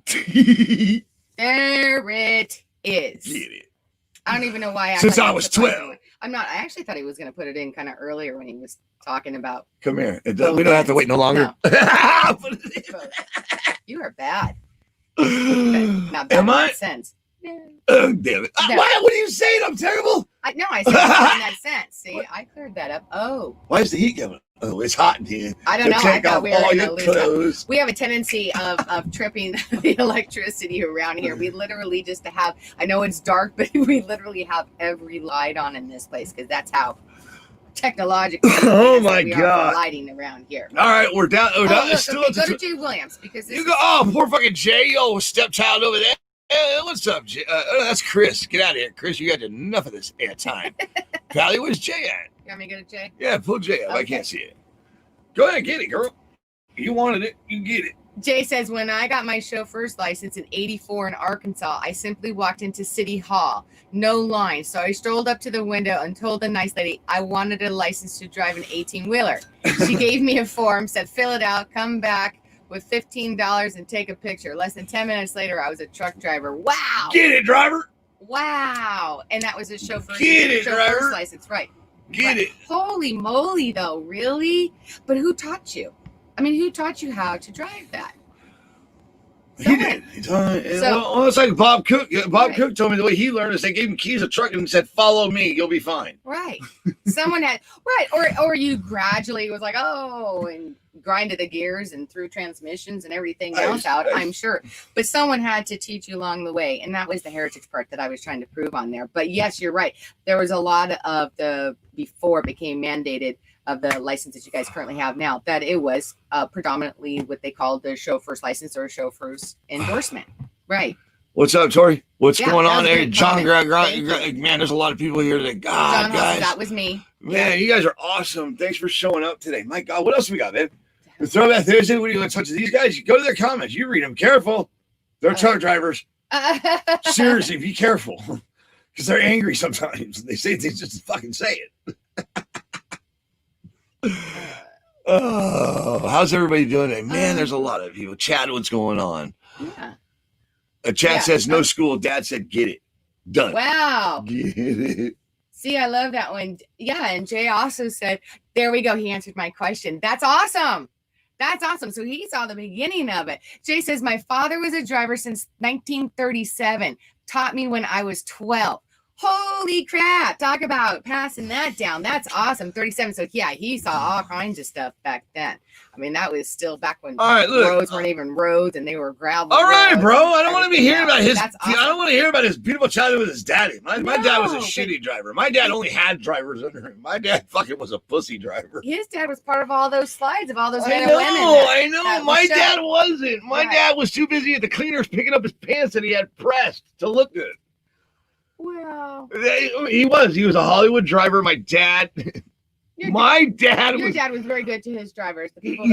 Speaker 4: There it is.
Speaker 3: Get it.
Speaker 4: I don't even know why.
Speaker 3: Since I was 12.
Speaker 4: I'm not. I actually thought he was going to put it in kind of earlier when he was talking about.
Speaker 3: Come here. We don't have to wait no longer.
Speaker 4: You are bad. Not bad
Speaker 3: Am
Speaker 4: in
Speaker 3: I?
Speaker 4: that sense.
Speaker 3: Oh, damn it.
Speaker 4: No.
Speaker 3: What are you saying? I'm terrible.
Speaker 4: No, I said not in that sense. See, I cleared that up. Oh.
Speaker 3: Why is the heat coming? Oh, it's hot in here.
Speaker 4: I don't
Speaker 3: So
Speaker 4: know. I
Speaker 3: take
Speaker 4: thought
Speaker 3: off
Speaker 4: we were
Speaker 3: all
Speaker 4: gonna
Speaker 3: your
Speaker 4: lose that.
Speaker 3: clothes.
Speaker 4: We have a tendency of tripping the electricity around here. We literally just have, I know it's dark, but we literally have every light on in this place because that's how technologically
Speaker 3: Oh
Speaker 4: advanced
Speaker 3: my
Speaker 4: we are
Speaker 3: God.
Speaker 4: for lighting around here.
Speaker 3: All right, we're down.
Speaker 4: Oh, look,
Speaker 3: Still
Speaker 4: okay,
Speaker 3: at
Speaker 4: go
Speaker 3: the
Speaker 4: to Jay Williams because this
Speaker 3: You
Speaker 4: is,
Speaker 3: go. Oh, poor fucking Jay. Yo, stepchild over there. Hey, what's up, Jay? That's Chris. Get out of here, Chris. You got enough of this airtime. Pally, where's Jay at?
Speaker 4: you want me to go to Jay?
Speaker 3: Yeah, pull Jay up. I
Speaker 4: Okay.
Speaker 3: can't see it. Go ahead, get it, girl. You wanted it. You get it.
Speaker 4: Jay says, when I got my chauffeur's license in '84 in Arkansas, I simply walked into City Hall. No line. So I strolled up to the window and told the nice lady I wanted a license to drive an 18-wheeler. She gave me a form, said, fill it out, come back with $15 and take a picture. Less than 10 minutes later, I was a truck driver. Wow.
Speaker 3: Get it, driver.
Speaker 4: Wow. And that was a chauffeur's
Speaker 3: Driver.
Speaker 4: license. Right.
Speaker 3: Get it.
Speaker 4: Holy moly, though. Really? But who taught you? I mean, who taught you how to drive that?
Speaker 3: He did. Well, it's like Bob Cook. Bob Cook told me the way he learned is they gave him keys to a truck and said, follow me, you'll be fine.
Speaker 4: Right. Someone had, right. Or you gradually was like, oh, and grinded the gears and threw transmissions and everything else out, I'm sure. But someone had to teach you along the way. And that was the heritage part that I was trying to prove on there. But yes, you're right. There was a lot of before it became mandated, of the license that you guys currently have now, that it was predominantly what they called the chauffeur's license or chauffeur's endorsement. Right.
Speaker 3: What's up, Tori? What's going on there?
Speaker 4: great
Speaker 3: John,
Speaker 4: comment.
Speaker 3: man, there's a lot of people here today. God,
Speaker 4: John
Speaker 3: guys.
Speaker 4: that was me.
Speaker 3: Man, you guys are awesome. Thanks for showing up today. My God, what else we got, man? The Throwback Thursday, what are you going to touch? These guys, you go to their comments. You read them. Careful. They're truck drivers. Seriously, be careful. Because they're angry sometimes. They say things just to fucking say it. Oh, how's everybody doing today? Man, there's a lot of people. Chad, what's going on?
Speaker 4: Yeah.
Speaker 3: Chad says no school. Dad said get it. Done.
Speaker 4: Wow.
Speaker 3: Get it.
Speaker 4: See, I love that one. Yeah, and Jay also said, there we go. He answered my question. That's awesome. That's awesome. So he saw the beginning of it. Jay says, my father was a driver since 1937. Taught me when I was 12. Holy crap. Talk about passing that down. That's awesome. 37. So yeah, he saw all kinds of stuff back then. I mean, that was still back when roads weren't even roads and they were gravel.
Speaker 3: All right,
Speaker 4: roads
Speaker 3: bro. I don't want to be hearing about his.
Speaker 4: That's
Speaker 3: I don't want to hear about his beautiful childhood with his daddy. My dad was a shitty driver. My dad only had drivers under him. My dad fucking was a pussy driver.
Speaker 4: His dad was part of all those slides of all those men
Speaker 3: I
Speaker 4: and women.
Speaker 3: I know. My dad wasn't. My dad was too busy at the cleaners picking up his pants that he had pressed to look good.
Speaker 4: Well,
Speaker 3: he was a Hollywood driver. My dad. Your dad
Speaker 4: was very good to his drivers. The people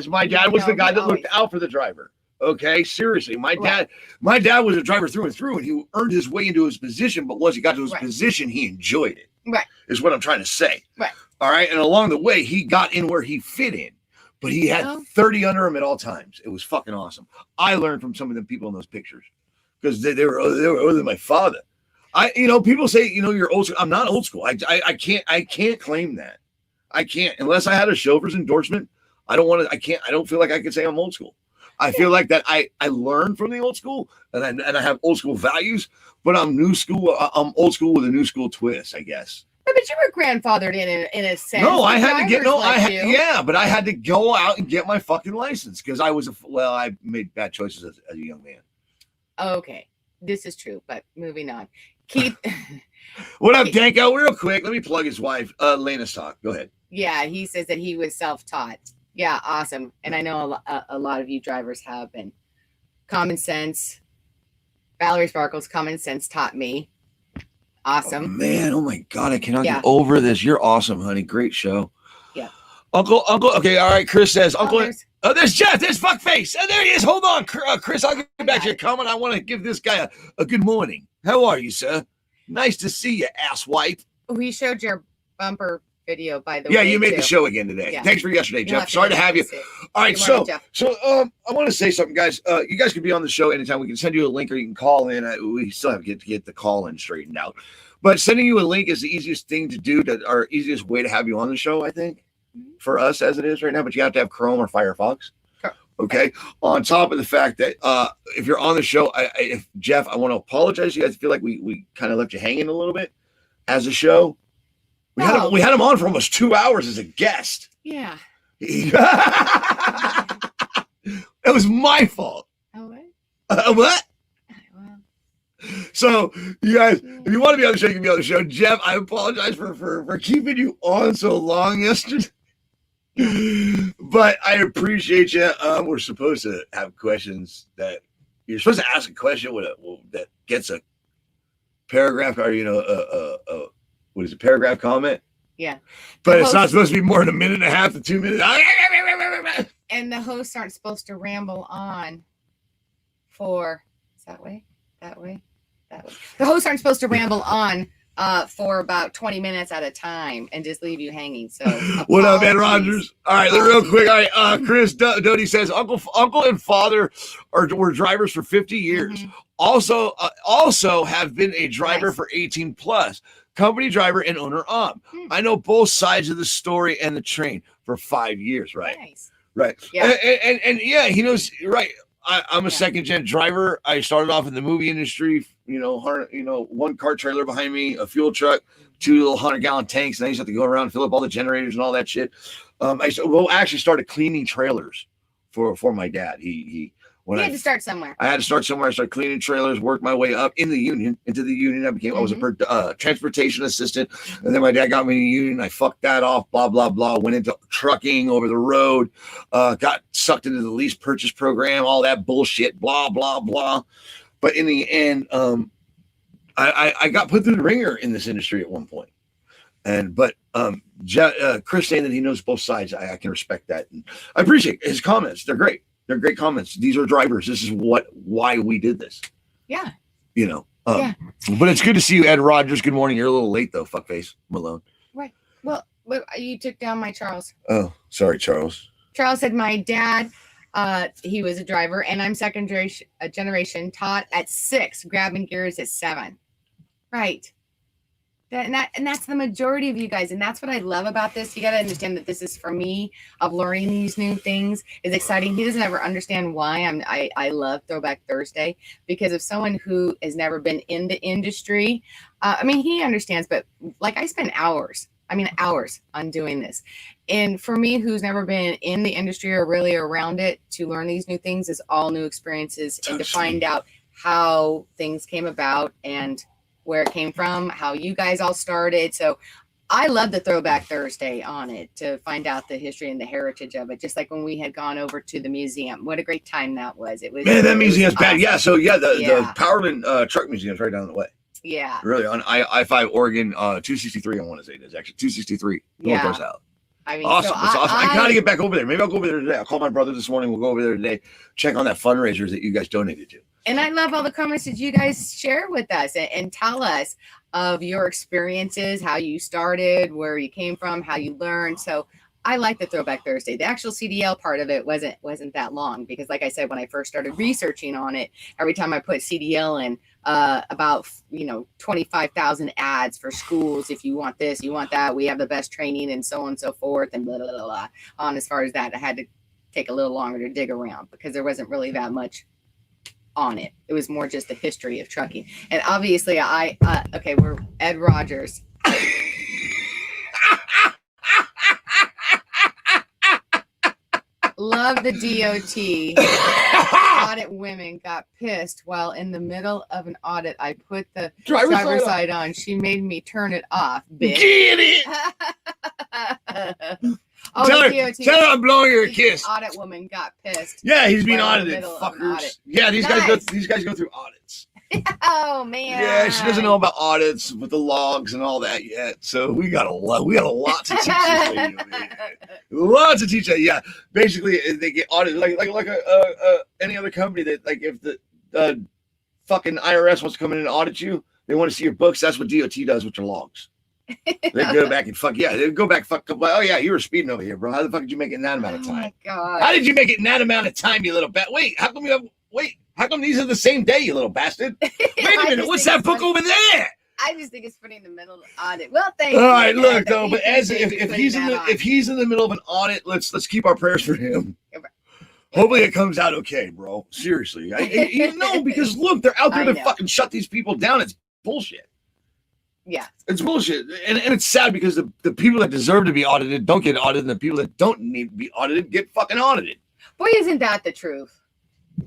Speaker 3: My dad was the guy that looked out for the driver. Okay, seriously, my dad was a driver through and through, and he earned his way into his position. But once he got to his position, he enjoyed it.
Speaker 4: Right,
Speaker 3: is what I'm trying to say.
Speaker 4: Right.
Speaker 3: All right, and along the way, he got in where he fit in, but he had 30 under him at all times. It was fucking awesome. I learned from some of the people in those pictures because they were older than my father. People say, you're old school. I'm not old school. I can't claim that. I can't, unless I had a chauffeur's endorsement. I don't feel like I can say I'm old school. I feel like that I learned from the old school and I have old school values, but I'm new school. I'm old school with a new school twist, I guess.
Speaker 4: But you were grandfathered in a sense.
Speaker 3: No, I had to get, but I had to go out and get my fucking license because I made bad choices as a young man.
Speaker 4: Okay. This is true, but moving on. Keith.
Speaker 3: What up, Danko? Real quick, let me plug his wife, Lena's talk. Go ahead.
Speaker 4: Yeah, he says that he was self-taught. Yeah, awesome. And I know a lot of you drivers have been. Common sense. Valerie Sparkles, common sense taught me. Awesome.
Speaker 3: Oh, man, oh my God, I cannot get over this. You're awesome, honey. Great show.
Speaker 4: Yeah.
Speaker 3: Uncle. Okay, all right. Chris says, there's Jeff. There's Fuckface. Oh, there he is. Hold on, Chris. I'll get back to your comment. I want to give this guy a good morning. How are you, sir? Nice to see you, asswipe.
Speaker 4: We showed your bumper video, by the way.
Speaker 3: Yeah, you made the show again today. Yeah. Thanks for yesterday, Jeff. Sorry to have you. All right, so I want to say something, guys. You guys can be on the show anytime. We can send you a link or you can call in. We still have to get the call in straightened out. But sending you a link is the easiest thing to do, our easiest way to have you on the show, I think, for us as it is right now. But you have to have Chrome or Firefox. Okay. On top of the fact that if you're on the show, Jeff, I want to apologize. You guys feel like we kind of left you hanging a little bit as a show. We had him on for almost 2 hours as a guest.
Speaker 4: Yeah.
Speaker 3: It was my fault.
Speaker 4: Oh, what?
Speaker 3: What?
Speaker 4: Well,
Speaker 3: So, you guys, if you want to be on the show, you can be on the show. Jeff, I apologize for keeping you on so long yesterday. But I appreciate you. We're supposed to have questions that you're supposed to ask a question that gets a paragraph or what is it, paragraph comment?
Speaker 4: yeah.
Speaker 3: But it's not supposed to be more than a minute and a half to 2 minutes.
Speaker 4: And the hosts aren't supposed to ramble on for that way. The hosts aren't supposed to ramble on for about 20 minutes at a time and just leave you hanging. So
Speaker 3: what up, Ed Rogers? All right, real quick. All right, Chris Doty says uncle and father were drivers for 50 years.
Speaker 4: Mhm.
Speaker 3: Also have been a driver for 18 plus. Company driver and owner op. I know both sides of the story and the train for 5 years, right?
Speaker 4: Nice.
Speaker 3: Right.
Speaker 4: Yeah.
Speaker 3: And yeah, he knows, right. I'm a second gen driver. I started off in the movie industry, one cart trailer behind me, a fuel truck, 2 little 100-gallon tanks. And I used to have to go around and fill up all the generators and all that shit. I actually started cleaning trailers for my dad.
Speaker 4: You had to start somewhere.
Speaker 3: I had to start somewhere. I started cleaning trailers, worked my way up into the union. I was a transportation assistant. And then my dad got me in the union. I fucked that off, blah, blah, blah. Went into trucking over the road, got sucked into the lease purchase program, all that bullshit, blah, blah, blah. But in the end, I got put through the ringer in this industry at one point. But Chris saying that he knows both sides, I can respect that. And I appreciate his comments. They're great. They're great comments. These are drivers. This is why we did this.
Speaker 4: Yeah.
Speaker 3: But it's good to see you, Ed Rogers. Good morning. You're a little late though, fuckface Malone.
Speaker 4: Right. Well, you took down my Charles.
Speaker 3: Oh, sorry, Charles.
Speaker 4: Charles said my dad, he was a driver, and I'm second generation, taught at 6, grabbing gears at 7. Right. And that's the majority of you guys. And that's what I love about this. You got to understand that this is for me of learning these new things is exciting. He doesn't ever understand why I love Throwback Thursday, because of someone who has never been in the industry. He understands, but like I spend hours on doing this. And for me, who's never been in the industry or really around it, to learn these new things is all new experiences and to find out how things came about and where it came from, how you guys all started. So I love the Throwback Thursday on it to find out the history and the heritage of it. Just like when we had gone over to the museum, what a great time that was. It was,
Speaker 3: man, that museum's
Speaker 4: awesome.
Speaker 3: bad. Yeah. So the Powerman truck museum is right down the way.
Speaker 4: Yeah.
Speaker 3: Really on I-5 Oregon, 263. I want to say it is actually 263. Northwest South. Awesome. It's awesome. I gotta get back over there. Maybe I'll go over there today. I'll call my brother this morning. We'll go over there today, check on that fundraisers that you guys donated to.
Speaker 4: And I love all the comments that you guys share with us and tell us of your experiences, how you started, where you came from, how you learned. So I like the Throwback Thursday. The actual CDL part of it wasn't that long, because like I said, when I first started researching on it, every time I put CDL in, about 25,000 ads for schools. If you want this, you want that, we have the best training, and so on and so forth, and blah, blah, blah, blah. On as far as that, I had to take a little longer to dig around because there wasn't really that much on it. It was more just the history of trucking. And obviously we're Ed Rogers. Love the DOT. Audit women got pissed while in the middle of an audit. I put the driver's side on. She made me turn it off. Bitch.
Speaker 3: Get it. Tell her I'm blowing her a kiss.
Speaker 4: Audit woman got pissed.
Speaker 3: Yeah, he's being audited, fuckers. Yeah, these guys go through audits.
Speaker 4: Oh man.
Speaker 3: Yeah, she doesn't know about audits with the logs and all that yet. So we got a lot to teach this lady over here. Lots to teach her. Yeah, basically they get audited like any other company that, like, if the fucking IRS wants to come in and audit you, they want to see your books. That's what DOT does with your logs. They go back and oh yeah, you were speeding over here, bro. How the fuck did you make it in that amount of time?
Speaker 4: Oh my god.
Speaker 3: How did you make it in that amount of time, you little Wait, how come these are the same day, you little bastard? Wait a minute, what's that book over there?
Speaker 4: I just think it's funny in the middle of the audit. Well, thank you.
Speaker 3: All right, look though, but if he's in the middle of an audit, let's keep our prayers for him. Hopefully it comes out okay, bro. Seriously, because look, they're out there to fucking shut these people down. It's bullshit.
Speaker 4: Yeah.
Speaker 3: It's bullshit. And it's sad because the people that deserve to be audited don't get audited, and the people that don't need to be audited get fucking audited.
Speaker 4: Boy, isn't that the truth?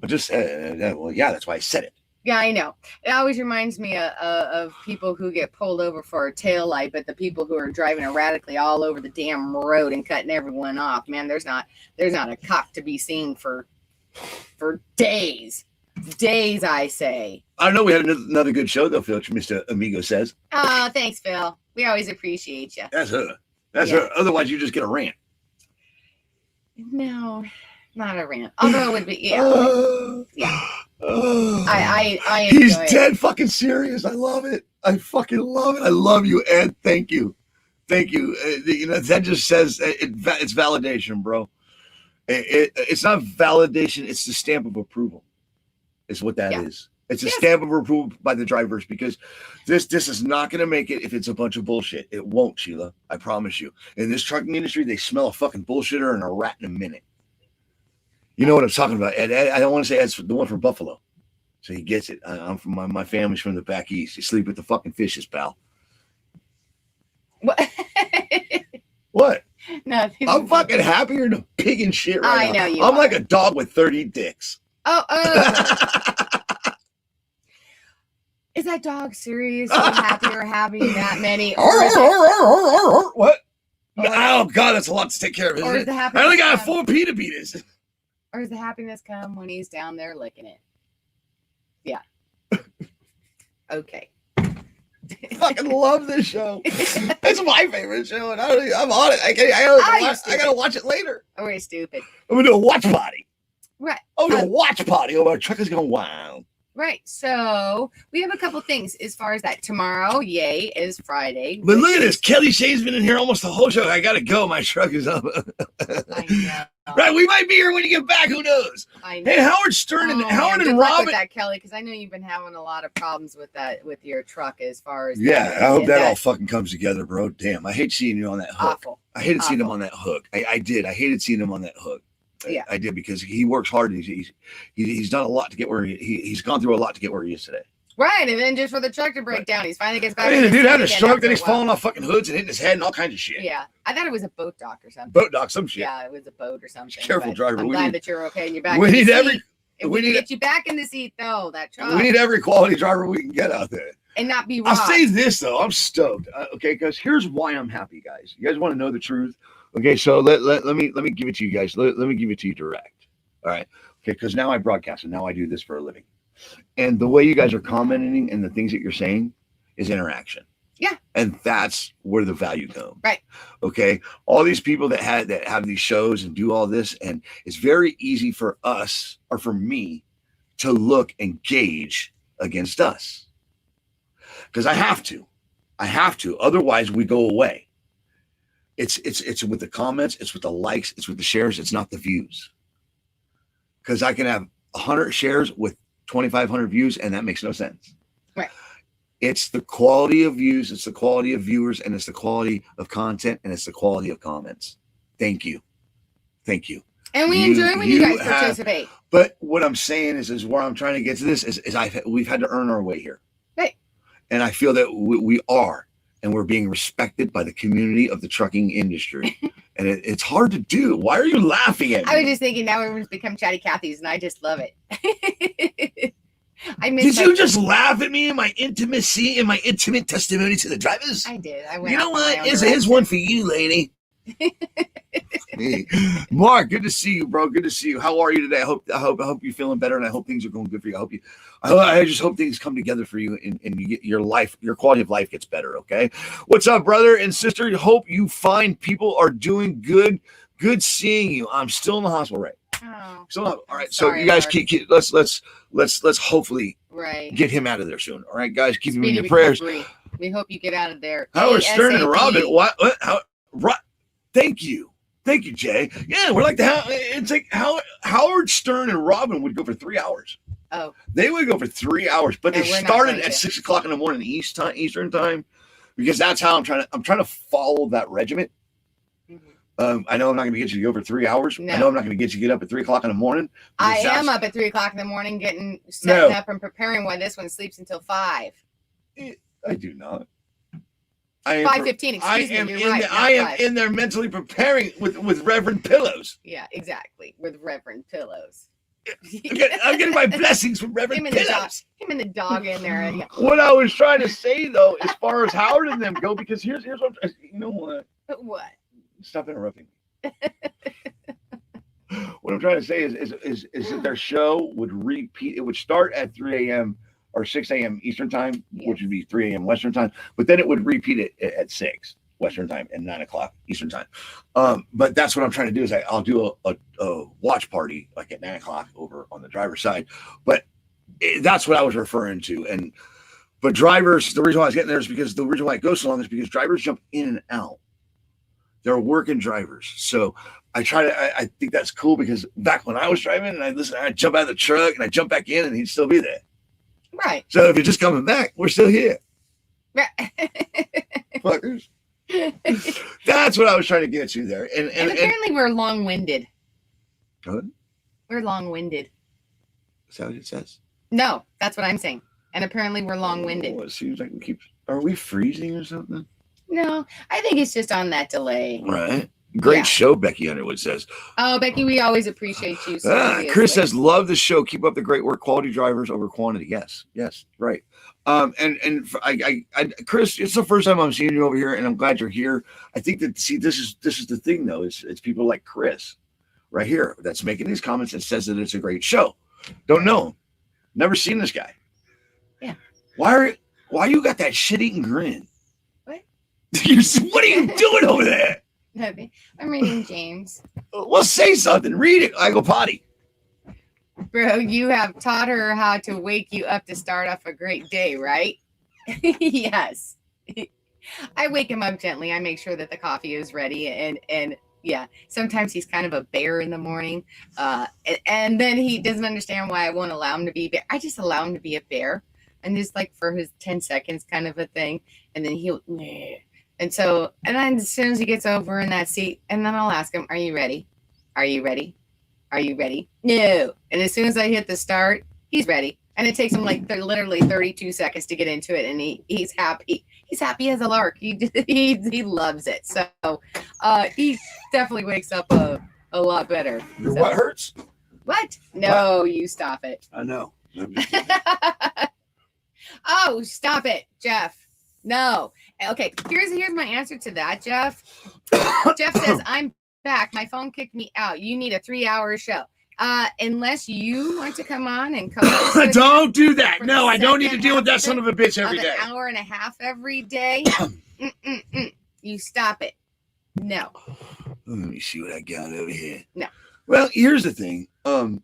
Speaker 3: I just well, yeah, that's why I said it.
Speaker 4: Yeah, I know. It always reminds me of people who get pulled over for a tail light, but the people who are driving erratically all over the damn road and cutting everyone off. Man, there's not a cop to be seen for days. Days, I say.
Speaker 3: I don't know. We had another good show, though, Phil, Mr. Amigo says.
Speaker 4: Oh, thanks, Phil. We always appreciate you.
Speaker 3: That's her. That's her. Otherwise, you just get a rant.
Speaker 4: No, not a rant. Although it would be, yeah. I enjoy
Speaker 3: He's
Speaker 4: it.
Speaker 3: dead fucking serious. I love it. I fucking love it. I love you, Ed. Thank you. Thank you. That just says it's validation, bro. It's not validation. It's the stamp of approval. Is what that is. It's a stamp of approval by the drivers, because this is not going to make it if it's a bunch of bullshit. It won't, Sheila. I promise you. In this trucking industry, they smell a fucking bullshitter and a rat in a minute. You know what I'm talking about, Ed. I don't want to say Ed's the one from Buffalo, so he gets it. I'm from my family's from the back east. You sleep with the fucking fishes, pal.
Speaker 4: What?
Speaker 3: What?
Speaker 4: Nothing.
Speaker 3: I'm fucking happier than a pig in shit right now.
Speaker 4: I know you
Speaker 3: I'm
Speaker 4: are.
Speaker 3: like a dog with 30 dicks.
Speaker 4: Oh. Is that dog seriously happy or having that many?
Speaker 3: What? Oh, God, that's a lot to take care of, isn't it? I only got 4 pita beaters.
Speaker 4: Or does the happiness come when he's down there licking it? Yeah. Okay.
Speaker 3: Fucking love this show. It's my favorite show, and I'm on it. I gotta watch it later.
Speaker 4: Oh, we're stupid.
Speaker 3: I'm gonna do a watch party.
Speaker 4: Right.
Speaker 3: Oh, the watch party. Oh, my truck is going wild.
Speaker 4: Right. So we have a couple things as far as that. Tomorrow, yay, is Friday.
Speaker 3: But look at this. Kelly Shane's been in here almost the whole show. I gotta go. My truck is up.
Speaker 4: I know.
Speaker 3: Right, we might be here when you get back. Who knows?
Speaker 4: I know.
Speaker 3: Hey, Howard Stern and Howard and
Speaker 4: good luck
Speaker 3: Robin.
Speaker 4: with that, Kelly, because I know you've been having a lot of problems with that with your truck as far as
Speaker 3: Yeah, I hope that all fucking comes together, bro. Damn, I hate seeing you on that hook.
Speaker 4: Awful.
Speaker 3: I hated seeing him on that hook. I did. I hated seeing him on that hook.
Speaker 4: Yeah,
Speaker 3: I did, because he works hard. He's done a lot to get where he's gone through a lot to get where he is today.
Speaker 4: Right, and then just for the truck to break down, he's finally gets back.
Speaker 3: I mean, the dude had a stroke, then he's falling off fucking hoods and hitting his head and all kinds of shit.
Speaker 4: Yeah, I thought it was a boat dock or something.
Speaker 3: Boat dock, some shit.
Speaker 4: Yeah, it was a boat or something.
Speaker 3: Careful, driver.
Speaker 4: I'm glad that you're okay and you're back.
Speaker 3: We
Speaker 4: in
Speaker 3: need
Speaker 4: the
Speaker 3: every.
Speaker 4: seat. If we need to get you back in the seat, though. That truck.
Speaker 3: We need every quality driver we can get out there.
Speaker 4: And not be robbed.
Speaker 3: I'll say this though, I'm stoked. Okay, because here's why I'm happy, guys. You guys want to know the truth? Okay, so let me give it to you guys. Let me give it to you direct. All right. Okay, because now I broadcast and now I do this for a living. And the way you guys are commenting and the things that you're saying is interaction.
Speaker 4: Yeah.
Speaker 3: And that's where the value comes.
Speaker 4: Right.
Speaker 3: Okay. All these people that have these shows and do all this, and it's very easy for us or for me to look and gauge against us. Because I have to. Otherwise we go away. It's with the comments, it's with the likes, it's with the shares, it's not the views. Because I can have 100 shares with 2,500 views, and that makes no sense.
Speaker 4: Right.
Speaker 3: It's the quality of views, it's the quality of viewers, and it's the quality of content, and it's the quality of comments. Thank you. Thank you.
Speaker 4: And we enjoy when you guys participate.
Speaker 3: But what I'm saying is where I'm trying to get to this is we've had to earn our way here.
Speaker 4: Right.
Speaker 3: And I feel that we are, and we're being respected by the community of the trucking industry. And it's hard to do. Why are you laughing at me?
Speaker 4: I was just thinking now everyone's become chatty Cathy's, and I just love it.
Speaker 3: Did you just laugh at me in my intimacy, in my intimate testimony to the drivers?
Speaker 4: I did.
Speaker 3: You know what? Here's one for you, lady. Hey, Mark, good to see you, bro. Good to see you. How are you today? I hope you're feeling better, and I hope things are going good for you. I just hope things come together for you, and you get your quality of life gets better. Okay. What's up, brother and sister? Hope you find people are doing good. Good seeing you. I'm still in the hospital, right?
Speaker 4: Oh,
Speaker 3: so all right. So you guys keep let's hopefully get him out of there soon. All right, guys, keep him in your prayers.
Speaker 4: We hope you get out of there.
Speaker 3: Howard Stern and Robin. What? Thank you, Jay. Yeah, we're like it's like Howard Stern and Robin would go for 3 hours.
Speaker 4: Oh,
Speaker 3: they would go for 3 hours, but they started at 6 o'clock in the morning Eastern time, because that's how I'm trying to follow that regiment. I know I'm not going to get you to go for 3 hours. No. I know I'm not going to get you to get up at 3 o'clock in the morning.
Speaker 4: I am up at 3 o'clock in the morning, getting set up and preparing while this one sleeps until 5.
Speaker 3: I do not.
Speaker 4: 5:15. Excuse me. You're right.
Speaker 3: I am in there mentally preparing with Reverend Pillows.
Speaker 4: Yeah, exactly. With Reverend Pillows.
Speaker 3: I'm getting my blessings from Reverend Pillows.
Speaker 4: Him and the dog in there. Yeah.
Speaker 3: What I was trying to say though, as far as Howard and them go, because here's what you know what?
Speaker 4: What?
Speaker 3: Stop interrupting me. What I'm trying to say is that their show would repeat. It would start at 3 a.m. or 6 a.m. Eastern time, which would be 3 a.m. Western time. But then it would repeat it at 6 Western time and 9 o'clock Eastern time. But that's what I'm trying to do is I'll do a watch party like at 9 o'clock over on the driver's side. But that's what I was referring to. But drivers, the reason why I was getting there is because the reason why it goes so long is because drivers jump in and out. They're working drivers. So I think that's cool because back when I was driving and I'd jump out of the truck and I'd jump back in and he'd still be there.
Speaker 4: Right.
Speaker 3: So if you're just coming back, we're still here.
Speaker 4: Right.
Speaker 3: Fuckers. That's what I was trying to get to there. And
Speaker 4: apparently we're long-winded.
Speaker 3: Good.
Speaker 4: We're long-winded.
Speaker 3: Is that what it says?
Speaker 4: No, that's what I'm saying. And apparently we're long-winded.
Speaker 3: It seems like are we freezing or something?
Speaker 4: No, I think it's just on that delay.
Speaker 3: Right. Great show, Becky Underwood says.
Speaker 4: Oh, Becky, we always appreciate you.
Speaker 3: Chris says, love the show. Keep up the great work. Quality drivers over quantity. Yes, right. Chris, it's the first time I'm seeing you over here, and I'm glad you're here. I think that this is the thing though. It's people like Chris right here that's making these comments and says that it's a great show. Don't know him. Never seen this guy.
Speaker 4: Yeah.
Speaker 3: Why you got that shit-eating grin?
Speaker 4: What?
Speaker 3: What are you doing over there?
Speaker 4: I'm reading James.
Speaker 3: Well, say something. Read it. I go potty.
Speaker 4: Bro, you have taught her how to wake you up to start off a great day, right? Yes. I wake him up gently. I make sure that the coffee is ready. And yeah, sometimes he's kind of a bear in the morning. And then he doesn't understand why I won't allow him to be a bear. I just allow him to be a bear. And just like for his 10 seconds kind of a thing. And then he'll... And then as soon as he gets over in that seat, and then I'll ask him, are you ready? Are you ready? Are you ready? No. And as soon as I hit the start, he's ready. And it takes him like literally 32 seconds to get into it. And he's happy. He's happy as a lark. He loves it. So he definitely wakes up a lot better.
Speaker 3: Your what hurts?
Speaker 4: What? No, what? You stop it.
Speaker 3: I know.
Speaker 4: Oh, stop it, Jeff. No. Okay, here's my answer to that, Jeff. Jeff says, I'm back. My phone kicked me out. You need a 3-hour show. Unless you want to come on and come
Speaker 3: don't do that. No, I don't need to deal with that son of a bitch every day.
Speaker 4: An hour and a half every day. You stop it. No.
Speaker 3: Let me see what I got over here.
Speaker 4: No.
Speaker 3: Well, here's the thing. I'm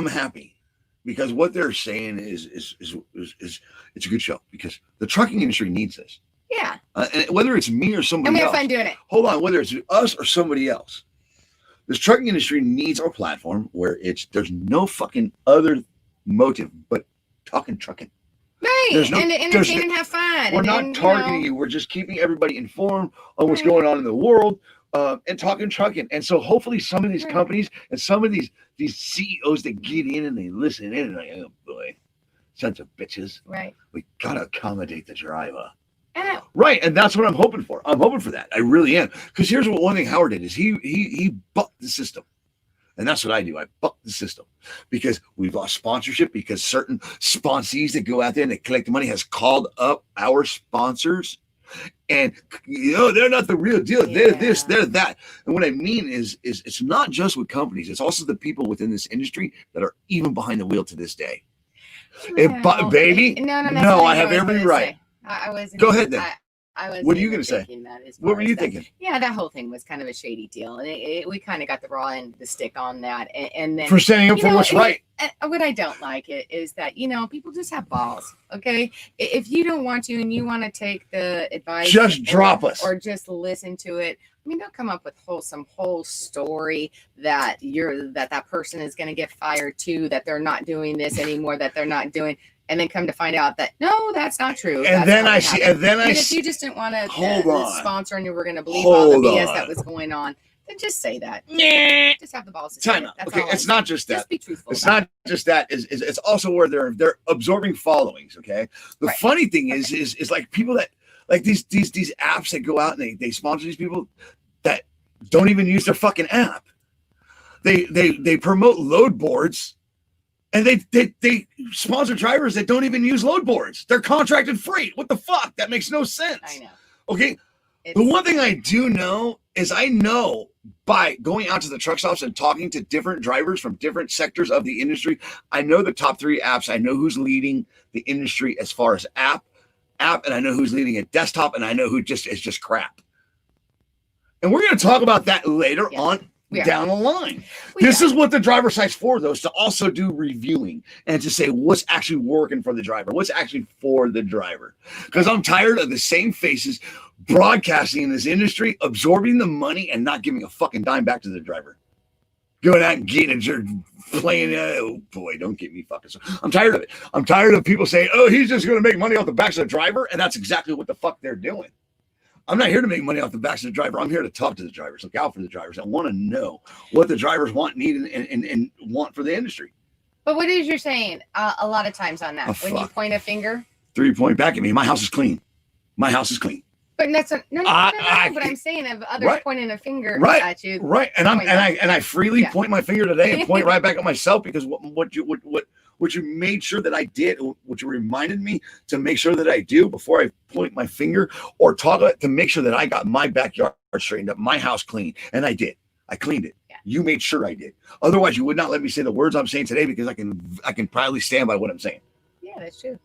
Speaker 3: happy. Because what they're saying is it's a good show because the trucking industry needs this.
Speaker 4: Yeah.
Speaker 3: And whether it's me or somebody else.
Speaker 4: I'm having fun doing it.
Speaker 3: Hold on. Whether it's us or somebody else. This trucking industry needs our platform where there's no fucking other motive but talking trucking.
Speaker 4: Right. And to entertain and have fun.
Speaker 3: We're not targeting you. We're just keeping everybody informed on what's going on in the world. And talking trucking. And so hopefully some of these companies and some of these CEOs that get in and they listen in and like, oh boy, sons of bitches.
Speaker 4: Right.
Speaker 3: We gotta accommodate the driver. Right. And that's what I'm hoping for. I'm hoping for that. I really am. Because here's what one thing Howard did is he bucked the system. And that's what I do. I buck the system because we've lost sponsorship because certain sponsees that go out there and they collect the money has called up our sponsors. And they're not the real deal. They're this, they're that. And what I mean is it's not just with companies. It's also the people within this industry that are even behind the wheel to this day. Baby, no, I have every right.
Speaker 4: I wasn't.
Speaker 3: Go ahead then. What are you going to say?
Speaker 4: What
Speaker 3: were you thinking?
Speaker 4: Yeah, that whole thing was kind of a shady deal, and we kind of got the raw end of the stick on that. And then
Speaker 3: for standing up for what's right.
Speaker 4: What I don't like is that people just have balls. Okay, if you don't want to and you want to take the advice,
Speaker 3: just drop us
Speaker 4: or just listen to it. I mean, don't come up with some whole story that that person is going to get fired too, that they're not doing this anymore, that they're not doing. And then come to find out that no, that's not true.
Speaker 3: And then I see.
Speaker 4: If you just didn't want to sponsor and you were going to believe all the BS that was going on, Then just say that.
Speaker 3: Nah.
Speaker 4: Just have the balls to say
Speaker 3: Time
Speaker 4: it.
Speaker 3: out.
Speaker 4: That's
Speaker 3: Okay,
Speaker 4: all
Speaker 3: it's
Speaker 4: I'm
Speaker 3: not
Speaker 4: saying.
Speaker 3: just that.
Speaker 4: Just be truthful.
Speaker 3: It's
Speaker 4: about
Speaker 3: not just that. It's also where they're absorbing followings. Okay. The
Speaker 4: Right.
Speaker 3: funny thing is like people that like these apps that go out and they sponsor these people that don't even use their fucking app. They promote load boards, and they sponsor drivers that don't even use load boards. They're contracted freight. What the fuck? That makes no sense.
Speaker 4: I know.
Speaker 3: Okay. The one thing I do know is I know by going out to the truck stops and talking to different drivers from different sectors of the industry, I know the top 3 apps. I know who's leading the industry as far as app, and I know who's leading at desktop, and I know who is just crap. And we're going to talk about that later on down the line. This is what the driver site's for, though, is to also do reviewing and to say what's actually working for the driver, what's actually for the driver. Because I'm tired of the same faces broadcasting in this industry, absorbing the money and not giving a fucking dime back to the driver. Going out and getting a jerk, playing, oh boy, don't get me fucking. I'm tired of it. I'm tired of people saying, oh, he's just going to make money off the backs of the driver. And that's exactly what the fuck they're doing. I'm not here to make money off the backs of the driver. I'm here to talk to the drivers, look out for the drivers. I want to know what the drivers want, need, and want for the industry.
Speaker 4: But what is you're saying a lot of times on that? When you point a finger?
Speaker 3: 3 point back at me. My house is clean. My house is clean.
Speaker 4: But that's no. But I'm saying of others pointing a finger at you.
Speaker 3: Right. And I freely point my finger today and point right back at myself because what you made sure that I did, what you reminded me to make sure that I do before I point my finger or talk about to make sure that I got my backyard straightened up, my house clean. And I did. I cleaned it. Yeah. You made sure I did. Otherwise, you would not let me say the words I'm saying today because I can proudly stand by what I'm saying.
Speaker 4: Yeah, that's true.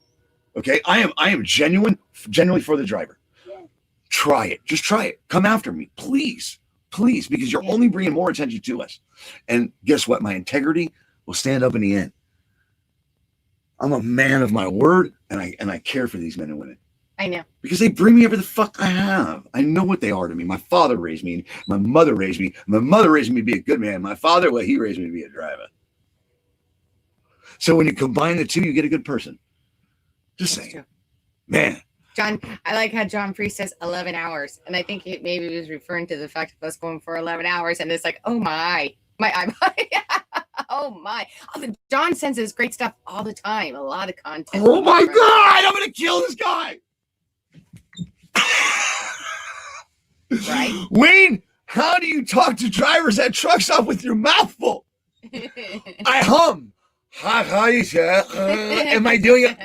Speaker 3: Okay. I am genuinely for the driver. Yeah. Try it. Just try it. Come after me, please, because you're only bringing more attention to us. And guess what? My integrity will stand up in the end. I'm a man of my word, and I care for these men and women.
Speaker 4: I know.
Speaker 3: Because they bring me every the fuck I have. I know what they are to me. My father raised me. My mother raised me. My mother raised me to be a good man. My father, well, he raised me to be a driver. So when you combine the two, you get a good person. Just saying. True. Man.
Speaker 4: John, I like how John Priest says 11 hours. And I think maybe he was referring to the fact of us going for 11 hours. And it's like, oh my. Oh my. John sends us great stuff all the time. A lot of content.
Speaker 3: Oh my God. I'm going to kill this guy.
Speaker 4: Right.
Speaker 3: Wayne, how do you talk to drivers at truck stop with your mouth full? I hum. How you say? Am I doing it?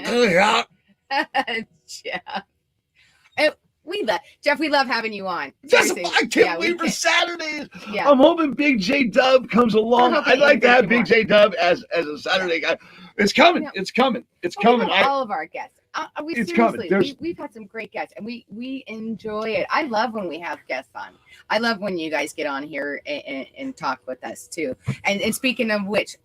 Speaker 4: Jeff. Jeff, we love having you on.
Speaker 3: I can't wait for Saturdays. Yeah. I'm hoping Big J Dub comes along. I'd like to have Big J Dub as a Saturday guy. It's coming. No. It's coming. It's coming.
Speaker 4: All of our guests. It's coming. We've had some great guests, and we enjoy it. I love when we have guests on. I love when you guys get on here and talk with us too. And speaking of which,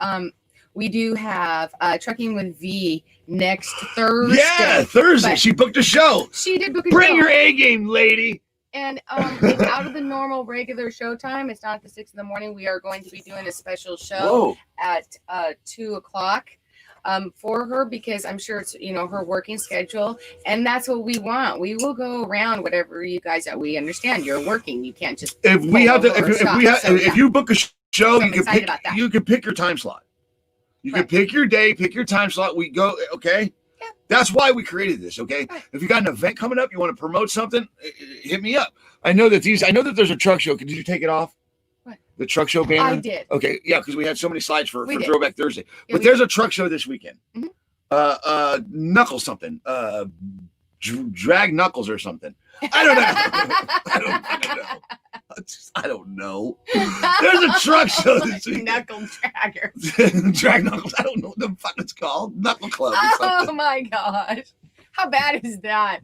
Speaker 4: we do have Trucking with V next Thursday.
Speaker 3: Yeah, Thursday. She booked a show.
Speaker 4: She did book a show.
Speaker 3: Bring your A game, lady.
Speaker 4: And it's out of the normal regular show time. It's not at 6 a.m. We are going to be doing a special show at 2 o'clock for her because I'm sure it's her working schedule, and that's what we want. We will go around whatever you guys. We understand you're working. You can't just
Speaker 3: if you book a show, you can pick your time slot. You can pick your day, pick your time slot. We go, okay? Yeah. That's why we created this, okay? Right. If you got an event coming up, you want to promote something, hit me up. I know that there's a truck show. Did you take it off?
Speaker 4: What?
Speaker 3: The truck show banner?
Speaker 4: I did.
Speaker 3: Okay, yeah, because we had so many slides for Throwback Thursday. Yeah, but there's a truck show this weekend. Mm-hmm. Knuckles something. Drag Knuckles or something. I don't know. I don't know. There's a truck show this week.
Speaker 4: Knuckle Dragger.
Speaker 3: Drag Knuckles. I don't know what the fuck it's called. Knuckle Club.
Speaker 4: Oh my gosh. How bad is that?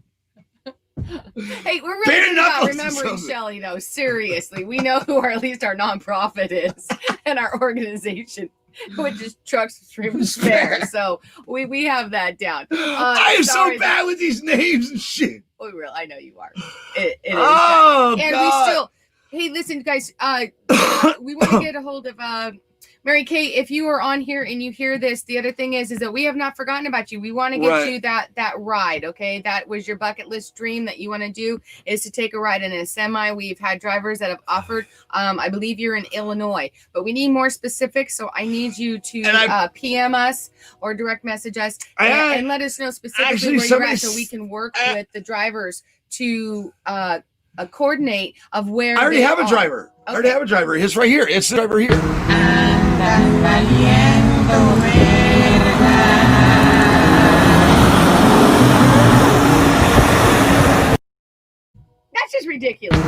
Speaker 4: Hey, we're really about remembering Shelly, though. Seriously. We know who at least our nonprofit is and our organization, which is Trucks Extreme Despair. So we have that down.
Speaker 3: I am so bad with these names and shit.
Speaker 4: Oh, real. I know you are. It is.
Speaker 3: Oh,
Speaker 4: and
Speaker 3: God.
Speaker 4: we still. Hey, listen, guys. We want to get a hold of. Mary Kay, if you are on here and you hear this, the other thing is that we have not forgotten about you. We want to get you that ride. Okay, that was your bucket list dream that you want to do, is to take a ride in a semi. We've had drivers that have offered. I believe you're in Illinois, but we need more specifics. So I need you to PM us or direct message us and let us know specifically where you're at, so we can work with the drivers to coordinate of where.
Speaker 3: I already have a driver. Okay. I already have a driver. It's right here. It's the driver here.
Speaker 4: That's just ridiculous.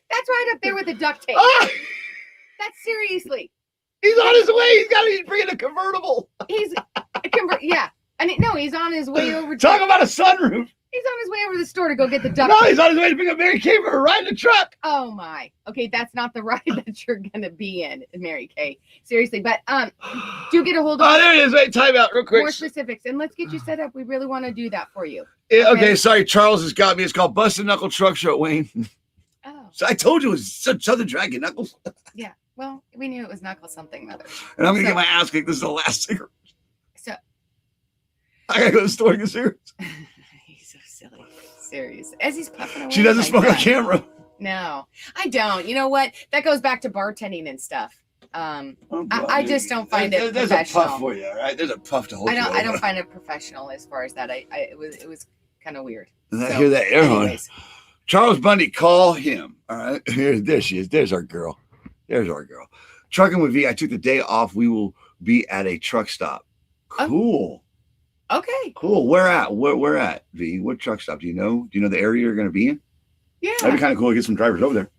Speaker 4: That's right up there with the duct tape. That's seriously.
Speaker 3: He's on his way. He's bringing a convertible.
Speaker 4: He's yeah. He's on his way over.
Speaker 3: Talk about a sunroof.
Speaker 4: He's on his way over to the store to go get the duct.
Speaker 3: No, he's on his way to pick up Mary Kay for a ride in the truck.
Speaker 4: Oh my. Okay, that's not the ride that you're gonna be in, Mary Kay. Seriously, but do get a hold of.
Speaker 3: Oh, there it is. Wait, time out real quick.
Speaker 4: More specifics, and let's get you set up. We really want to do that for you.
Speaker 3: Okay, sorry, Charles has got me. It's called Busted Knuckle Truck Show, Wayne.
Speaker 4: Oh.
Speaker 3: So I told you it was Southern Dragon Knuckles.
Speaker 4: Yeah. Well, we knew it was Knuckles something other.
Speaker 3: And I'm gonna get my ass kicked. This is the last cigarette.
Speaker 4: So
Speaker 3: I gotta go to the store and get cigarettes.
Speaker 4: He's so silly. Serious. As he's puffing away.
Speaker 3: She doesn't smoke on camera.
Speaker 4: No, I don't. You know what? That goes back to bartending and stuff. I just don't find it
Speaker 3: there's
Speaker 4: professional.
Speaker 3: a puff for you, all right? There's a puff to hold you over.
Speaker 4: I don't find it professional as far as that. It was kind of weird.
Speaker 3: And I hear that air horn. Charles Bundy, call him. All right. There she is. There's our girl. There's our girl. Trucking with V. I took the day off. We will be at a truck stop. Cool.
Speaker 4: Okay.
Speaker 3: Cool. Where at? Where at, V? What truck stop? Do you know? Do you know the area you're going to be in?
Speaker 4: Yeah.
Speaker 3: That'd be kind of cool to get some drivers over there.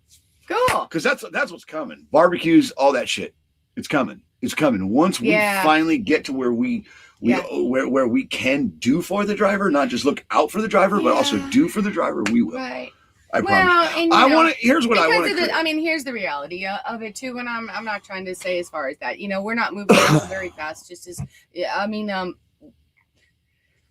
Speaker 4: Cool.
Speaker 3: Because that's what's coming. Barbecues, all that shit. It's coming. It's coming. Once we finally get to where we where we can do for the driver, not just look out for the driver, but also do for the driver, we will.
Speaker 4: Right.
Speaker 3: I promise. Here's what I want to.
Speaker 4: Here's the reality of it too, and I'm not trying to say as far as that. We're not moving very fast. Just as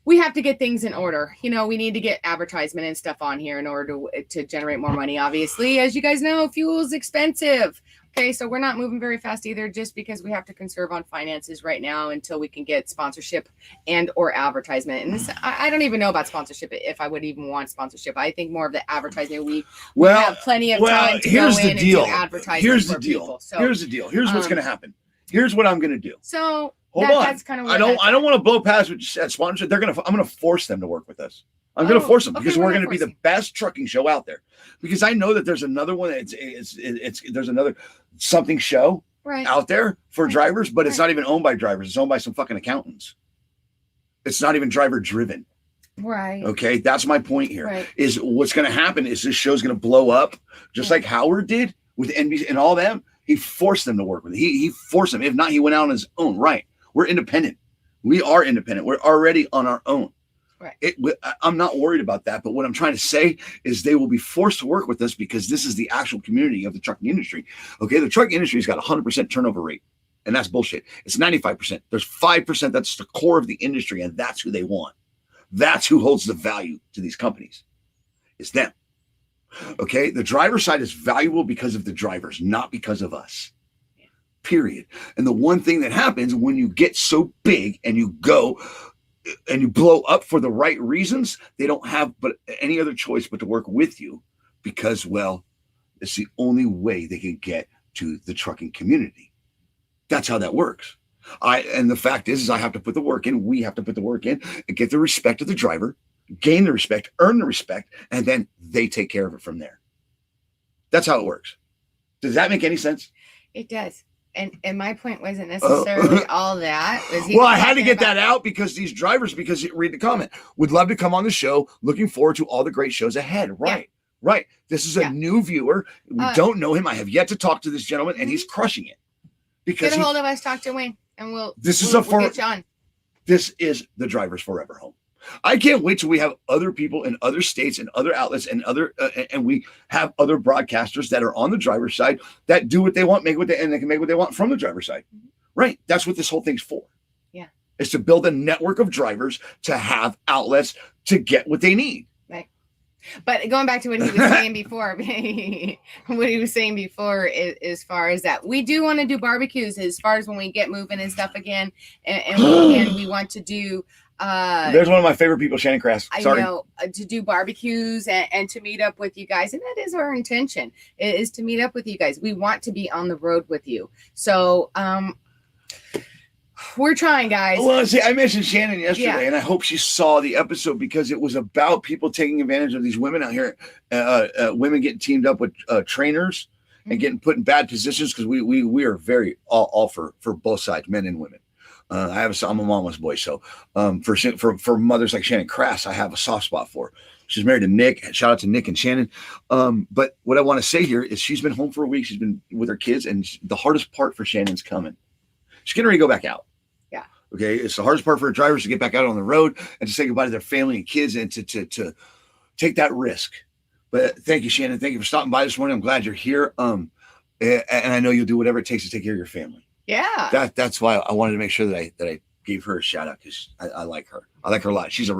Speaker 4: we have to get things in order. We need to get advertisement and stuff on here in order to generate more money. Obviously, as you guys know, fuel is expensive. Okay, so we're not moving very fast either, just because we have to conserve on finances right now until we can get sponsorship and or advertisement. And this, I don't even know about sponsorship, if I would even want sponsorship. I think more of the advertising. We have plenty of time to go in and do advertising.
Speaker 3: Here's the deal. Here's the deal. Here's what's going to happen. Here's what I'm going to do.
Speaker 4: So
Speaker 3: hold on. That's kind of I don't want to blow past what you said. Sponsorship. I'm going to force them to work with us. I'm going to force them because we're going to be the best trucking show out there. Because I know that there's another one. There's another something show out there for drivers, but it's not even owned by drivers. It's owned by some fucking accountants. It's not even driver driven.
Speaker 4: Right.
Speaker 3: Okay. That's my point here. Is what's going to happen is this show's going to blow up just like Howard did with NBC and all them. He forced them to work with it. He forced them. If not, he went out on his own. Right. We're independent. We are independent. We're already on our own.
Speaker 4: Right.
Speaker 3: I'm not worried about that, but what I'm trying to say is they will be forced to work with us because this is the actual community of the trucking industry. Okay, the trucking industry's got 100% turnover rate, and that's bullshit. It's 95%. There's 5% that's the core of the industry, and that's who they want. That's who holds the value to these companies. It's them. Okay, the driver side is valuable because of the drivers, not because of us. Period. And the one thing that happens when you get so big and you go and you blow up for the right reasons, they don't have but any other choice but to work with you because, well, it's the only way they can get to the trucking community. That's how that works. And the fact is I have to put the work in. We have to put the work in and get the respect of the driver, gain the respect, earn the respect, and then they take care of it from there. That's how it works. Does that make any sense?
Speaker 4: It does. And my point wasn't necessarily all that.
Speaker 3: Well, I had to get that out because these drivers, because read the comment, would love to come on the show. Looking forward to all the great shows ahead. Right. Yeah. Right. This is a new viewer. We don't know him. I have yet to talk to this gentleman, and he's crushing it. Because
Speaker 4: get a hold of us, talk to Wayne, and we'll get you on.
Speaker 3: This is the Drivers Forever home. I can't wait till we have other people in other states and other outlets and and we have other broadcasters that are on the driver's side that do what they want, and they can make what they want from the driver's side. Right. That's what this whole thing's for.
Speaker 4: Yeah.
Speaker 3: is to build a network of drivers to have outlets to get what they need.
Speaker 4: Right. But going back to what he was saying before, as far as that, we do want to do barbecues as far as when we get moving and stuff again, and we want to do.
Speaker 3: There's one of my favorite people, Shannon Crass. Sorry.
Speaker 4: I know, to do barbecues and to meet up with you guys, and that is our intention, is to meet up with you guys. We want to be on the road with you, so we're trying, guys.
Speaker 3: Well, see, I mentioned Shannon yesterday, and I hope she saw the episode because it was about people taking advantage of these women out here, women getting teamed up with trainers and getting put in bad positions, because we are very all for both sides, men and women. I'm a mama's boy, so for mothers like Shannon Crass, I have a soft spot for. She's married to Nick. Shout out to Nick and Shannon. But what I want to say here is she's been home for a week. She's been with her kids, and the hardest part for Shannon's coming. She's getting ready to go back out.
Speaker 4: Yeah.
Speaker 3: Okay. It's the hardest part for drivers to get back out on the road and to say goodbye to their family and kids and to take that risk. But thank you, Shannon. Thank you for stopping by this morning. I'm glad you're here. And I know you'll do whatever it takes to take care of your family.
Speaker 4: Yeah.
Speaker 3: That's why I wanted to make sure that I gave her a shout out, because I like her. I like her a lot. She's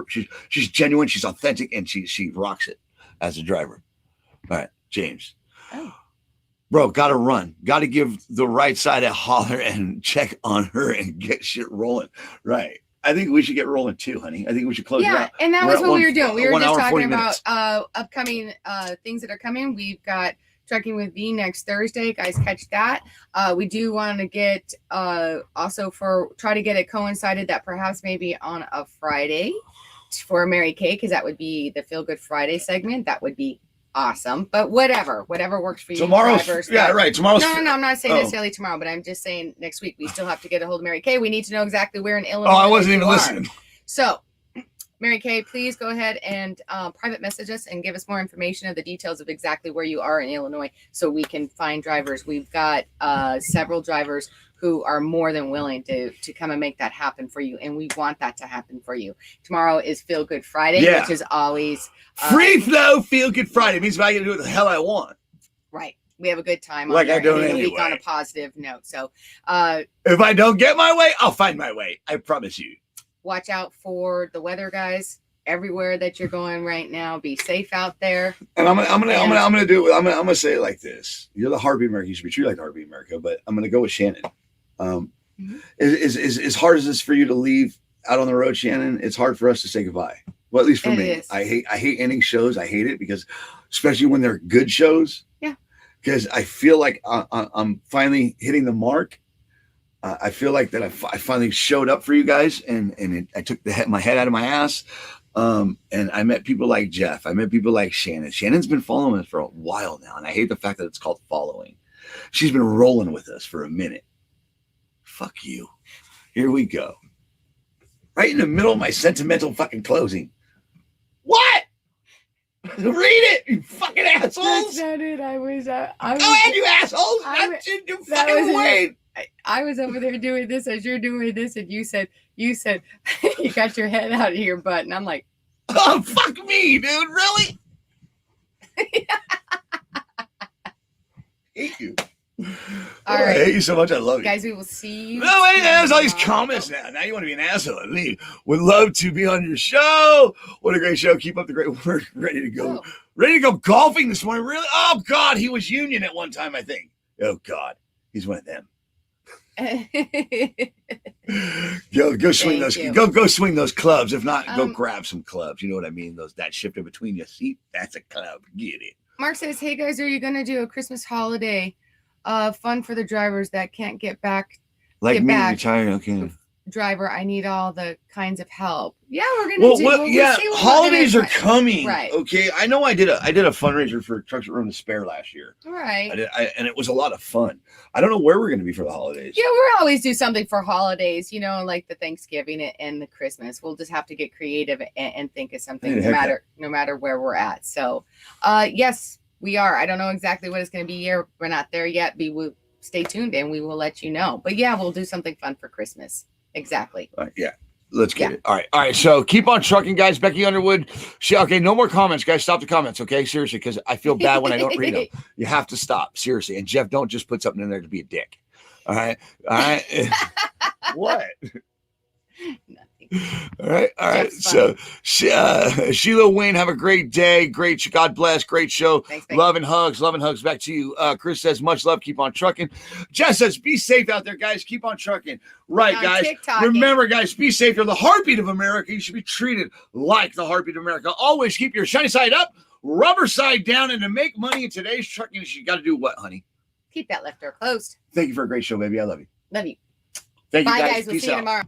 Speaker 3: genuine. She's authentic, and she rocks it as a driver. All right, James.
Speaker 4: Oh.
Speaker 3: Bro, got to run. Got to give the right side a holler and check on her and get shit rolling. Right. I think we should get rolling too, honey. I think we should close it out.
Speaker 4: Yeah, and that was what we were doing. We were just talking
Speaker 3: minutes.
Speaker 4: about upcoming things that are coming. We've got Trucking with V next Thursday. Guys, catch that. We do want to get also try to get it coincided that perhaps maybe on a Friday for Mary Kay, because that would be the Feel Good Friday segment. That would be awesome. But whatever works for you.
Speaker 3: Tomorrow's, right. Tomorrow's.
Speaker 4: No, I'm not saying necessarily tomorrow, but I'm just saying next week we still have to get a hold of Mary Kay. We need to know exactly where in Illinois.
Speaker 3: Oh, I wasn't even listening.
Speaker 4: So, Mary Kay, please go ahead and private message us and give us more information of the details of exactly where you are in Illinois, so we can find drivers. We've got several drivers who are more than willing to come and make that happen for you, and we want that to happen for you. Tomorrow is Feel Good Friday, which is always
Speaker 3: free flow. Feel Good Friday means I can do what the hell I want.
Speaker 4: Right. We have a good time.
Speaker 3: Like I do
Speaker 4: anyway.
Speaker 3: anyway.
Speaker 4: Week on a positive note. So,
Speaker 3: if I don't get my way, I'll find my way. I promise you.
Speaker 4: Watch out for the weather, guys. Everywhere that you're going right now, be safe out there.
Speaker 3: And I'm gonna say it like this: you're the heartbeat America. You should be treated like the heartbeat America. But I'm gonna go with Shannon. As hard as it's for you to leave out on the road, Shannon, it's hard for us to say goodbye. Well, at least for me. I hate ending shows. I hate it because, especially when they're good shows.
Speaker 4: Yeah.
Speaker 3: Because I feel like I'm finally hitting the mark. I feel like that I finally showed up for you guys, and I took my head out of my ass. And I met people like Jeff. I met people like Shannon. Shannon's been following us for a while now, and I hate the fact that it's called following. She's been rolling with us for a minute. Fuck you. Here we go. Right in the middle of my sentimental fucking closing. What? Read it, you fucking assholes.
Speaker 4: That's not it. I was
Speaker 3: go ahead, you assholes. You fucking wait.
Speaker 4: I was over there doing this as you're doing this, and you said you got your head out of your butt, and I'm like,
Speaker 3: oh, fuck me, dude. Really? Hate you.
Speaker 4: All right.
Speaker 3: I hate you so much. I love you.
Speaker 4: Guys, we will see you.
Speaker 3: No, wait, there's all these comments now. Now you want to be an asshole and leave. Would love to be on your show. What a great show. Keep up the great work. Ready to go.
Speaker 4: Oh.
Speaker 3: Ready to go golfing this morning. Really? Oh, God. He was Union at one time, I think. Oh, God. He's one of them. Go swing those. Go swing those clubs. If not, go grab some clubs. You know what I mean? That shifter between your seat. That's a club. Get it.
Speaker 4: Mark says, "Hey guys, are you gonna do a Christmas holiday fun for the drivers that can't get back?
Speaker 3: Like me, retired. Okay.
Speaker 4: Driver, I need all the kinds of help. Yeah, we're gonna do.
Speaker 3: We'll holidays are coming.
Speaker 4: Right.
Speaker 3: Okay. I know. I did a fundraiser for Trucks with Room to Spare last year.
Speaker 4: Right.
Speaker 3: And it was a lot of fun. I don't know where we're going to be for the holidays.
Speaker 4: Yeah, we'll always do something for holidays. You know, like the Thanksgiving and the Christmas. We'll just have to get creative and think of something, no matter where we're at. So, yes, we are. I don't know exactly what it's going to be here. We're not there yet. But stay tuned and we will let you know. But yeah, we'll do something fun for Christmas. Exactly.
Speaker 3: Yeah. Let's get it. All right. So keep on trucking, guys. Becky Underwood. Okay. No more comments, guys. Stop the comments. Okay. Seriously. Because I feel bad when I don't read them. You have to stop. Seriously. And Jeff, don't just put something in there to be a dick. All right. What? All right.
Speaker 4: Jeff's
Speaker 3: So, Sheila Wayne, have a great day. Great. God bless. Great show.
Speaker 4: Thanks, babe.
Speaker 3: Love and hugs. Back to you. Chris says, much love. Keep on trucking. Jess says, be safe out there, guys. Keep on trucking. Right,
Speaker 4: On
Speaker 3: guys.
Speaker 4: TikTok,
Speaker 3: Remember, guys, be safe. You're the heartbeat of America. You should be treated like the heartbeat of America. Always keep your shiny side up, rubber side down, and to make money in today's trucking, you got to do what, honey?
Speaker 4: Keep that left door closed.
Speaker 3: Thank you for a great show, baby. I love you.
Speaker 4: Love you.
Speaker 3: Thank you,
Speaker 4: Bye,
Speaker 3: guys.
Speaker 4: guys. We'll
Speaker 3: Peace
Speaker 4: see you
Speaker 3: out.
Speaker 4: tomorrow.